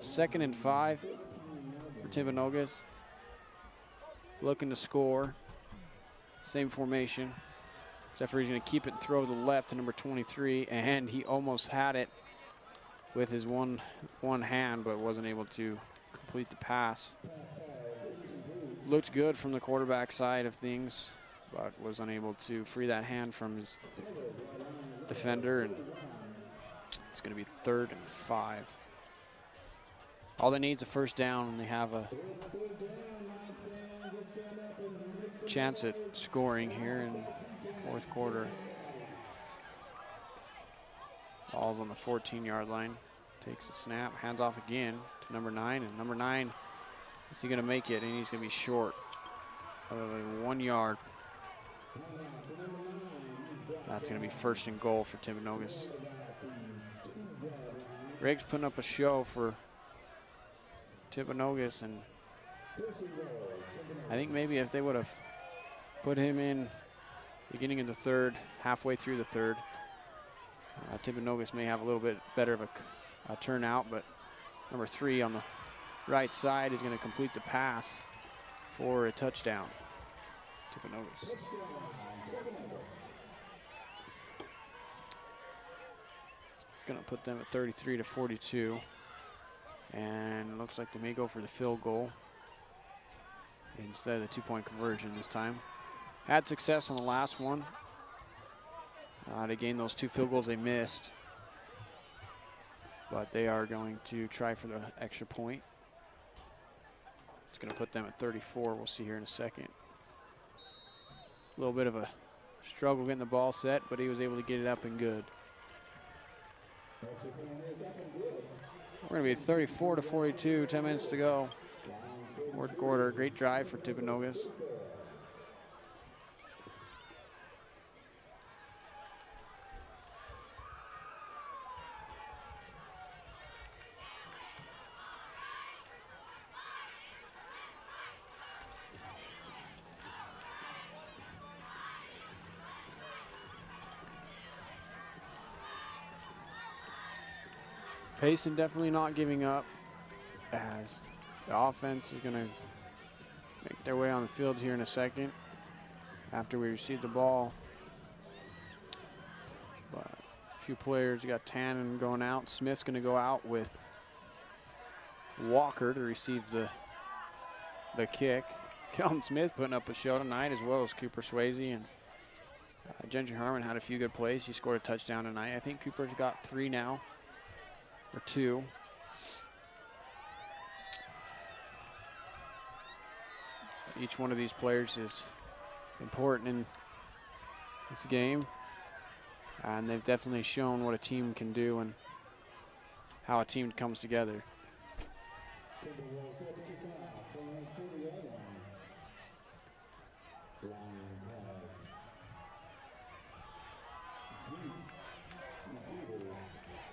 Second and 5 for Timpanogos. Looking to score. Same formation. Except for he's going to keep it and throw to the left to number 23, and he almost had it with his one hand, but wasn't able to complete the pass. Looked good from the quarterback side of things, but was unable to free that hand from his defender, and it's going to be 3rd and 5. All they need is a first down, and they have a chance at scoring here in fourth quarter. Ball's on the 14-yard line. Takes the snap, hands off again to number 9, and number 9, is he going to make it? And he's going to be short of 1 yard. That's going to be first and goal for Timpanogos. Greg's putting up a show for Timpanogos, and I think maybe if they would have put him in beginning of the third, halfway through the third, Timpanogos may have a little bit better of a turnout, but number 3 on the right side is going to complete the pass for a touchdown. Timpanogos. Going to put them at 33-42, and it looks like they may go for the field goal instead of the 2-point conversion this time. Had success on the last one. To gain those 2 field goals they missed, but they are going to try for the extra point. It's going to put them at 34. We'll see here in a second. A little bit of a struggle getting the ball set, but he was able to get it up and good. We're going to be 34-42, 10 minutes to go. Fourth quarter, great drive for Timpanogos. Payson definitely not giving up, as the offense is going to make their way on the field here in a second after we receive the ball. But a few players, you got Tannen going out. Smith's going to go out with Walker to receive the kick. Kelton Smith putting up a show tonight, as well as Cooper Swayze, and Gentry Harmon had a few good plays. He scored a touchdown tonight. I think Cooper's got 3 now. Or 2. Each one of these players is important in this game, and they've definitely shown what a team can do and how a team comes together.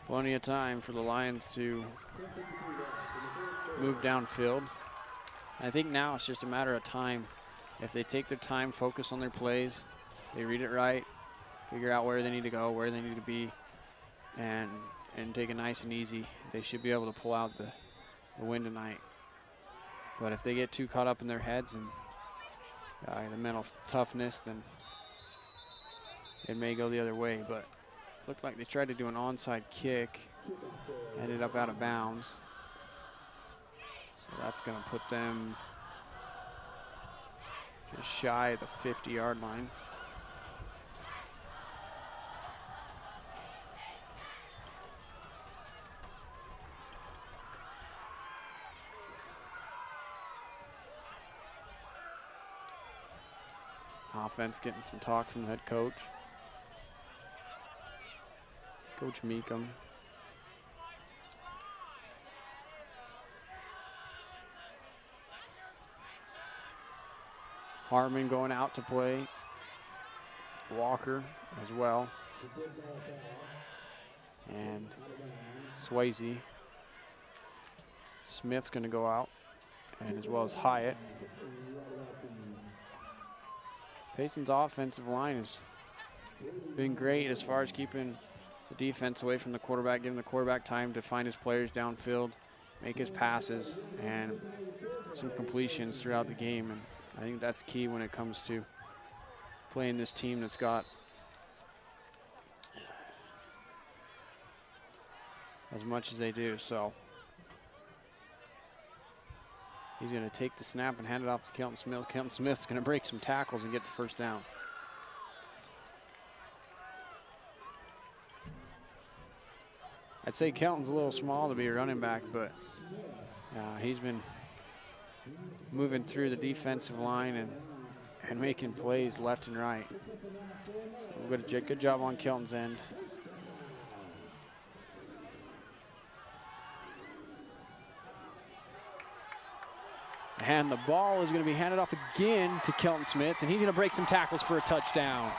Plenty of time for the Lions to move downfield. I think now it's just a matter of time. If they take their time, focus on their plays, they read it right, figure out where they need to go, where they need to be, and take it nice and easy, they should be able to pull out the win tonight. But if they get too caught up in their heads and the mental toughness, then it may go the other way. But looked like they tried to do an onside kick, ended up out of bounds. So that's going to put them just shy of the 50-yard line. Offense getting some talk from the head coach. Coach Meekum. Harmon going out to play. Walker as well. And Swayze. Smith's going to go out, and as well as Hyatt. Payson's offensive line has been great as far as keeping the defense away from the quarterback, giving the quarterback time to find his players downfield, make his passes, and some completions throughout the game. And I think that's key when it comes to playing this team that's got as much as they do. So he's going to take the snap and hand it off to Kelton Smith. Kelton Smith's going to break some tackles and get the first down. I'd say Kelton's a little small to be a running back, but he's been moving through the defensive line and making plays left and right. Good job on Kelton's end. And the ball is going to be handed off again to Kelton Smith, and he's going to break some tackles for a touchdown.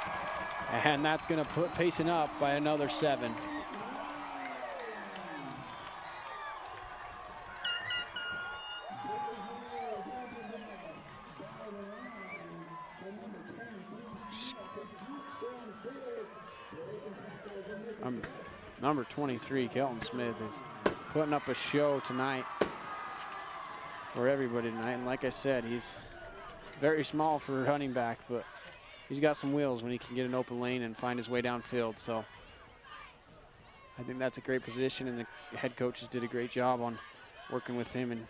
And that's going to put Payson up by another 7. Number 23, Kelton Smith, is putting up a show tonight for everybody tonight. And like I said, he's very small for a running back, but he's got some wheels when he can get an open lane and find his way downfield. So I think that's a great position, and the head coaches did a great job on working with him and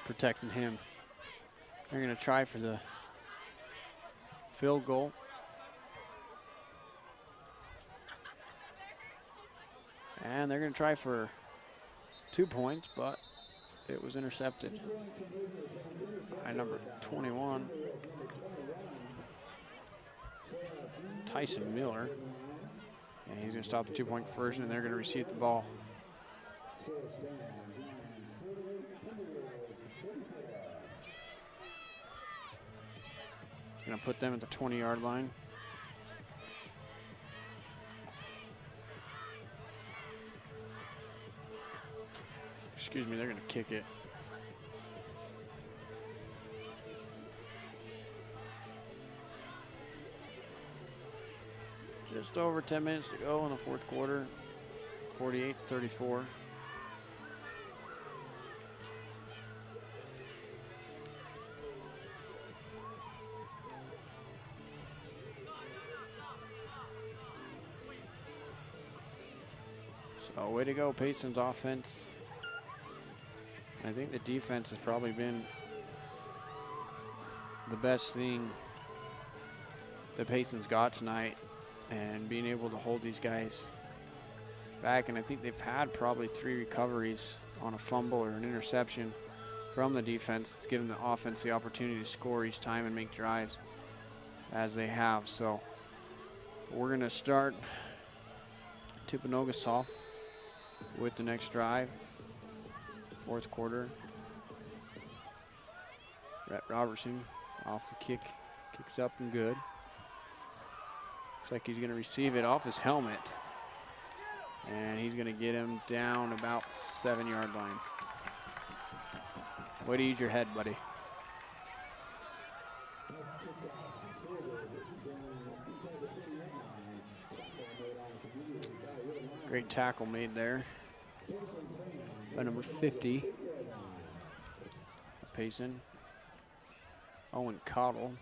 protecting him. They're going to try for the field goal. And they're going to try for 2 points, but it was intercepted by number 21, Tyson Miller. And he's going to stop the 2-point conversion, and they're going to receive the ball. He's going to put them at the 20-yard line. Excuse me, they're going to kick it. Just over 10 minutes to go in the fourth quarter, 48-34. So way to go, Payson's offense. I think the defense has probably been the best thing that Payson's got tonight, and being able to hold these guys back. And I think they've had probably 3 recoveries on a fumble or an interception from the defense. It's given the offense the opportunity to score each time and make drives as they have. So we're going to start Timpanogos off with the next drive. Fourth quarter. Rhett Robertson off the kick. Kicks up and good. Looks like he's going to receive it off his helmet. And he's going to get him down about the 7-yard line. Way to use your head, buddy. Great tackle made there by number 50, Payson, Owen Cottle.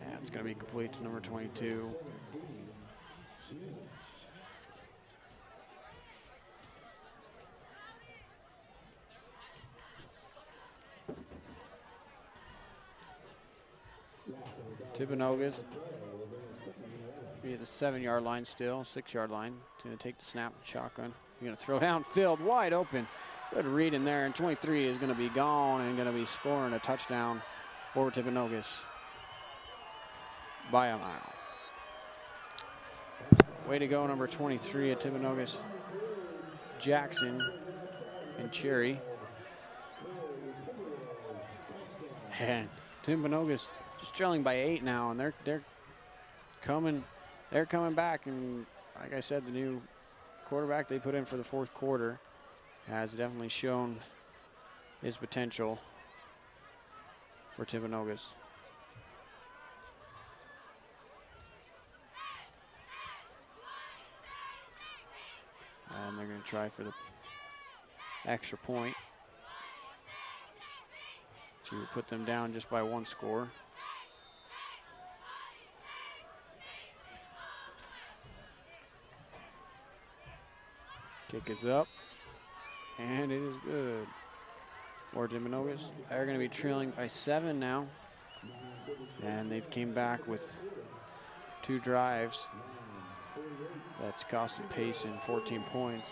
Yeah, it's going to be complete to number 22. Timpanogos be at the 7-yard line still, 6-yard line. Going to take the snap, shotgun. You're going to throw downfield, wide open. Good read in there, and 23 is going to be gone and going to be scoring a touchdown for Timpanogos by a mile. Way to go, number 23 at Timpanogos. Jackson and Cherry. And Timpanogos just trailing by 8 now, and they're coming back. And like I said, the new quarterback they put in for the fourth quarter has definitely shown his potential for Timpanogos. And they're going to try for the extra point to put them down just by 1 score. Kick is up, and it is good. Or Timpanogos. They're going to be trailing by 7 now, and they've came back with 2 drives. That's costed Payson 14 points.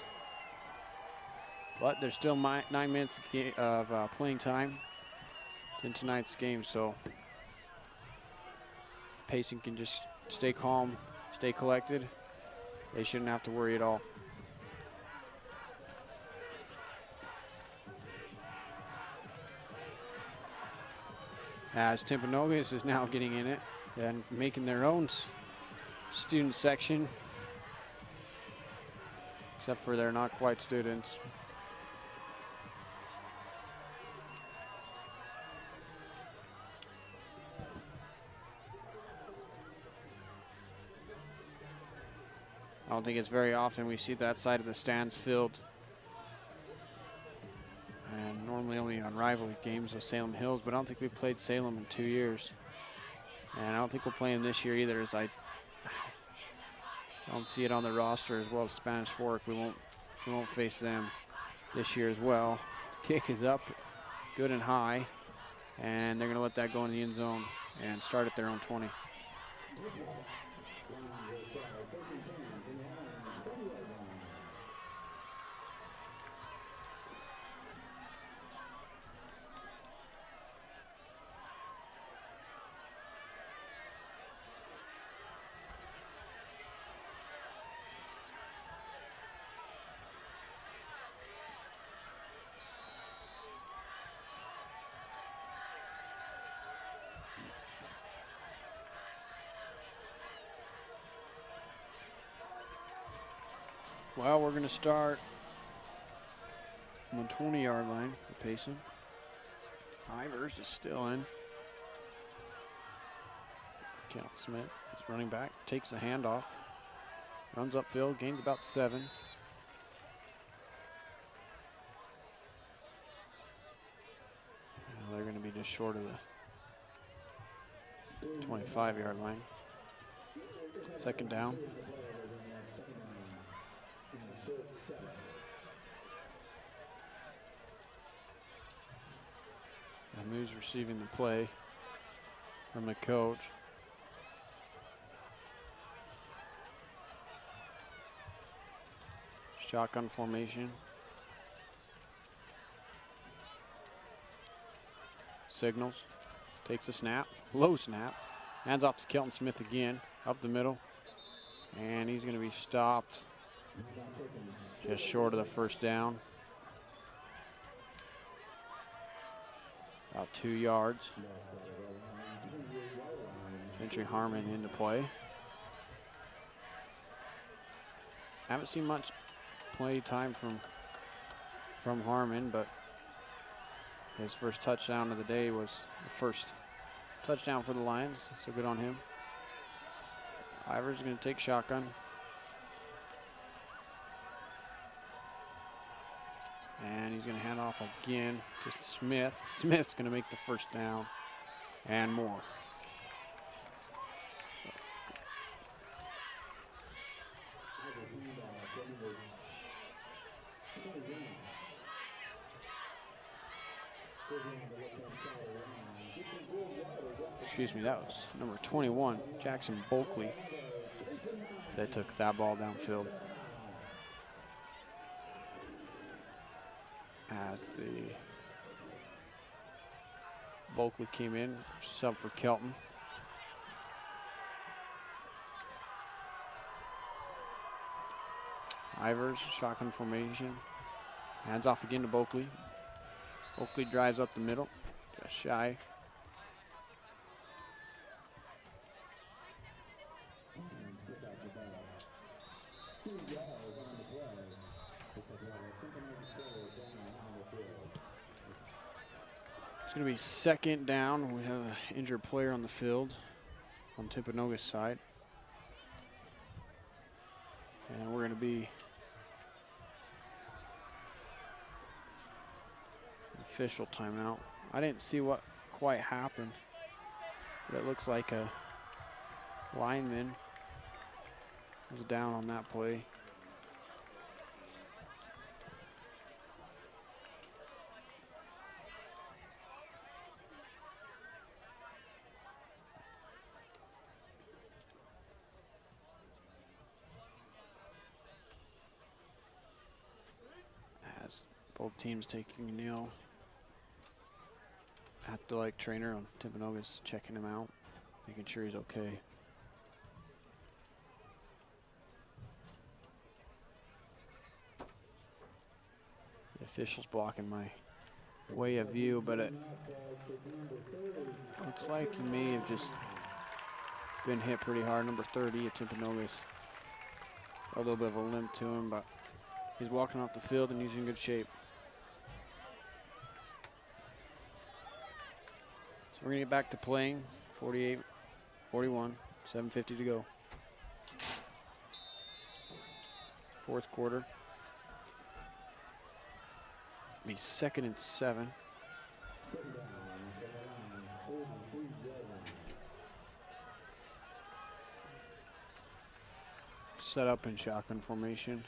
But there's still 9 minutes of playing time in tonight's game, so if Payson can just stay calm, stay collected, they shouldn't have to worry at all. As Timpanogos is now getting in it and making their own student section, except for they're not quite students. I don't think it's very often we see that side of the stands filled. And normally only on rivalry games with Salem Hills, but I don't think we've played Salem in 2 years. And I don't think we'll play them this year either, as I don't see it on the roster, as well as Spanish Fork. We won't face them this year as well. The kick is up, good and high, and they're gonna let that go in the end zone and start at their own 20. Well, we're going to start on the 20-yard line for Payson. Ivers is still in. Kelton Smith is running back, takes the handoff, runs upfield, gains about 7. And they're going to be just short of the 25-yard line. Second down. And who's receiving the play from the coach? Shotgun formation. Signals. Takes a snap. Low snap. Hands off to Kelton Smith again. Up the middle. And he's going to be stopped just short of the first down. About 2 yards. Gentry Harmon into play. Haven't seen much play time from Harmon, but his first touchdown of the day was the first touchdown for the Lions, so good on him. Ivers is going to take shotgun. And he's going to hand off again to Smith. Smith's going to make the first down and more. Excuse me, that was number 21, Jackson Bulkley, that took that ball downfield. As the Bulkley came in, sub for Kelton. Ivers, shotgun formation. Hands off again to Bulkley. Bulkley drives up the middle, just shy. It's going to be second down. We have an injured player on the field on Timpanogos' side. And we're going to be official timeout. I didn't see what quite happened, but it looks like a lineman was down on that play. Both teams taking a kneel. Athletic trainer on Timpanogos checking him out, making sure he's okay. The official's blocking my way of view, but it looks like he may have just been hit pretty hard. Number 30 at Timpanogos. A little bit of a limp to him, but he's walking off the field and he's in good shape. So we're gonna get back to playing. 48-41, 7:50 to go. Fourth quarter. Be 2nd and 7. Set up in shotgun formation.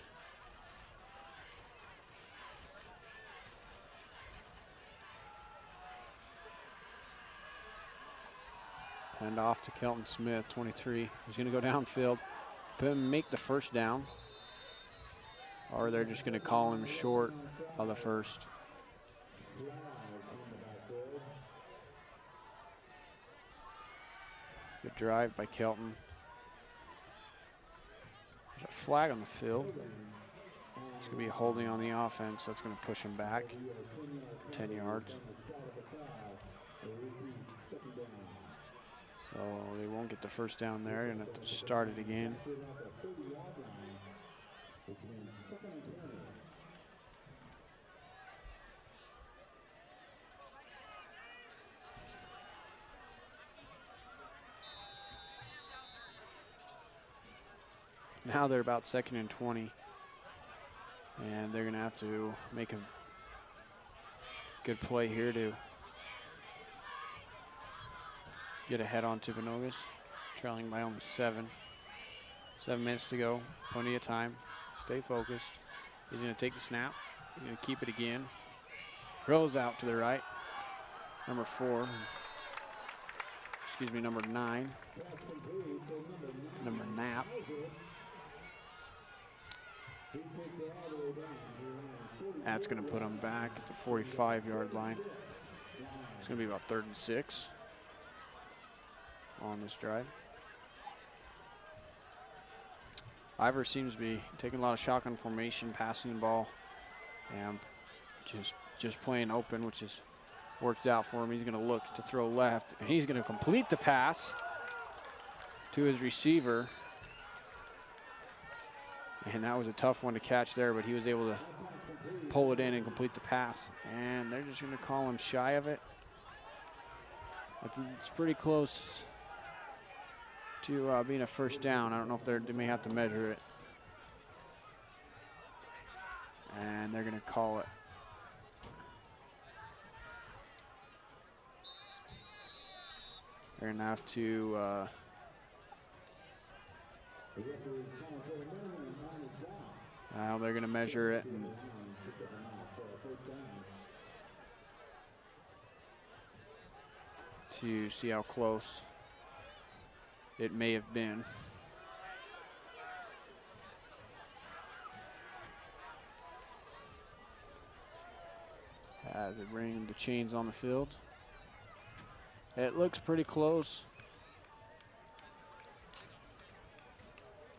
Hand off to Kelton Smith, 23. He's going to go downfield, make the first down, or they're just going to call him short of the first. Good drive by Kelton. There's a flag on the field. It's going to be holding on the offense. That's going to push him back 10 yards. So they won't get the first down there and have to start it again. Now they're about 2nd and 20. And they're going to have to make a good play here to get ahead on Timpanogos, trailing by only 7. 7 minutes to go, plenty of time. Stay focused. He's going to take the snap. He's going to keep it again. Throws out to the right. Number 4. Excuse me, number 9. Number Knapp. That's going to put him back at the 45-yard line. It's going to be about 3rd and 6 on this drive. Ivor seems to be taking a lot of shotgun formation, passing the ball, and just playing open, which has worked out for him. He's going to look to throw left, and he's going to complete the pass to his receiver. And that was a tough one to catch there, but he was able to pull it in and complete the pass. And they're just going to call him shy of it. It's pretty close to being a first down. I don't know if they may have to measure it. And they're going to call it. They're going to have to they're going to measure it and to see how close it may have been. As they bring the chains on the field. It looks pretty close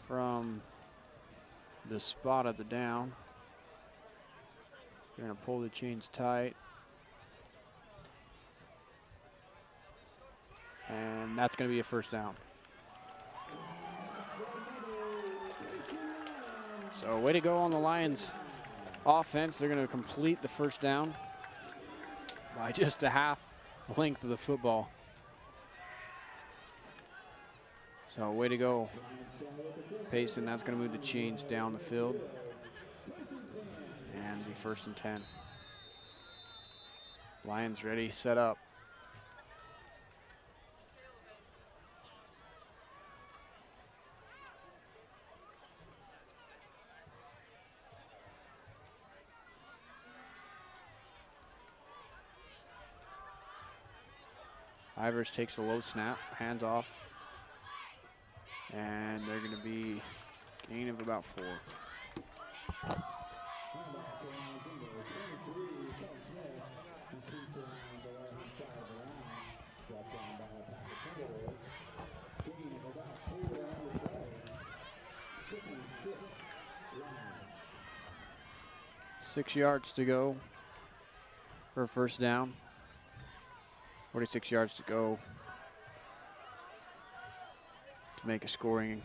from the spot of the down. They're going to pull the chains tight. And that's going to be a first down. So way to go on the Lions offense. They're going to complete the first down by just a half length of the football. So way to go, Payson. That's going to move the chains down the field and be 1st and 10. Lions ready, set up. Ivers takes a low snap, hands off. And they're going to be gain of about 4. 6 yards to go for a first down. 46 yards to go to make a scoring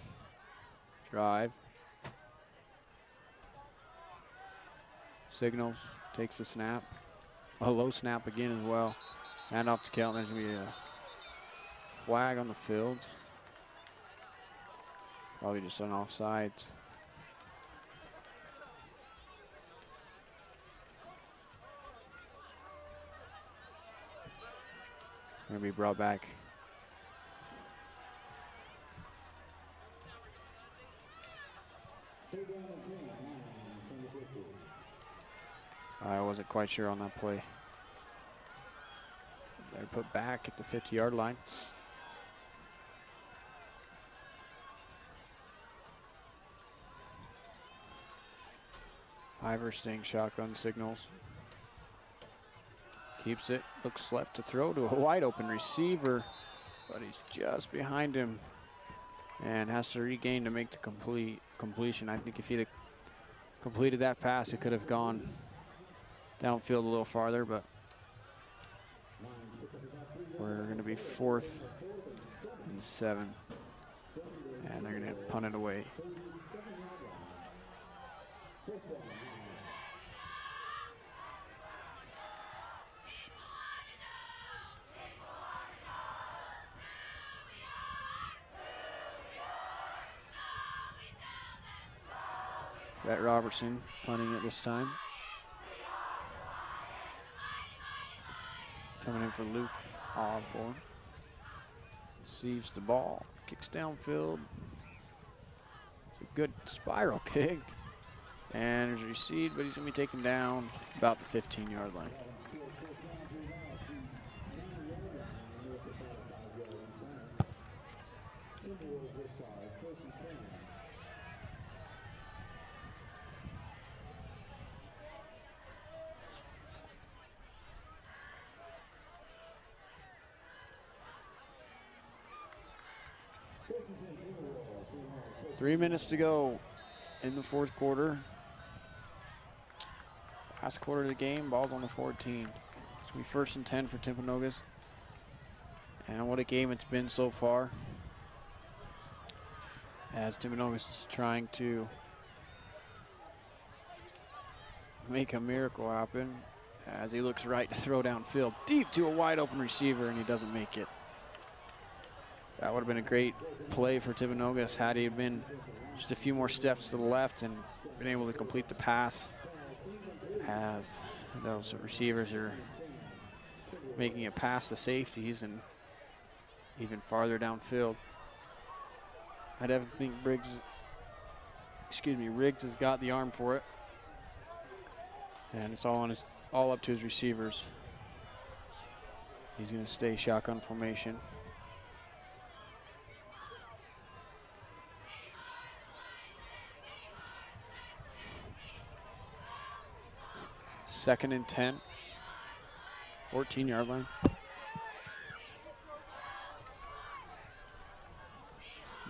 drive. Signals, takes the snap. A low snap again as well. Hand off to Kelton. There's going to be a flag on the field. Probably just on offsides. Going to be brought back. I wasn't quite sure on that play. They're put back at the 50-yard line. Ivor staying shotgun signals. Keeps it, looks left to throw to a wide open receiver, but he's just behind him and has to regain to make the completion. I think if he'd have completed that pass, it could have gone downfield a little farther, but we're going to be 4th and 7, and they're going to punt it away. Brett Robertson punting it this time. Coming in for Luke Osborne. Receives the ball, kicks downfield. It's a good spiral kick. And there's a receive, but he's going to be taken down about the 15-yard line. Three minutes to go in the fourth quarter. Last quarter of the game, ball's on the 14. It's going to be 1st and 10 for Timpanogos. And what a game it's been so far, as Timpanogos is trying to make a miracle happen, as he looks right to throw downfield deep to a wide open receiver, and he doesn't make it. That would have been a great play for Timpanogos had he been just a few more steps to the left and been able to complete the pass, as those receivers are making it past the safeties and even farther downfield. I definitely think Riggs has got the arm for it, and it's all up to his receivers. He's going to stay shotgun formation. Second and 10, 14-yard line.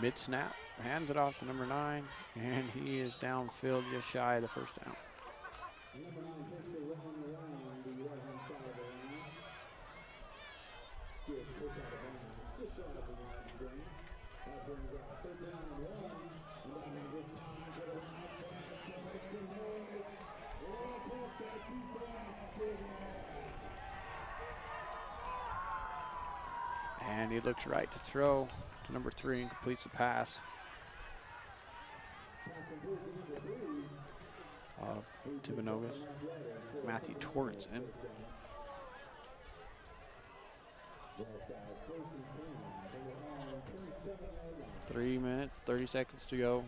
Mid-snap, hands it off to number 9, and he is downfield just shy of the first down. Number 9 takes the run on the right-hand side of the line. Good push out of bounds, just short of the line again. That brings up 3rd down and 1, and that means it's time to go out back to make some noise. Let's hope that defense gives it. And he looks right to throw to number 3 and completes the pass of Timpanogos. Matthew Torrenson. 3 minutes, 30 seconds to go.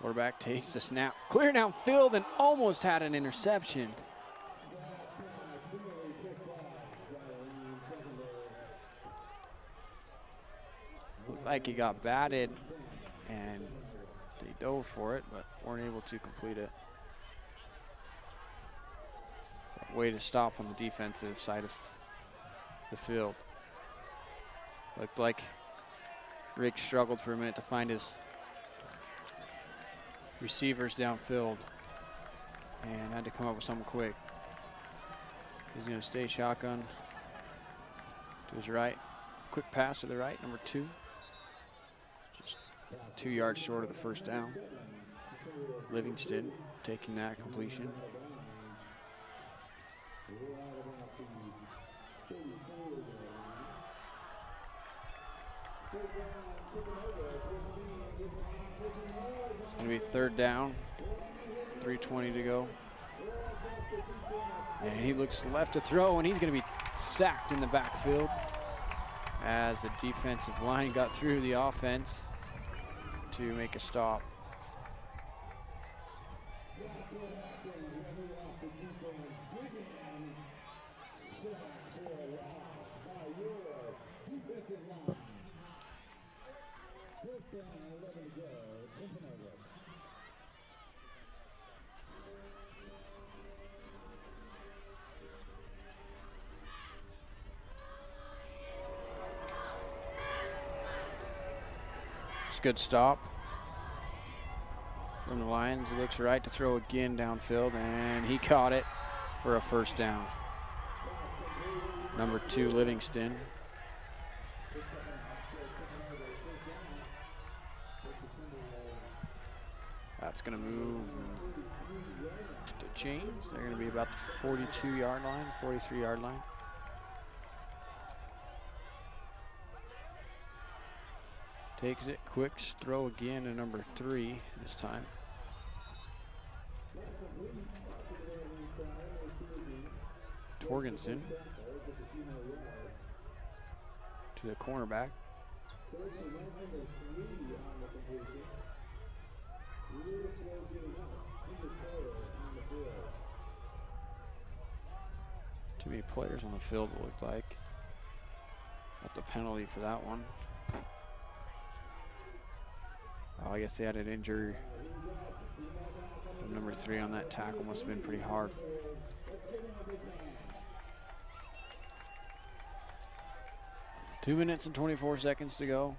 Quarterback takes the snap, clear downfield, and almost had an interception. looked like he got batted, and they dove for it, but weren't able to complete it. Way to stop on the defensive side of the field. Looked like Rick struggled for a minute to find his receivers downfield and had to come up with something quick. He's going to stay shotgun to his right. Quick pass to the right, number 2. Just 2 yards short of the first down. Livingston taking that completion. It's going to be 3rd down, 3:20 to go. And he looks left to throw, and he's going to be sacked in the backfield as the defensive line got through the offense to make a stop. Good stop from the Lions. He looks right to throw again downfield, and he caught it for a first down. Number 2, Livingston. That's going to move the chains. They're going to be about the 42-yard line, 43-yard line. Takes it, quick throw again to number 3 this time. Torgensen to the cornerback. Too many players on the field, it looked like. Got the penalty for that one. Oh, I guess they had an injury. Number 3 on that tackle must have been pretty hard. Two minutes and 24 seconds to go.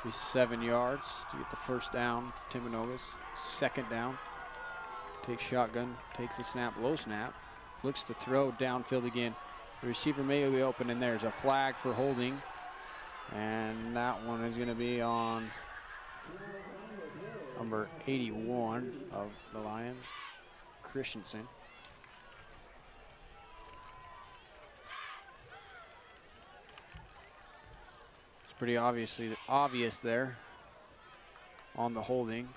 Be 7 yards to get the first down for Timpanogos. 2nd down. Takes shotgun, takes the snap, low snap. Looks to throw downfield again. The receiver may be open, and there's a flag for holding. And that one is going to be on number 81 of the Lions, Christensen. Pretty obvious there on the holding.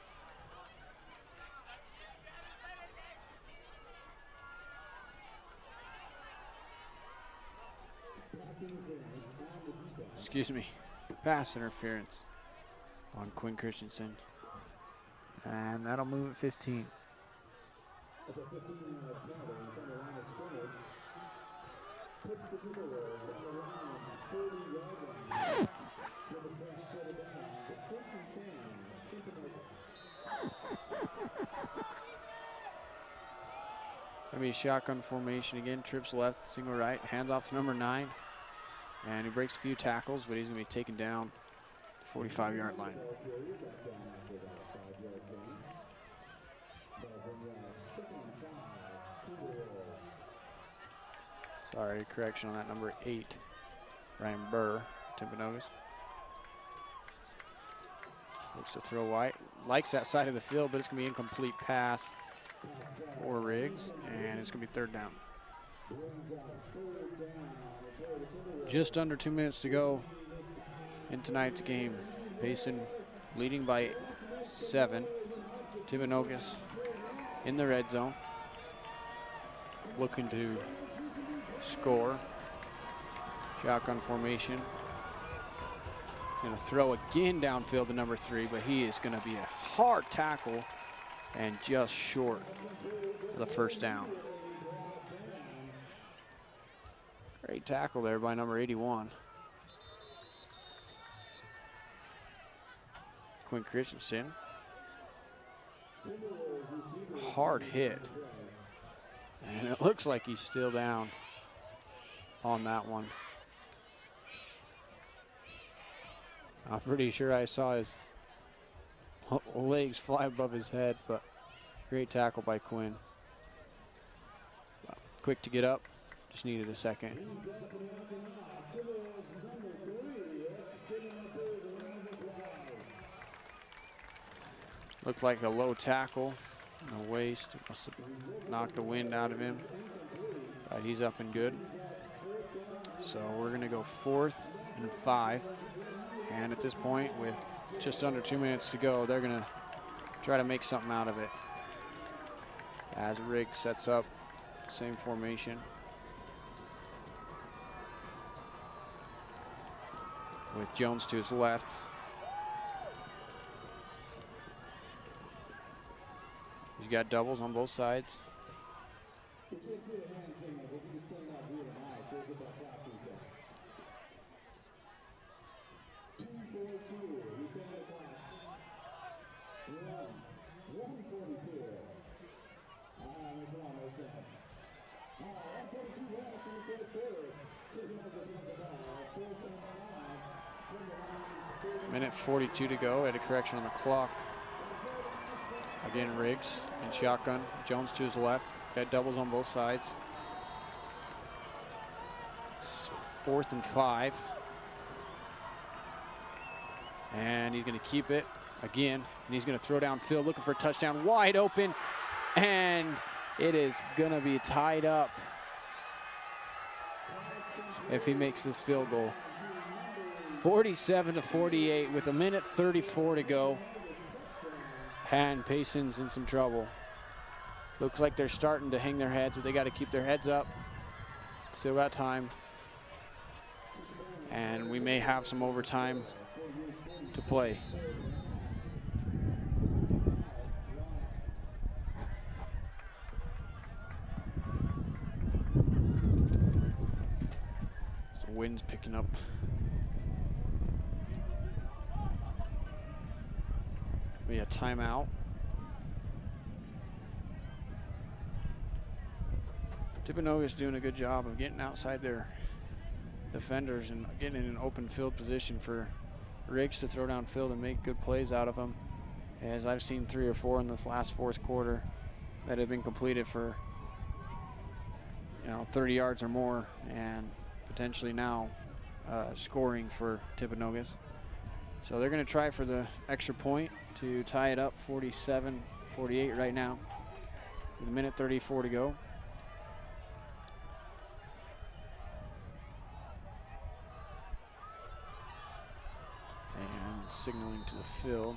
Excuse me, pass interference on Quinn Christensen. And that'll move at 15. That's a 15-yard penalty from the line of scrimmage. Puts the Timberwolves on the Lions' 40-yard line. With the press shut it down to 1st and 10, Timpanogos. Gonna be shotgun formation again. Trips left, single right, hands off to number 9. And he breaks a few tackles, but he's gonna be taken down to the 45-yard line. Sorry, correction on that, number 8, Ryan Burr, Timpanogos. Looks to throw wide, likes that side of the field, but it's gonna be incomplete pass for Riggs, and it's gonna be 3rd down. Just under 2 minutes to go in tonight's game. Payson leading by 7. Timpanogos in the red zone, looking to score. Shotgun formation. Gonna throw again downfield to number 3, but he is gonna be a hard tackle and just short of the first down. Great tackle there by number 81. Quinn Christensen. Hard hit. And it looks like he's still down on that one. I'm pretty sure I saw his legs fly above his head, but great tackle by Quinn. Quick to get up, just needed a second. Looked like a low tackle in the waist. Must have knocked the wind out of him, but he's up and good. So we're gonna go 4th and 5. And at this point, with just under 2 minutes to go, they're gonna try to make something out of it. As Riggs sets up, same formation. With Jones to his left. He's got doubles on both sides. Minute 42 to go. At a correction on the clock. Again, Riggs in shotgun. Jones to his left. Got doubles on both sides. 4th and 5. And he's going to keep it again. And he's going to throw downfield, looking for a touchdown. Wide open. And it is going to be tied up if he makes this field goal. 47-48 with a minute 34 to go. And Payson's in some trouble. Looks like they're starting to hang their heads, but they got to keep their heads up. Still got time. And we may have some overtime to play. So wind's picking up. Be a timeout. Timpanogos doing a good job of getting outside their defenders and getting in an open field position for Riggs to throw downfield and make good plays out of them. As I've seen 3 or 4 in this last 4th quarter that have been completed for 30 yards or more, and potentially now scoring for Timpanogos. So they're going to try for the extra point to tie it up 47-48 right now with a minute 34 to go. And signaling to the field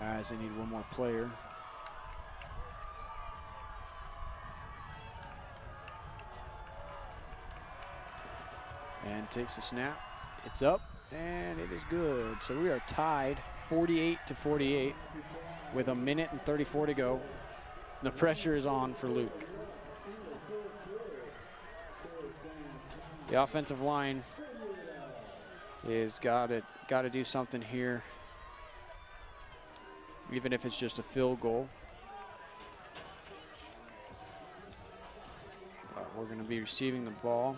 as they need one more player. And takes a snap. It's up. And it is good. So we are tied 48-48 with a minute and 34 to go. The pressure is on for Luke. The offensive line is got to do something here, even if it's just a field goal. But we're going to be receiving the ball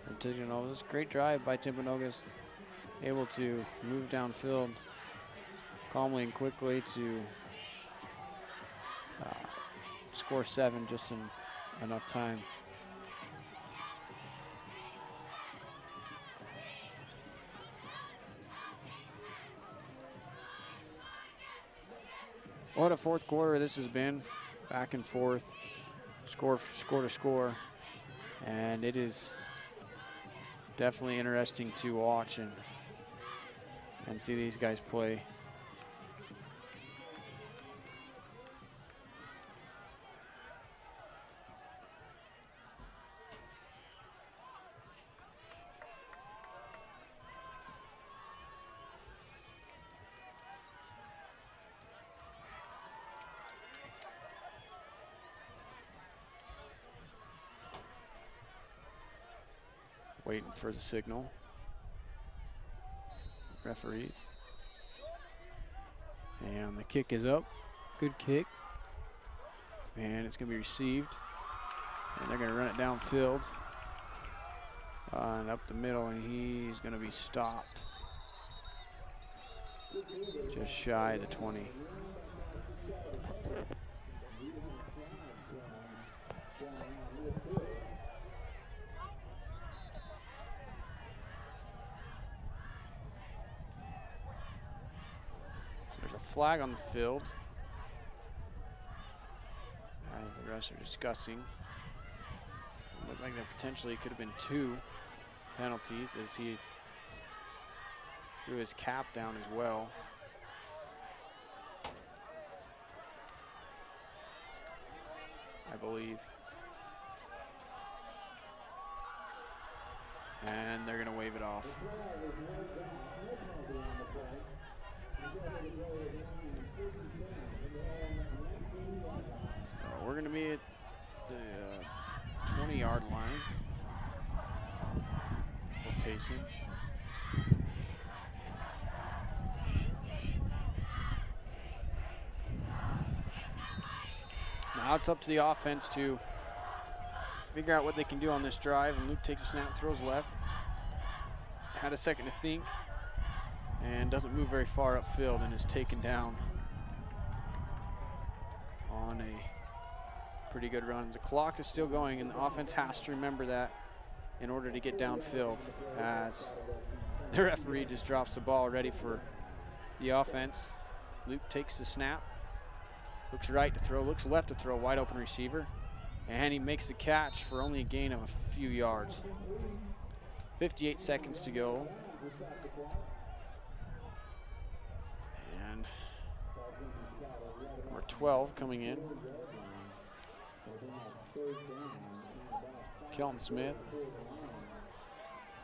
from Timpanogos. Great drive by Timpanogos, able to move downfield calmly and quickly to score 7 just in enough time. What a 4th quarter this has been, back and forth, score to score, and it is definitely interesting to watch and see these guys play. Waiting for the signal. Referee. And the kick is up. Good kick. And it's going to be received. And they're going to run it downfield. And up the middle, and he's going to be stopped. Just shy of the 20. There's a flag on the field. As the refs are discussing. It looked like there potentially could have been 2 penalties as he threw his cap down as well. I believe. And they're going to wave it off. So we're going to be at the 20-yard line for Payson. Now it's up to the offense to figure out what they can do on this drive. And Luke takes a snap, throws left. Had a second to think and doesn't move very far upfield and is taken down on a pretty good run. The clock is still going and the offense has to remember that in order to get downfield, as the referee just drops the ball ready for the offense. Luke takes the snap. Looks right to throw, looks left to throw, wide open receiver. And he makes the catch for only a gain of a few yards. 58 seconds to go. And number 12 coming in. Kelton Smith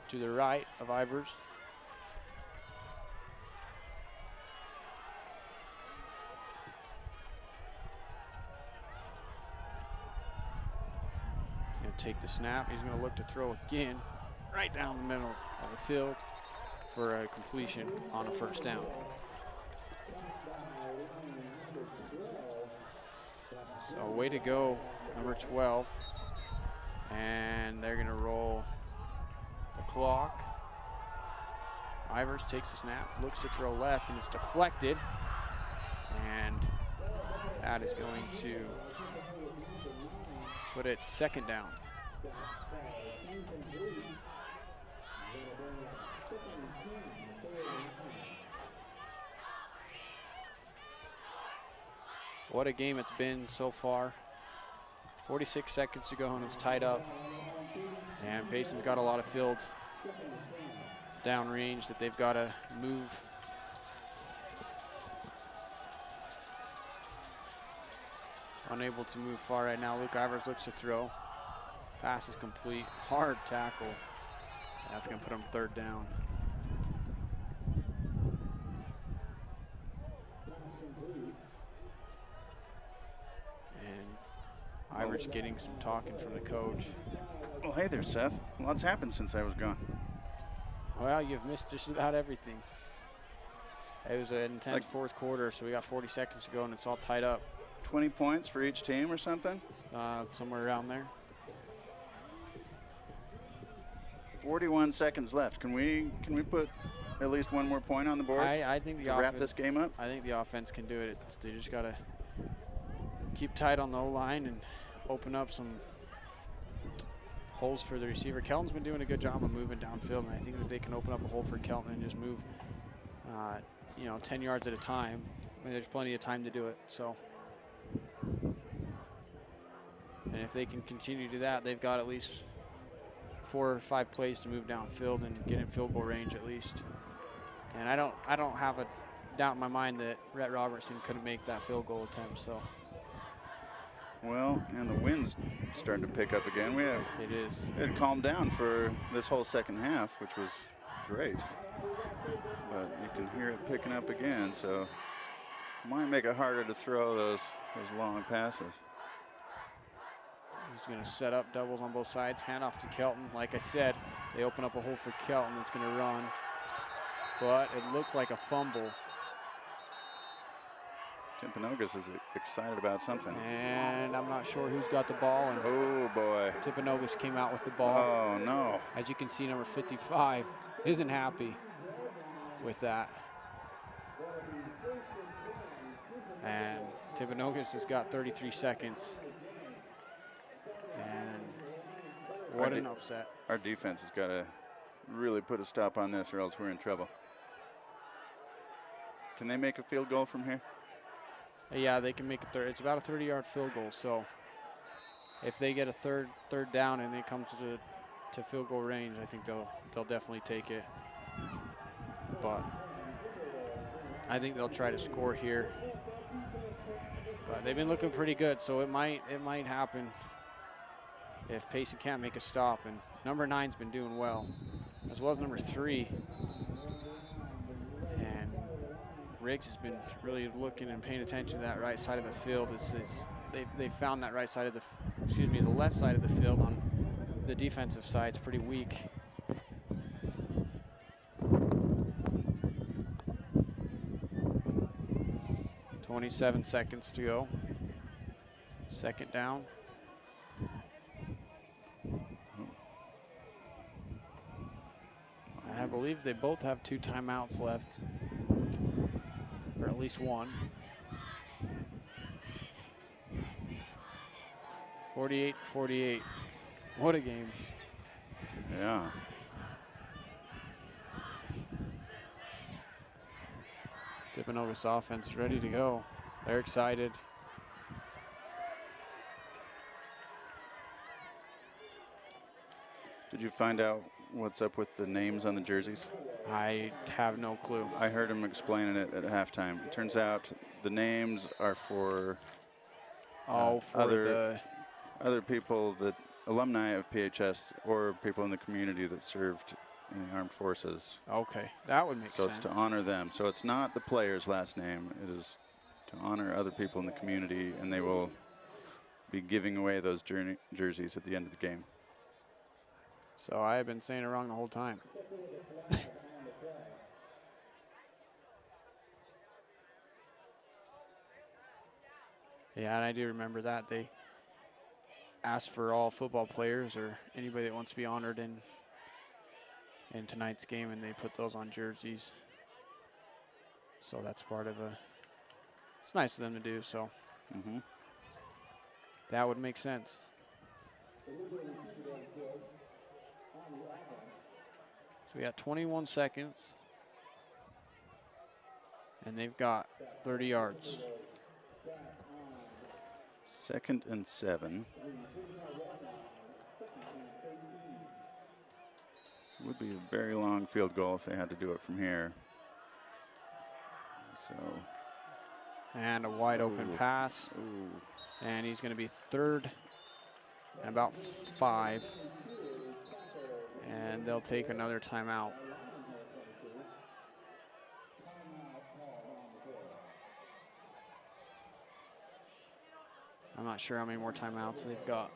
to the right of Ivers. Take the snap. He's going to look to throw again right down the middle of the field for a completion on a first down. So way to go, number 12. And they're going to roll the clock. Ivers takes the snap, looks to throw left, and it's deflected. And that is going to put it second down. What a game it's been so far. 46 seconds to go and it's tied up. And Payson's got a lot of field down range that they've got to move. Unable to move far right now. Luke Ivers looks to throw. Pass is complete. Hard tackle. That's going to put him third down. And Ivers getting some talking from the coach. Well, hey there, Seth. Lots happened since I was gone. Well, you've missed just about everything. It was an intense fourth quarter, so we got 40 seconds to go, and it's all tied up. 20 points for each team or something? Somewhere around there. 41 seconds left. Can we put at least one more point on the board? I think the to wrap this game up. I think the offense can do it. They just got to keep tight on the O-line and open up some holes for the receiver. Kelton's been doing a good job of moving downfield, and I think that they can open up a hole for Kelton and just move, 10 yards at a time. I mean, there's plenty of time to do it. So, and if they can continue to do that, they've got at least 4 or 5 plays to move downfield and get in field goal range at least. And I don't have a doubt in my mind that Rhett Robertson couldn't make that field goal attempt. So. Well, and the wind's starting to pick up again. It had calmed down for this whole second half, which was great. But you can hear it picking up again, so might make it harder to throw those long passes. He's going to set up doubles on both sides. Hand off to Kelton. Like I said, they open up a hole for Kelton that's going to run. But it looked like a fumble. Timpanogos is excited about something. And I'm not sure who's got the ball. And Oh, boy. Timpanogos came out with the ball. Oh, no. As you can see, number 55 isn't happy with that. And Timpanogos has got 33 seconds. And what an upset. Our defense has got to really put a stop on this or else we're in trouble. Can they make a field goal from here? Yeah, they can make a third. It's about a 30-yard field goal. So if they get a third down and it comes to field goal range, I think they'll definitely take it. But I think they'll try to score here. But they've been looking pretty good, so it might happen if Payson can't make a stop. And number 9's been doing well, as well as number 3. And Riggs has been really looking and paying attention to that right side of the field. They've found that right side of the left side of the field on the defensive side. It's pretty weak. .27 seconds to go. Second down. I believe they both have 2 timeouts left, or at least one. 48-48. What a game. Yeah. Timpanogos offense ready to go. They're excited. Did you find out what's up with the names on the jerseys? I have no clue. I heard him explaining it at halftime. It turns out the names are for other people, that alumni of PHS or people in the community that served in the armed forces. Okay, that would make sense. So it's to honor them. So it's not the player's last name. It is to honor other people in the community, and they will be giving away those jerseys at the end of the game. So I have been saying it wrong the whole time. Yeah, and I do remember that. They asked for all football players or anybody that wants to be honored in tonight's game, and they put those on jerseys. So that's part of it's nice of them to do, so that would make sense. So we got 21 seconds, and they've got 30 yards. 2nd and 7. Would be a very long field goal if they had to do it from here. So. And a wide open pass. Ooh. And he's going to be 3rd and about 5. And they'll take another timeout. I'm not sure how many more timeouts they've got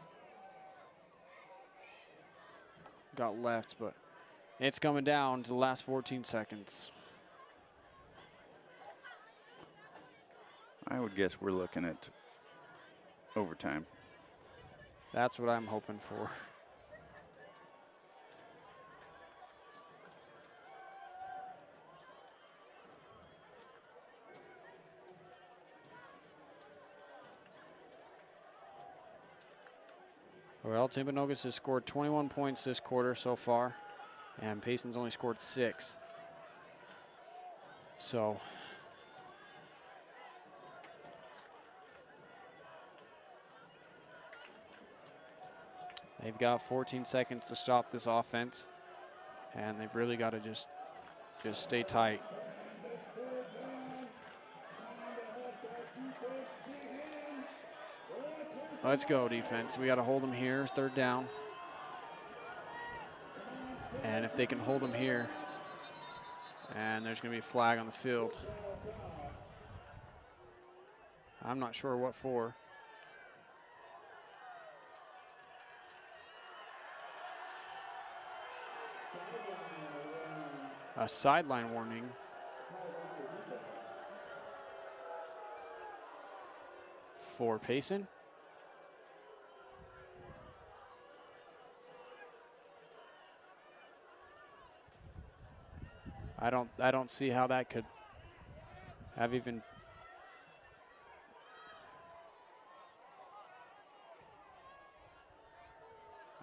left, but it's coming down to the last 14 seconds. I would guess we're looking at overtime. That's what I'm hoping for. Well, Timpanogos has scored 21 points this quarter so far, and Payson's only scored 6. So they've got 14 seconds to stop this offense, and they've really got to just stay tight. Let's go, defense. We got to hold them here. 3rd down. And if they can hold them here, and there's going to be a flag on the field. I'm not sure what for. A sideline warning. For Payson. I don't see how that could have even.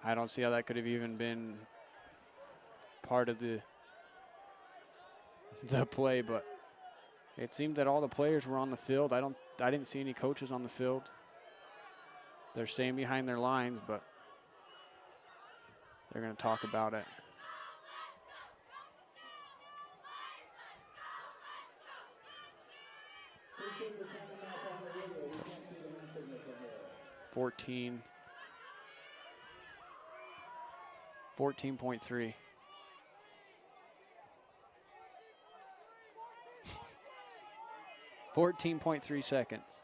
I don't see how that could have even been part of the play, but it seemed that all the players were on the field. I didn't see any coaches on the field. They're staying behind their lines, but they're going to talk about it. $14.3. 14.3 seconds.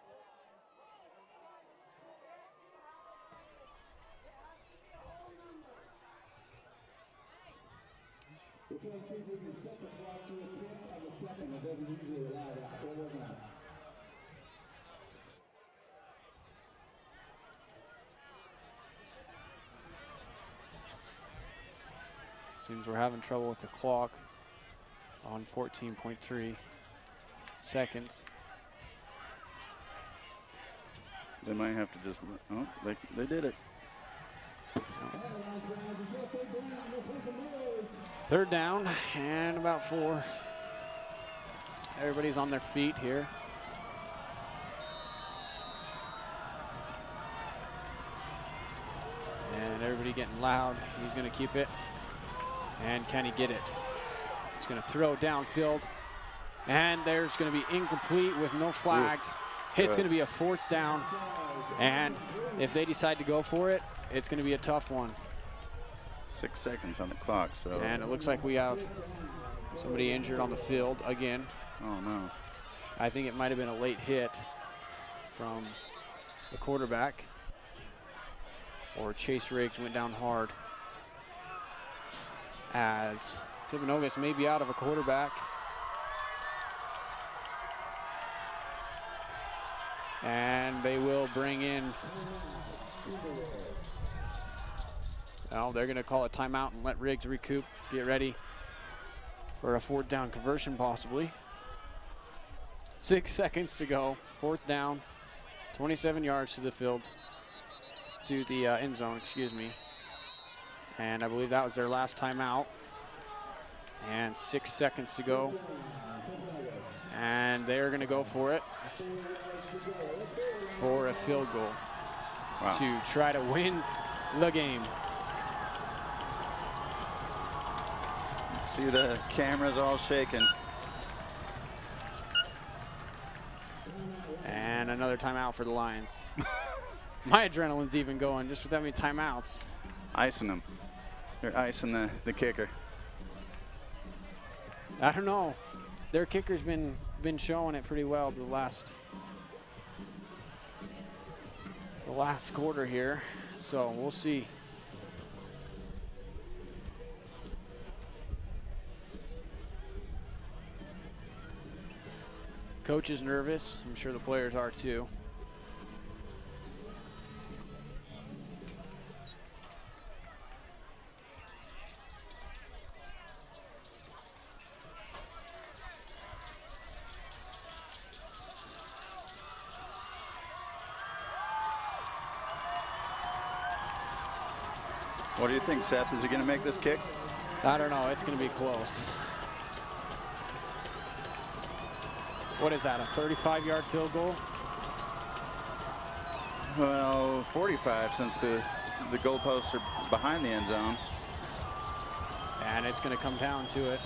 Seems we're having trouble with the clock on 14.3 seconds. They might have to just, oh, they did it. Third down and about 4. Everybody's on their feet here. And everybody getting loud. He's going to keep it. And can he get it? He's going to throw downfield. And there's going to be incomplete with no flags. It's going to be a 4th down. And if they decide to go for it, it's going to be a tough one. 6 seconds on the clock. So. And it looks like we have somebody injured on the field again. Oh, no. I think it might have been a late hit from the quarterback. Or Chase Riggs went down hard. As Timpanogos may be out of a quarterback. And they will bring in, well, they're going to call a timeout and let Riggs recoup, get ready for a 4th down conversion possibly. 6 seconds to go, 4th down, 27 yards to the field, to the end zone, excuse me. And I believe that was their last timeout. And 6 seconds to go. And they're going to go for it for a field goal to try to win the game. See the cameras all shaking. And another timeout for the Lions. My adrenaline's even going just with that many timeouts. Icing them. They're icing the kicker. I don't know. Their kicker's been showing it pretty well the last quarter here. So we'll see. Coach is nervous. I'm sure the players are too. What do you think, Seth? Is he going to make this kick? I don't know. It's going to be close. What is that, a 35-yard field goal? Well, 45 since the goalposts are behind the end zone. And it's going to come down to it.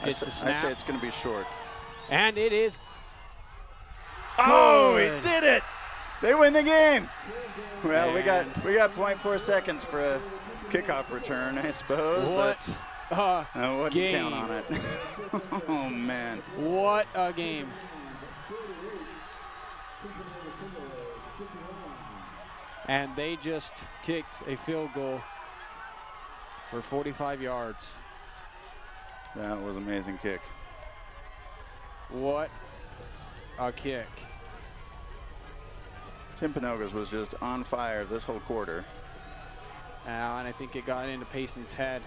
Gets the snap. I say it's going to be short. And it is. Oh, good. he did it! They win the game. Well, And we got 0.4 seconds for a kickoff return, I suppose. What but I wouldn't game. count on it. Oh man! What a game! And they just kicked a field goal for 45 yards. That was an amazing kick. What a kick. Timpanogos was just on fire this whole quarter. And I think it got into Payson's head.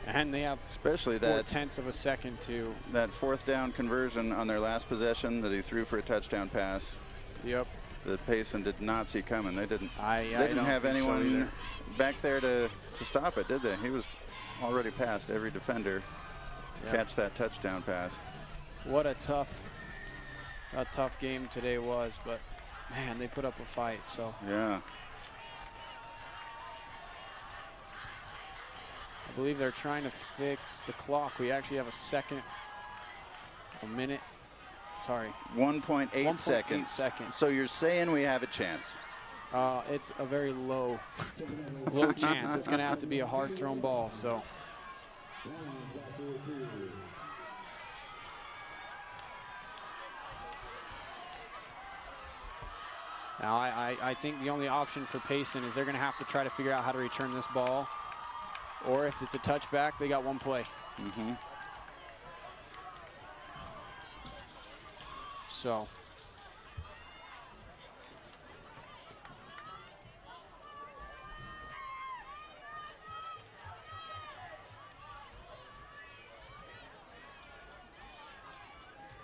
And they have especially 4/10 of a second to that 4th down conversion on their last possession that he threw for a touchdown pass. Yep. That Payson did not see coming. They didn't don't have think anyone so back there to stop it, did they? He was already past every defender to catch that touchdown pass. What a tough game today was, but man, they put up a fight. So yeah. I believe they're trying to fix the clock. We actually have a minute. Sorry. 1.8 seconds. So you're saying we have a chance? It's a very low chance. It's going to have to be a hard thrown ball. So. Now I think the only option for Payson is they're going to have to try to figure out how to return this ball. Or if it's a touchback, they got one play. Mm-hmm. So.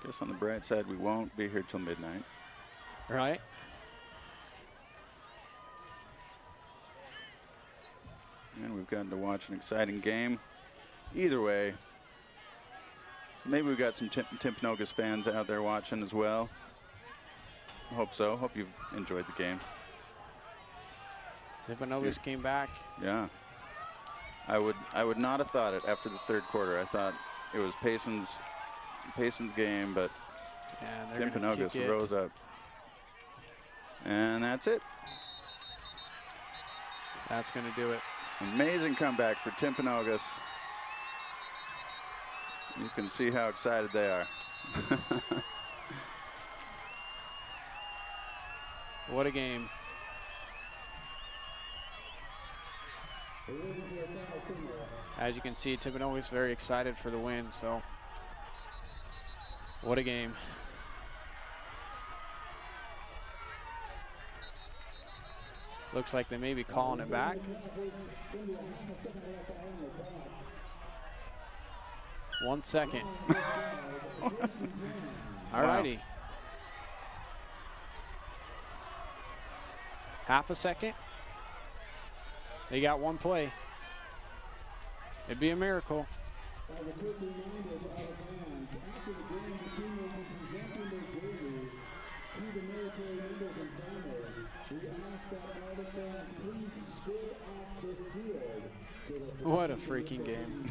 Guess on the bright side, we won't be here till midnight. Right. And we've gotten to watch an exciting game. Either way, maybe we've got some Timpanogos fans out there watching as well. I hope so. Hope you've enjoyed the game. Timpanogos came back. Yeah. I would not have thought it after the 3rd quarter. I thought it was Payson's game, but Timpanogos rose up. And that's it. That's going to do it. Amazing comeback for Timpanogos. You can see how excited they are. What a game. As you can see, Timpanogos very excited for the win, so what a game. Looks like they may be calling it back. 1 second. All righty. Wow. Half a second. They got one play. It'd be a miracle. What a freaking game.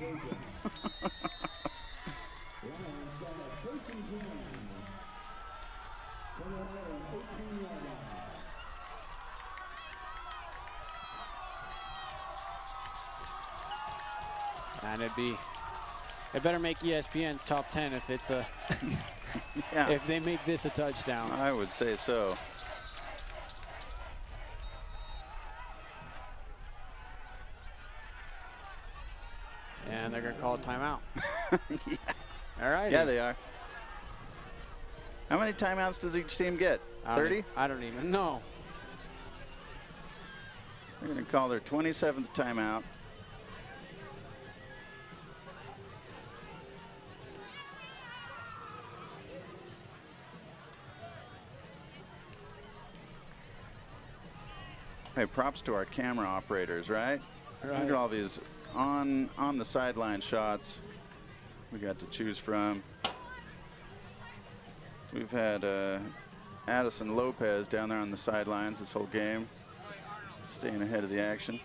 And it better make ESPN's top 10 if it's a yeah. If they make this a touchdown. I would say so. And they're going to call a timeout. Yeah. All right. Yeah, they are. How many timeouts does each team get? 30? I don't even know. They're going to call their 27th timeout. Hey, props to our camera operators, right? Look at all these on the sideline shots we got to choose from. We've had Addison Lopez down there on the sidelines this whole game, staying ahead of the action.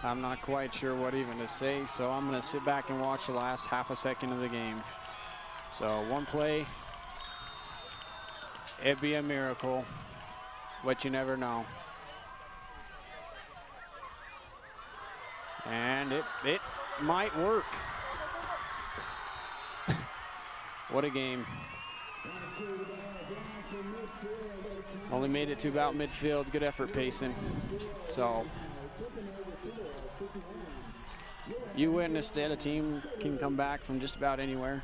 I'm not quite sure what even to say, so I'm going to sit back and watch the last half a second of the game. So one play, it'd be a miracle, but you never know. And it might work. What a game. Only made it to about midfield. Good effort, Payson. So you witnessed that a team can come back from just about anywhere.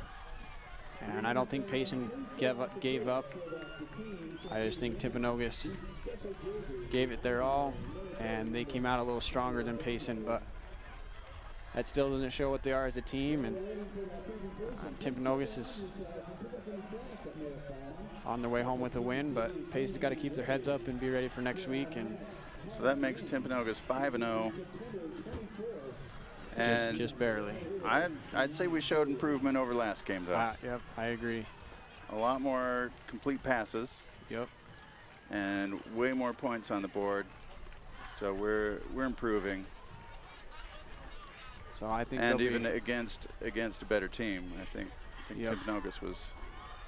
And I don't think Payson gave up. I just think Timpanogos gave it their all, and they came out a little stronger than Payson, but that still doesn't show what they are as a team. And Timpanogos is on their way home with a win, but Payson's got to keep their heads up and be ready for next week. And so that makes Timpanogos 5-0. And just barely. I'd say we showed improvement over last game, though. Yep, I agree. A lot more complete passes. Yep. And way more points on the board. So we're improving. So I think, and even against a better team, I think yep. Timpanogos was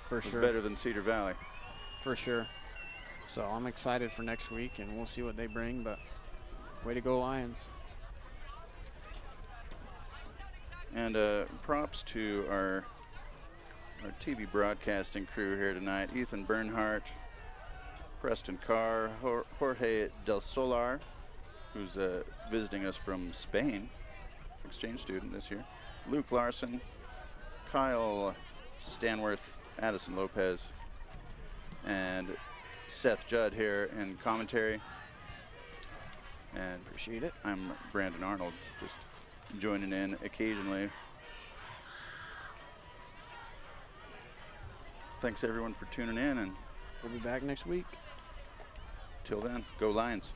sure better than Cedar Valley. For sure. So I'm excited for next week, and we'll see what they bring. But way to go, Lions! And props to our TV broadcasting crew here tonight: Ethan Bernhardt, Preston Carr, Jorge Del Solar, who's visiting us from Spain, exchange student this year, Luke Larson, Kyle Stanworth, Addison Lopez, and Seth Judd here in commentary. And appreciate it. I'm Brandon Arnold, just joining in occasionally. Thanks everyone for tuning in, and we'll be back next week. Till then, go Lions.